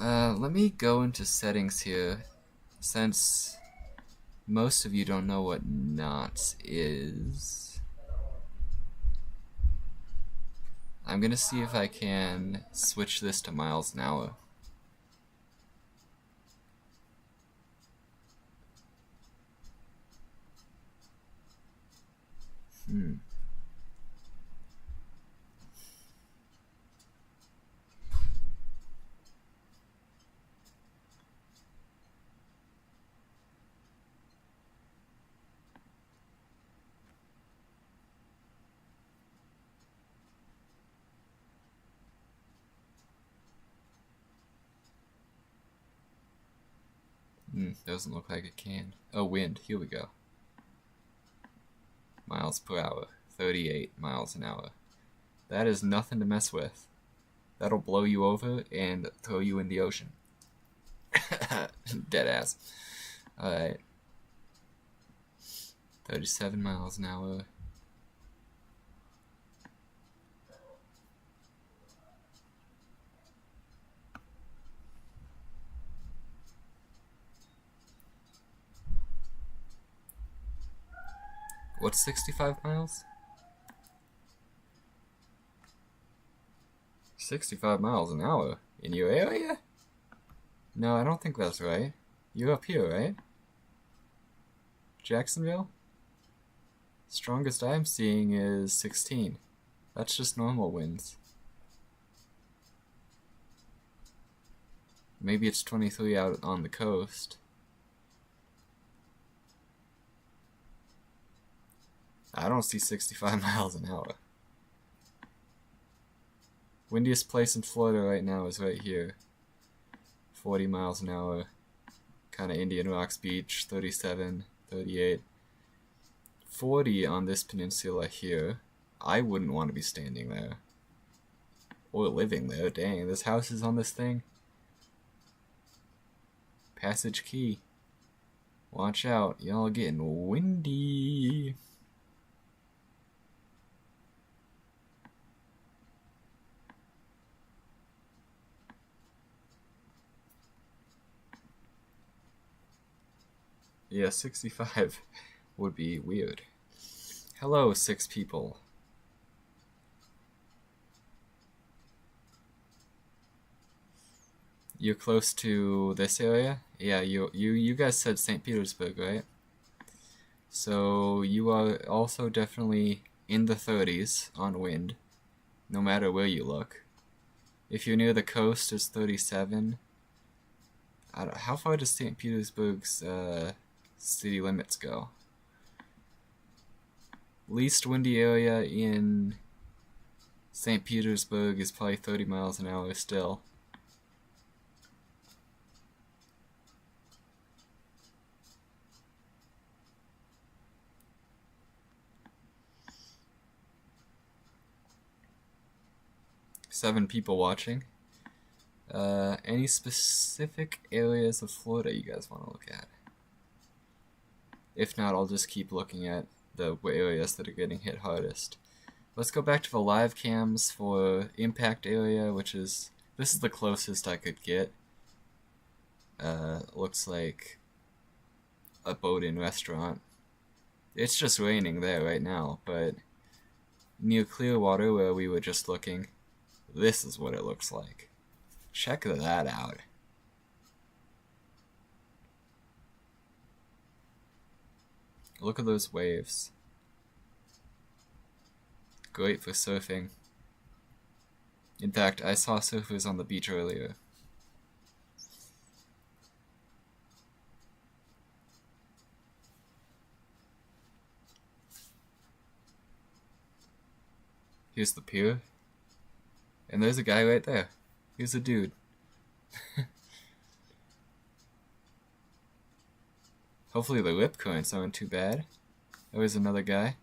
Let me go into settings here, since most of you don't know what knots is. I'm gonna see if I can switch this to miles an hour. Doesn't look like it can. Oh, wind. Here we go. Miles per hour. 38 miles an hour. That is nothing to mess with. That'll blow you over and throw you in the ocean. Dead ass. Alright. 37 miles an hour. What's 65 miles? 65 miles an hour in your area? No, I don't think that's right. You're up here, right? Jacksonville? Strongest I'm seeing is 16. That's just normal winds. Maybe it's 23 out on the coast. I don't see 65 miles an hour. Windiest place in Florida right now is right here. 40 miles an hour. Kind of Indian Rocks Beach, 37, 38. 40 on this peninsula here. I wouldn't want to be standing there. Or living there. Dang, this house is on this thing. Passage key. Watch out, y'all getting windy. Yeah, 65 would be weird. Hello, 6 people. You're close to this area? Yeah, you guys said St. Petersburg, right? So you are also definitely in the 30s on wind, no matter where you look. If you're near the coast, it's 37. How far does St. Petersburg's city limits go? Least windy area in St. Petersburg is probably 30 miles an hour still. Seven people watching. Any specific areas of Florida you guys want to look at? If not, I'll just keep looking at the areas that are getting hit hardest. Let's go back to the live cams for impact area, which is, this is the closest I could get. Looks like a boat-in restaurant. It's just raining there right now, but near Clearwater, where we were just looking, this is what it looks like. Check that out. Look at those waves. Great for surfing. In fact, I saw surfers on the beach earlier. Here's the pier. And there's a guy right there. Here's a dude. Hopefully the lip currents aren't too bad. There's another guy.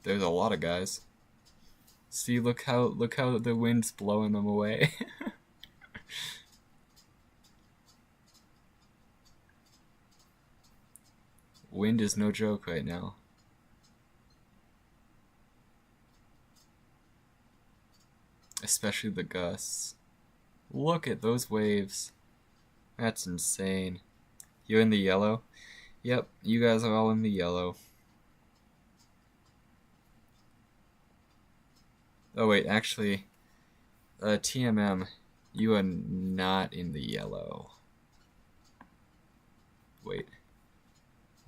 There's a lot of guys. See, look how the wind's blowing them away. Wind is no joke right now. Especially the gusts. Look at those waves. That's insane. You're in the yellow? Yep, you guys are all in the yellow. Oh wait, actually, TMM, you are not in the yellow. Wait.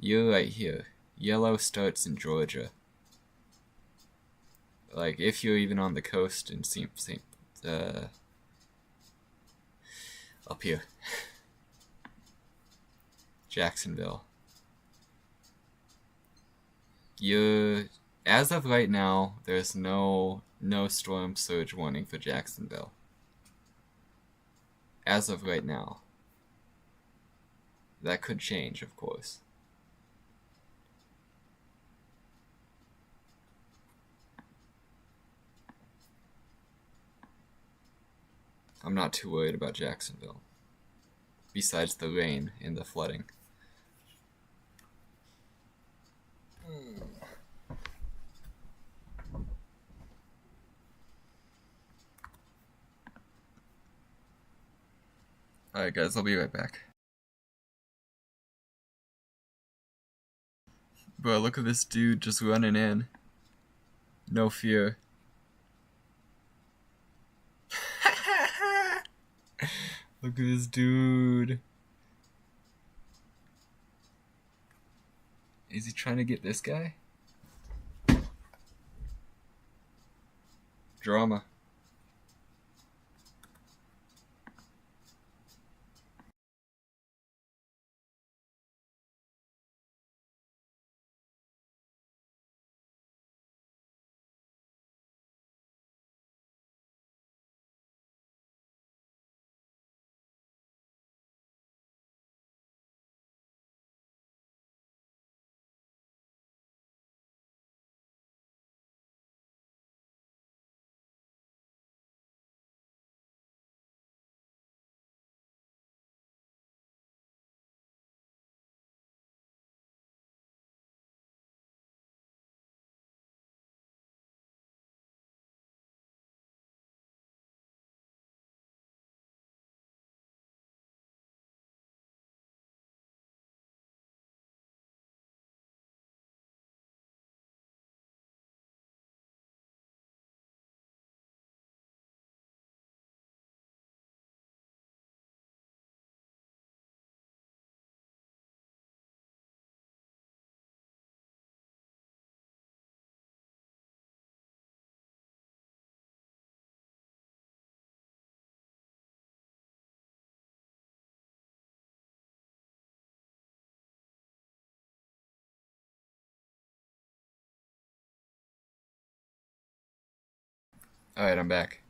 You're right here. Yellow starts in Georgia. Like, if you're even on the coast in up here. Jacksonville. As of right now, there's no storm surge warning for Jacksonville. As of right now. That could change, of course. I'm not too worried about Jacksonville. Besides the rain and the flooding. Alright guys, I'll be right back. Bro, look at this dude just running in. No fear. Look at this dude. Is he trying to get this guy? Drama. Alright, I'm back.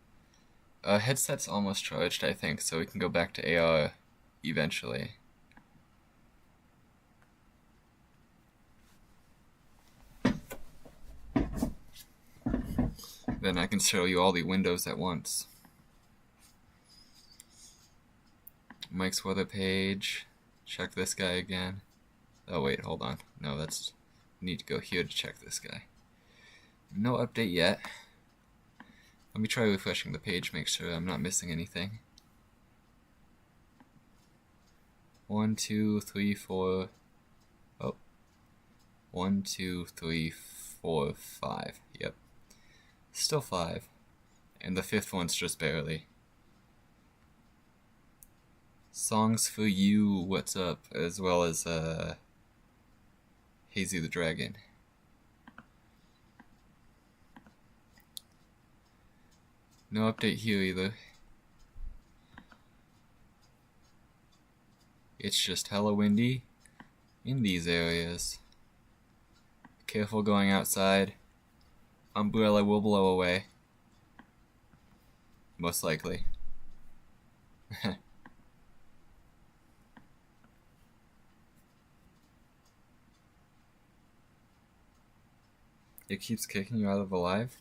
Headset's almost charged, I think, so we can go back to AR eventually. Then I can show you all the windows at once. Mike's weather page. Check this guy again. Oh wait, hold on. No, that's... need to go here to check this guy. No update yet. Let me try refreshing the page, make sure I'm not missing anything. 1, 2, 3, 4... Oh. 1, 2, 3, 4, 5. Yep. Still 5. And the 5th one's just barely. Songs for You, What's Up, as well as Hazy the Dragon. No update here either. It's just hella windy in these areas. Careful going outside. Umbrella will blow away. Most likely. It keeps kicking you out of Alive?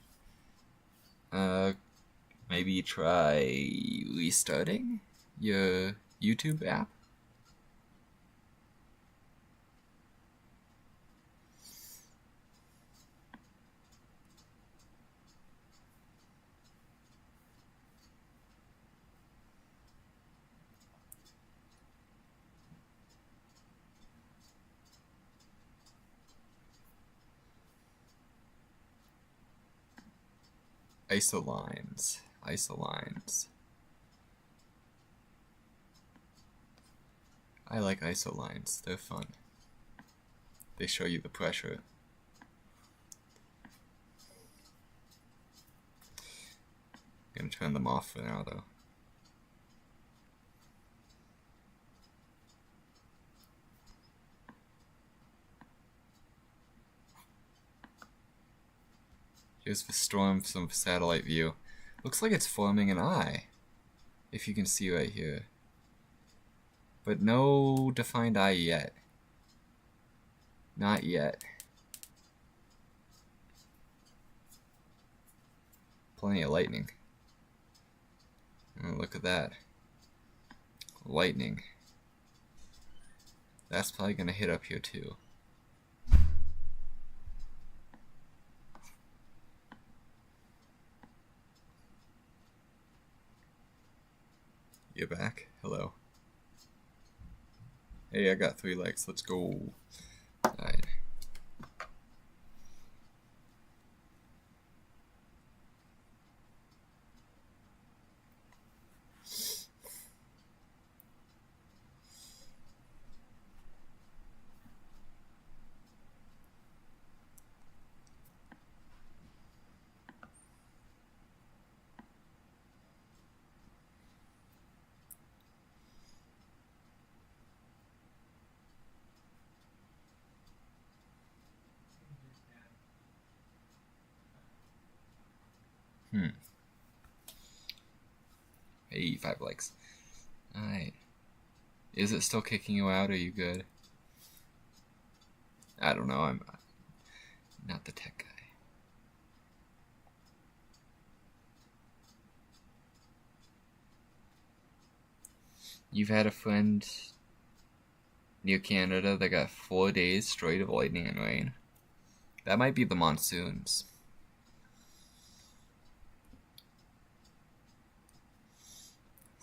Maybe try restarting your YouTube app? Isolines. Isolines. I like isolines. They're fun. They show you the pressure. I'm gonna turn them off for now though. Here's the storm from satellite view. Looks like it's forming an eye, if you can see right here. But no defined eye yet. Not yet. Plenty of lightning. Oh, look at that. Lightning. That's probably gonna hit up here too. You're back? Hello. Hey, I got 3 likes. Let's go. Alright. Hey, 5 likes. Alright. Is it still kicking you out? Are you good? I don't know. I'm not the tech guy. You've had a friend near Canada that got 4 days straight of lightning and rain. That might be the monsoons.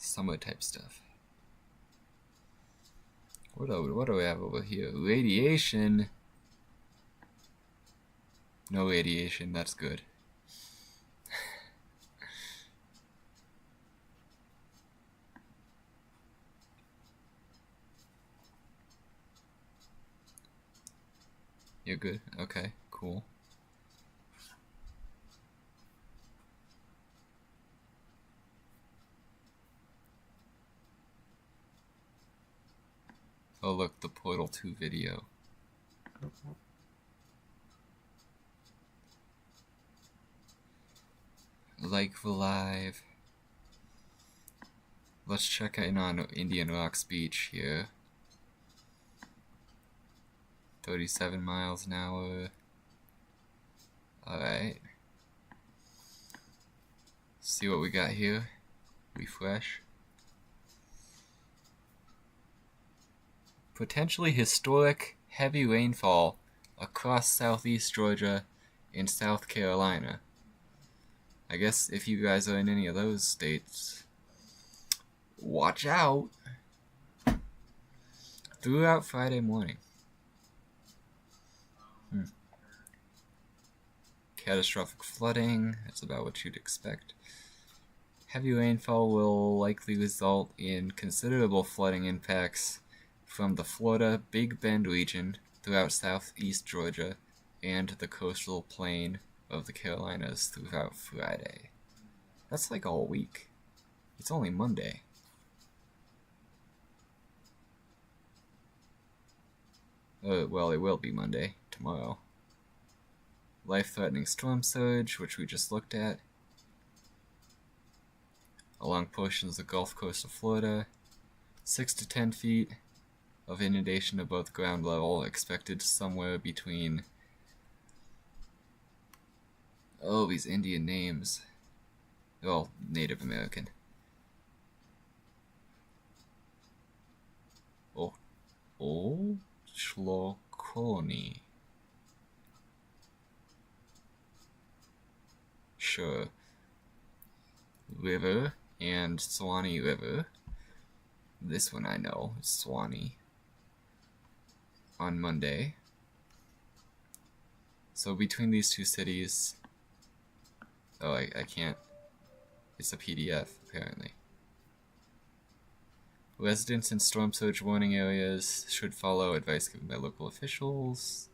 Summer type stuff. What do we have over here? Radiation. No radiation, that's good. You're good? Okay, cool. Oh look, the Portal 2 video. like the live. Let's check in on Indian Rocks Beach here. 37 miles an hour. Alright. See what we got here. Refresh. Potentially historic heavy rainfall across southeast Georgia and South Carolina. I guess if you guys are in any of those states, watch out. Throughout Friday morning. Catastrophic flooding, that's about what you'd expect. Heavy rainfall will likely result in considerable flooding impacts from the Florida Big Bend region throughout southeast Georgia and the coastal plain of the Carolinas throughout Friday. That's like all week. It's only Monday. Well, it will be Monday, tomorrow. Life-threatening storm surge, which we just looked at, along portions of the Gulf Coast of Florida. 6 to 10 feet of inundation above ground level, expected somewhere between... Oh, these Indian names. Well, Native American. Shlokoni. Sure. River and Swanee River. This one I know, Swanee. On Monday. So between these two cities... Oh, I can't... It's a PDF, apparently. Residents in storm surge warning areas should follow advice given by local officials.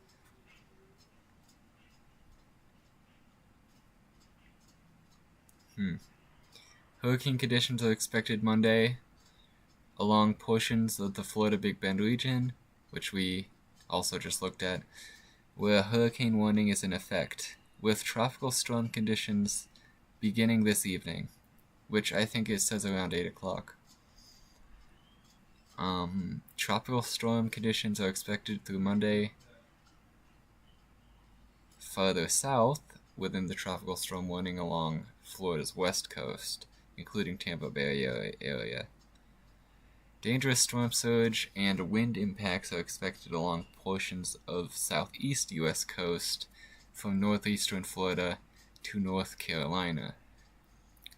Hurricane conditions are expected Monday along portions of the Florida Big Bend region, which we also just looked at, where a hurricane warning is in effect, with tropical storm conditions beginning this evening, which I think it says around 8 o'clock. Tropical storm conditions are expected through Monday. Farther south, within the tropical storm warning along Florida's west coast, including Tampa Bay area. Dangerous storm surge and wind impacts are expected along portions of southeast U.S. coast from northeastern Florida to North Carolina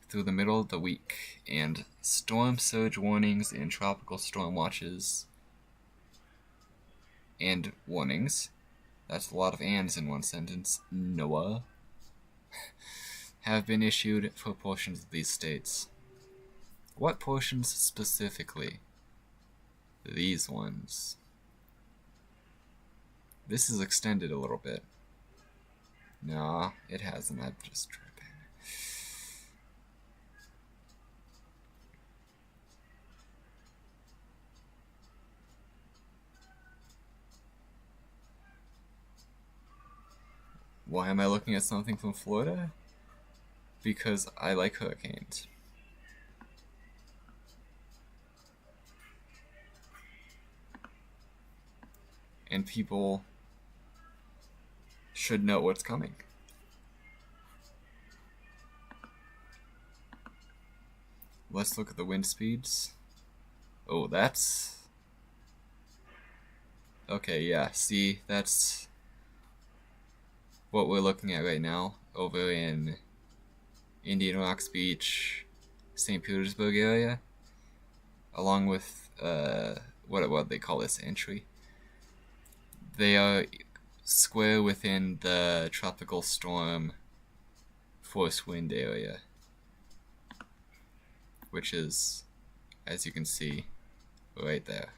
through the middle of the week, and storm surge warnings and tropical storm watches and warnings, that's a lot of ands in one sentence, Noah, have been issued for portions of these states. What portions specifically? These ones. This is extended a little bit. Nah, it hasn't, I'm just tripping. Why am I looking at something from Florida? Because I like hurricanes. And people should know what's coming. Let's look at the wind speeds. Oh, that's... Okay, yeah, see, that's what we're looking at right now over in Indian Rocks Beach, St. Petersburg area, along with what they call this entry. They are square within the tropical storm force wind area, which is, as you can see, right there.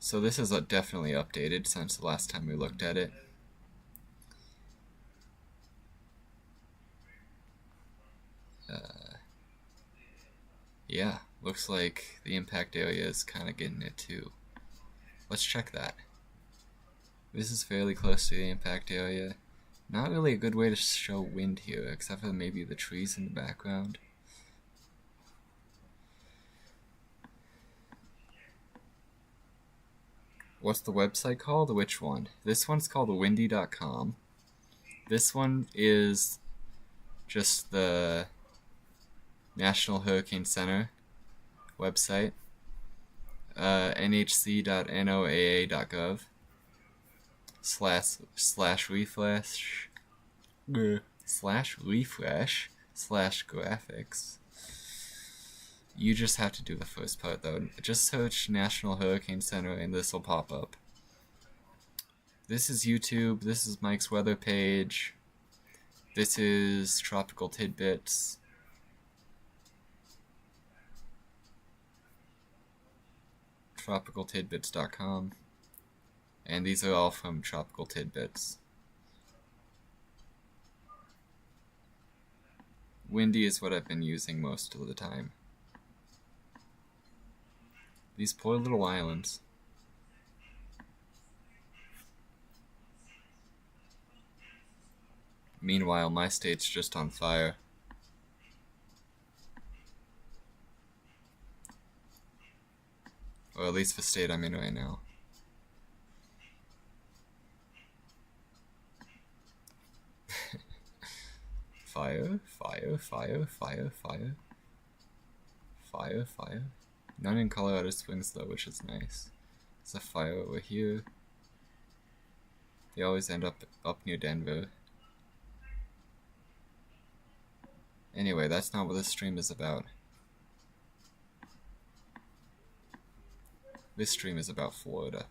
So this is definitely updated since the last time we looked at it. Yeah, looks like the impact area is kind of getting it too. Let's check that. This is fairly close to the impact area. Not really a good way to show wind here, except for maybe the trees in the background. What's the website called? Which one? This one's called windy.com. This one is just the National Hurricane Center website. nhc.noaa.gov /refresh/graphics. You just have to do the first part though. Just search National Hurricane Center and this will pop up. This is YouTube. This is Mike's weather page. This is Tropical Tidbits. tropicaltidbits.com. And these are all from Tropical Tidbits. Windy is what I've been using most of the time. These poor little islands. Meanwhile, my state's just on fire. Or at least the state I'm in right now. Fire, fire, fire, fire, fire. Fire, fire. None in Colorado Springs though, which is nice. There's a fire over here. They always end up near Denver. Anyway, that's not what this stream is about. This stream is about Florida.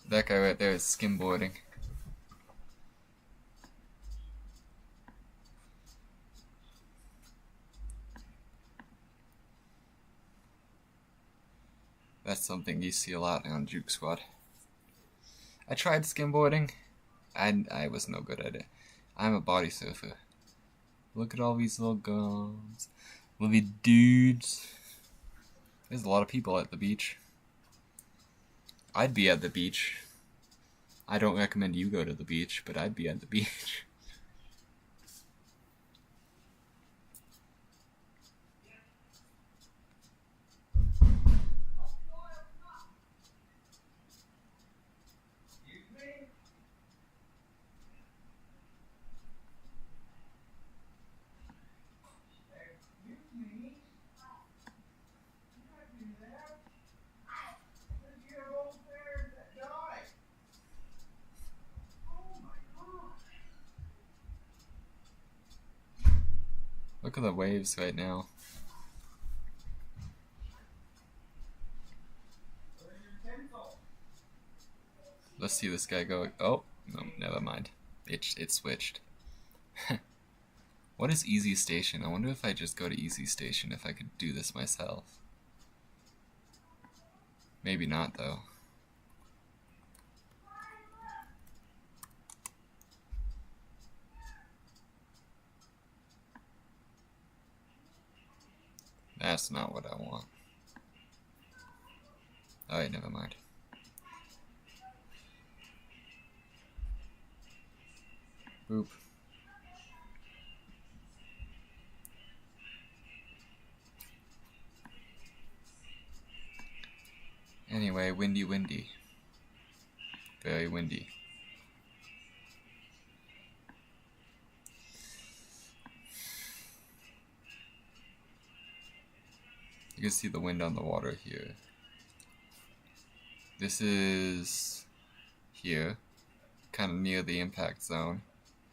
That guy right there is skimboarding. That's something you see a lot on Juke Squad. I tried skimboarding. I was no good at it. I'm a body surfer. Look at all these little girls. Little dudes. There's a lot of people at the beach. I'd be at the beach. I don't recommend you go to the beach, but I'd be at the beach. Look at the waves right now. Let's see this guy go. Oh, no, never mind. It switched. What is Easy Station? I wonder if I just go to Easy Station, if I could do this myself. Maybe not, though. That's not what I want. Alright, never mind. Boop. Anyway, windy. Very windy. You can see the wind on the water here. This is here, kind of near the impact zone.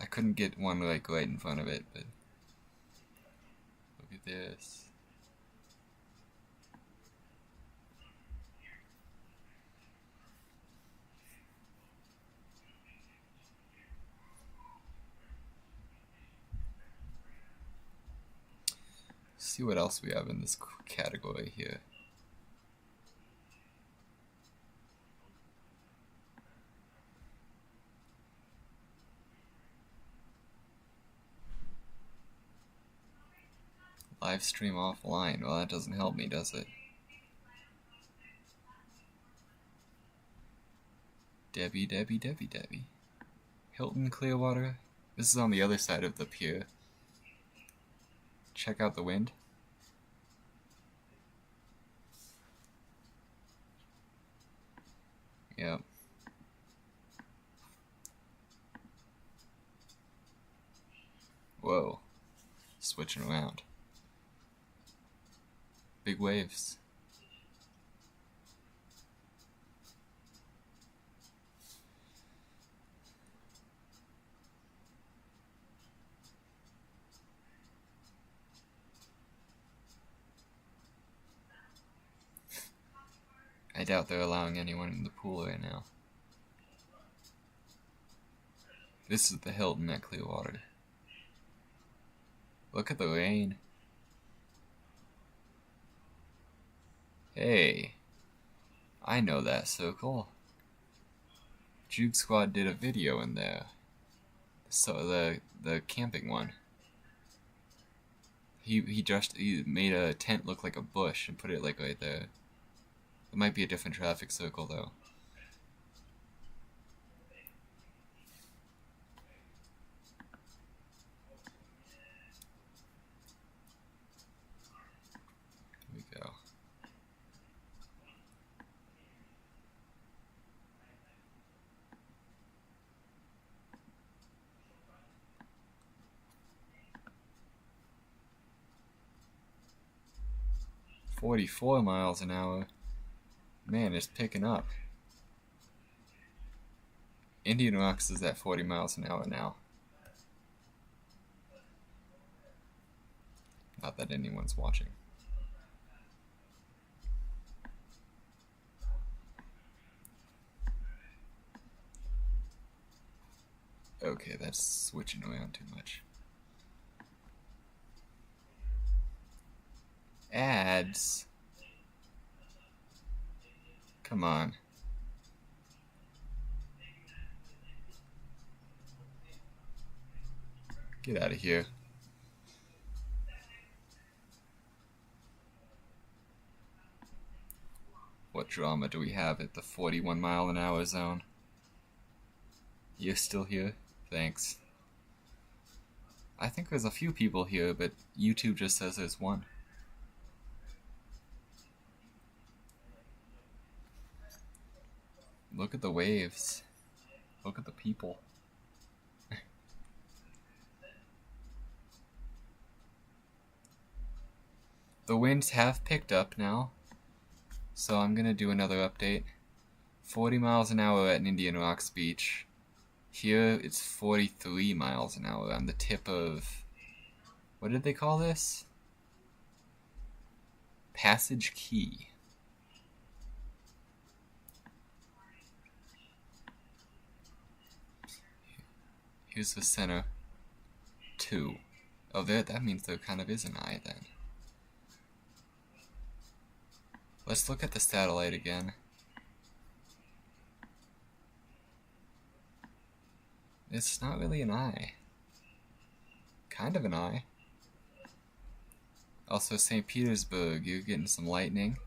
I couldn't get one like right in front of it, but look at this. See what else we have in this category here. Live stream offline. Well, that doesn't help me, does it? Debby. Hilton Clearwater. This is on the other side of the pier. Check out the wind. Yep. Whoa. Switching around. Big waves. I doubt they're allowing anyone in the pool right now. This is the Hilton at Clearwater. Look at the rain. Hey, I know that circle. Juke Squad did a video in there. So the camping one. He made a tent look like a bush and put it like right there. It might be a different traffic circle though. Here we go. "44 miles an hour. Man, it's picking up. Indian Rocks is at 40 miles an hour now. Not that anyone's watching. Okay, that's switching around too much. Ads. Come on. Get out of here. what drama do we have at the 41-mile-an-hour zone? You're still here? Thanks. I think there's a few people here, but YouTube just says there's one. Look at the waves. Look at the people. The winds have picked up now, so I'm gonna do another update. 40 miles an hour at Indian Rocks Beach. Here it's 43 miles an hour on the tip of... what did they call this? Passage Key. Here's the center. 2. Oh, that means there kind of is an eye then. Let's look at the satellite again. It's not really an eye. Kind of an eye. Also, St. Petersburg, you're getting some lightning.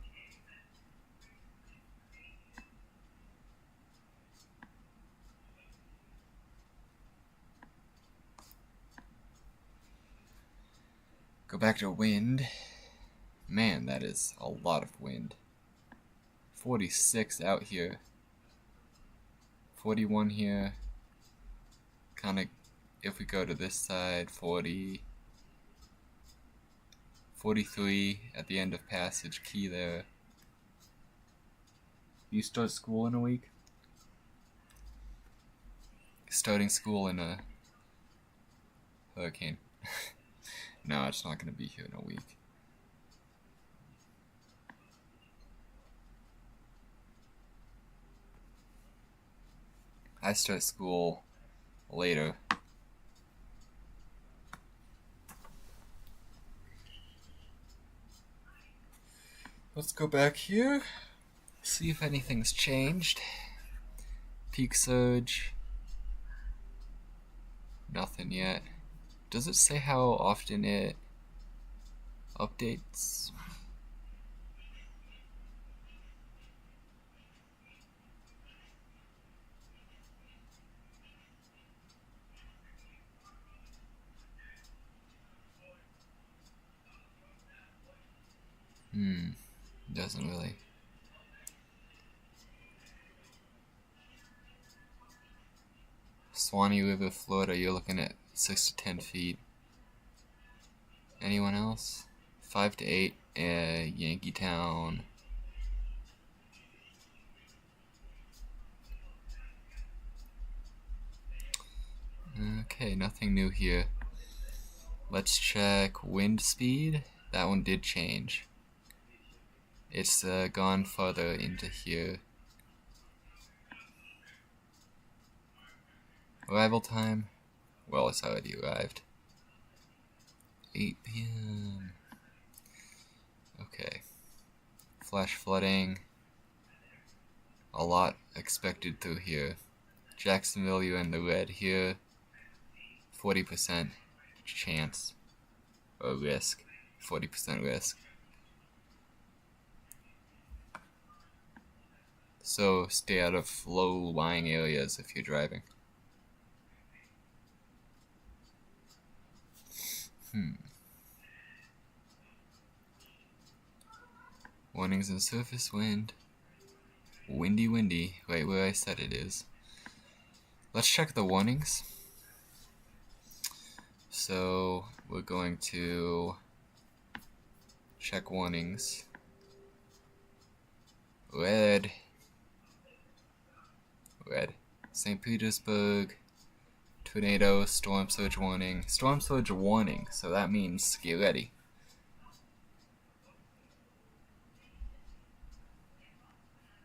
Go back to wind. Man, that is a lot of wind. 46 out here. 41 here. Kinda, if we go to this side, 40. 43 at the end of Passage Key there. You start school in a week? Starting school in a hurricane. No, it's not going to be here in a week. I start school later. Let's go back here, see if anything's changed. Peak surge. Nothing yet. Does it say how often it updates? Doesn't really. Swanee River, Florida, you're looking at 6 to 10 feet. Anyone else? 5 to 8, Yankeetown. Okay, nothing new here. Let's check wind speed. That one did change. It's gone further into here. Arrival time? Well, it's already arrived. 8 p.m. Okay. Flash flooding. A lot expected through here. Jacksonville, you're in the red here. 40% chance. Or risk. 40% risk. So stay out of low-lying areas if you're driving. Warnings and surface wind. Windy, windy. Right where I said it is. Let's check the warnings. So we're going to check warnings. Red. Red. St. Petersburg. Tornado, storm surge warning. Storm surge warning, so that means get ready.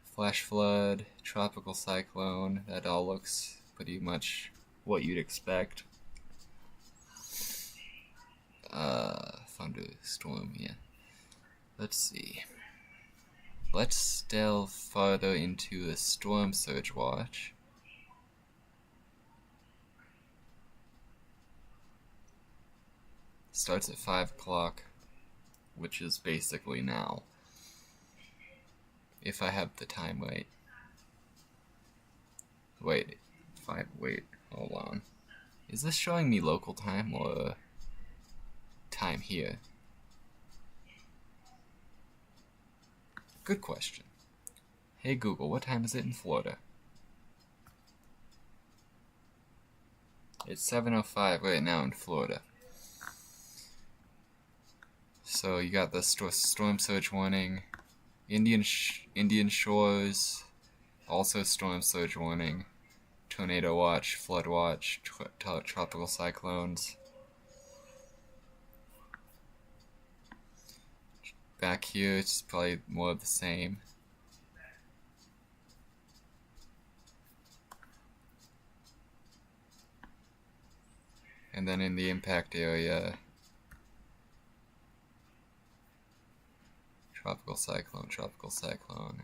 Flash flood, tropical cyclone, that all looks pretty much what you'd expect. Thunderstorm, yeah. Let's see. Let's delve further into the storm surge watch. Starts at 5 o'clock, which is basically now. If I have the time right. Wait, hold on. Is this showing me local time or time here? Good question. Hey Google, what time is it in Florida? It's 7:05 right now in Florida. So you got the storm surge warning, Indian shores, also storm surge warning, tornado watch, flood watch, tropical cyclones. Back here, it's probably more of the same. And then in the impact area, tropical cyclone.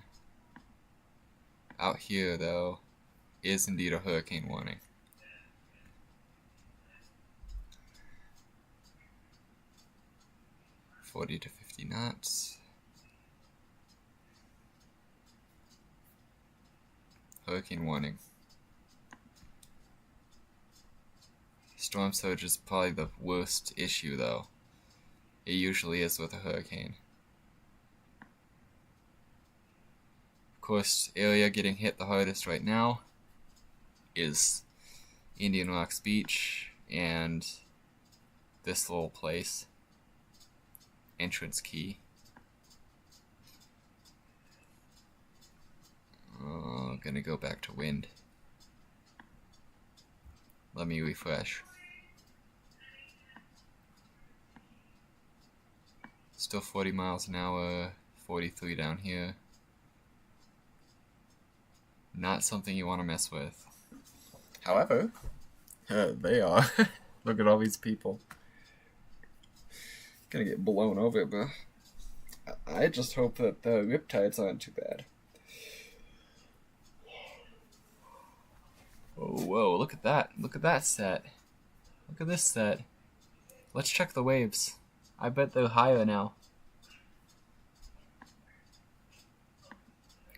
Out here, though, is indeed a hurricane warning. (40 to 50 knots). Hurricane warning. Storm surge is probably the worst issue, though. It usually is with a hurricane. Of course, area getting hit the hardest right now is Indian Rocks Beach and this little place, Entrance Key. Gonna go back to wind. Let me refresh. Still 40 miles an hour, 43 down here. Not something you want to mess with. However, they are. Look at all these people. Gonna get blown over, but I just hope that the riptides aren't too bad. Oh, whoa, look at that. Look at that set. Look at this set. Let's check the waves. I bet they're higher now.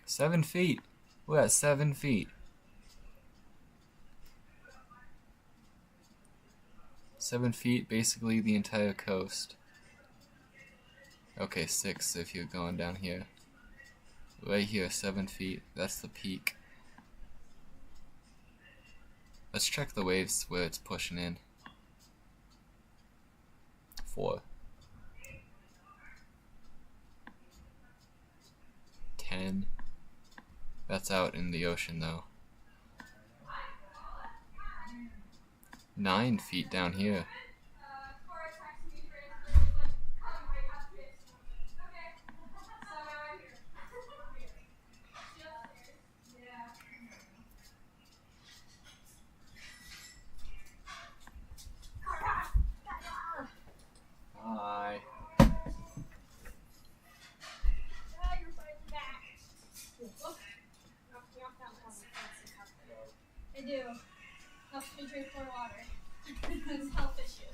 7 feet. We're at 7 feet. 7 feet, basically the entire coast. Okay, 6 if you're going down here. Right here, 7 feet. That's the peak. Let's check the waves where it's pushing in. 4. 10. That's out in the ocean though. 9 feet down here. Hi. I do. Helps me drink more water. It's a health issue.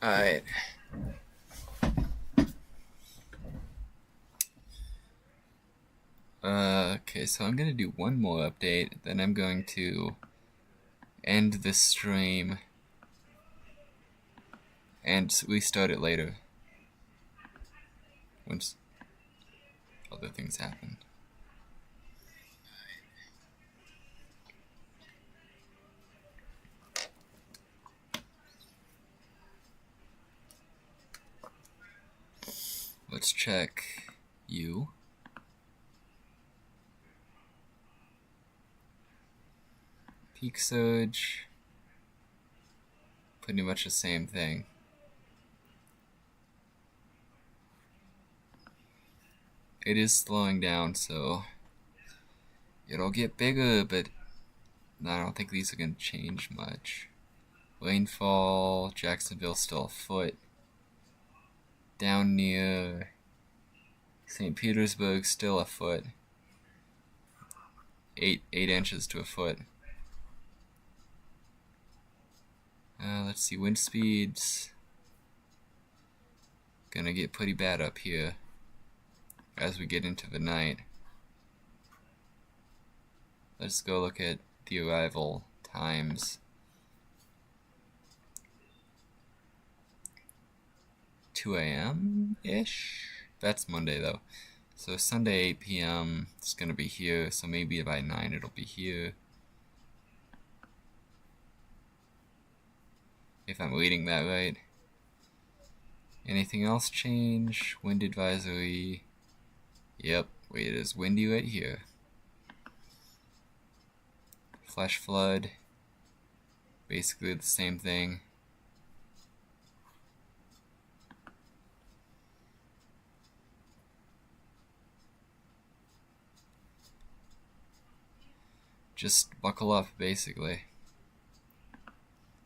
Alright. Okay, so I'm gonna do one more update, then I'm going to end the stream and restart it later once other things happen. Let's check you. Peak surge. Pretty much the same thing. It is slowing down, so it'll get bigger, but I don't think these are going to change much. Rainfall, Jacksonville still a foot. Down near St. Petersburg, still a foot. 8 inches to a foot. Let's see, wind speeds. Gonna get pretty bad up here as we get into the night. Let's go look at the arrival times. 2 a.m.-ish? That's Monday though. So Sunday 8 p.m. it's gonna be here, so maybe by 9 it'll be here. If I'm reading that right. Anything else change? Wind advisory. Yep, wait, it is windy right here. Flash flood. Basically the same thing. Just buckle up, basically.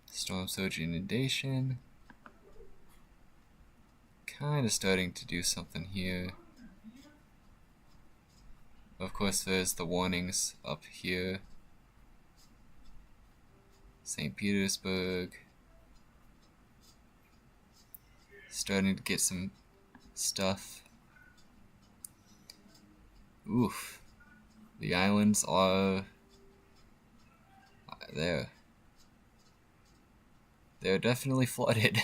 Storm surge inundation. Kind of starting to do something here. Of course, there's the warnings up here. St. Petersburg. Starting to get some stuff. Oof. The islands are there. They're definitely flooded.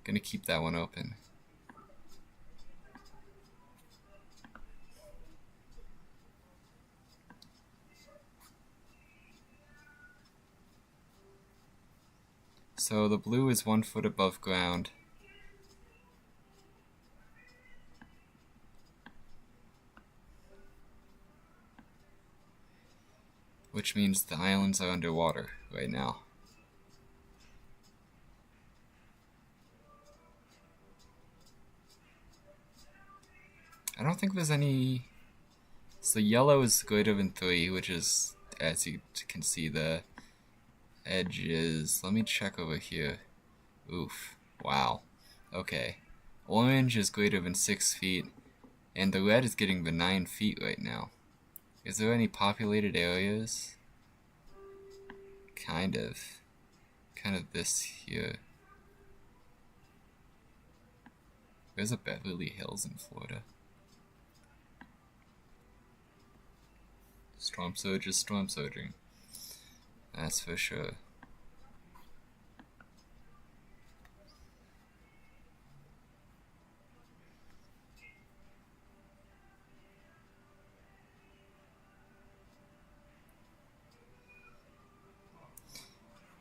Gonna keep that one open. So the blue is 1 foot above ground. Which means the islands are underwater right now. I don't think there's any... So yellow is greater than 3, which is, as you can see, the edges. Let me check over here. Oof. Wow. Okay. Orange is greater than 6 feet, and the red is getting the 9 feet right now. Is there any populated areas? Kind of. Kind of this here. There's a Beverly Hills in Florida. Storm surge is storm surging. That's for sure.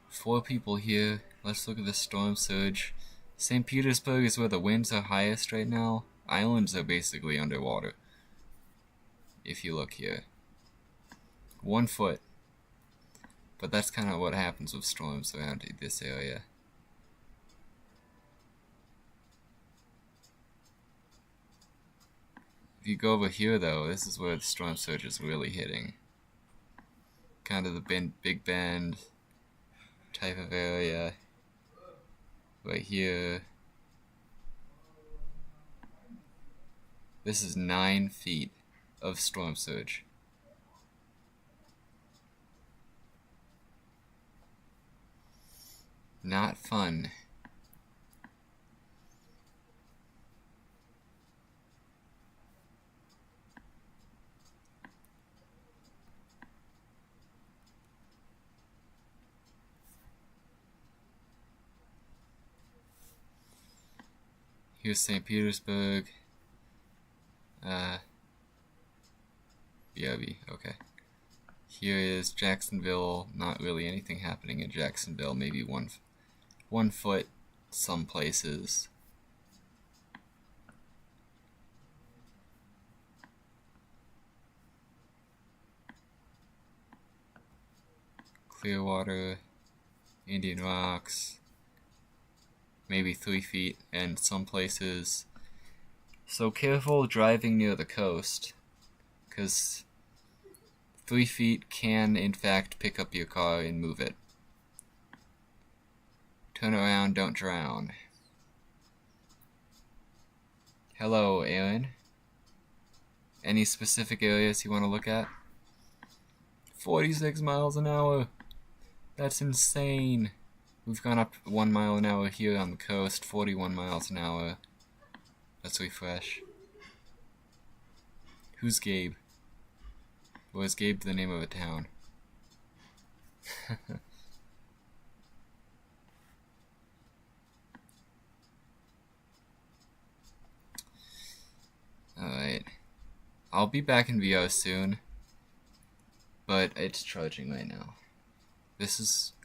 Four people here. Let's look at the storm surge. St. Petersburg is where the winds are highest right now. Islands are basically underwater. If you look here. 1 foot. But that's kind of what happens with storms around this area. If you go over here though, this is where the storm surge is really hitting. Kind of the Big Bend type of area. Right here. This is 9 feet of storm surge. Not fun. Here's St. Petersburg. Debby, okay. Here is Jacksonville. Not really anything happening in Jacksonville. Maybe one foot some places. Clearwater, Indian Rocks, maybe 3 feet, and some places. So careful driving near the coast, because 3 feet can in fact pick up your car and move it. Turn around, don't drown. Hello, Aaron. Any specific areas you want to look at? 46 miles an hour. That's insane. We've gone up 1 mile an hour here on the coast, 41 miles an hour. Let's refresh. Who's Gabe? Or is Gabe the name of a town? Alright. I'll be back in VR soon, but it's charging right now.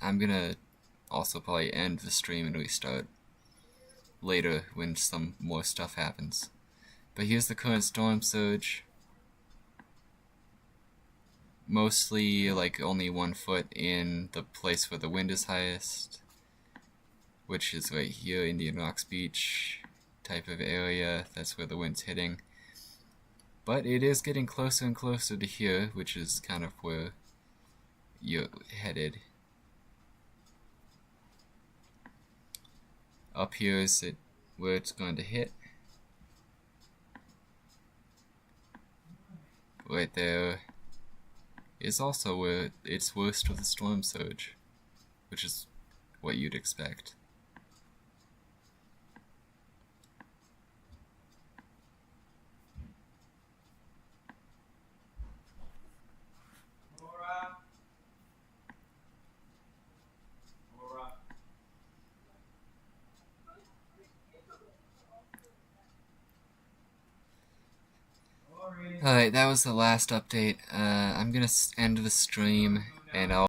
I'm gonna also probably end the stream and restart later when some more stuff happens. But here's the current storm surge. Mostly like only 1 foot in the place where the wind is highest, which is right here, Indian Rocks Beach type of area. That's where the wind's hitting. But it is getting closer and closer to here, which is kind of where you're headed. Up here is where it's going to hit. Right there is also where it's worst with the storm surge, which is what you'd expect. Alright, that was the last update. I'm gonna end the stream, and I'll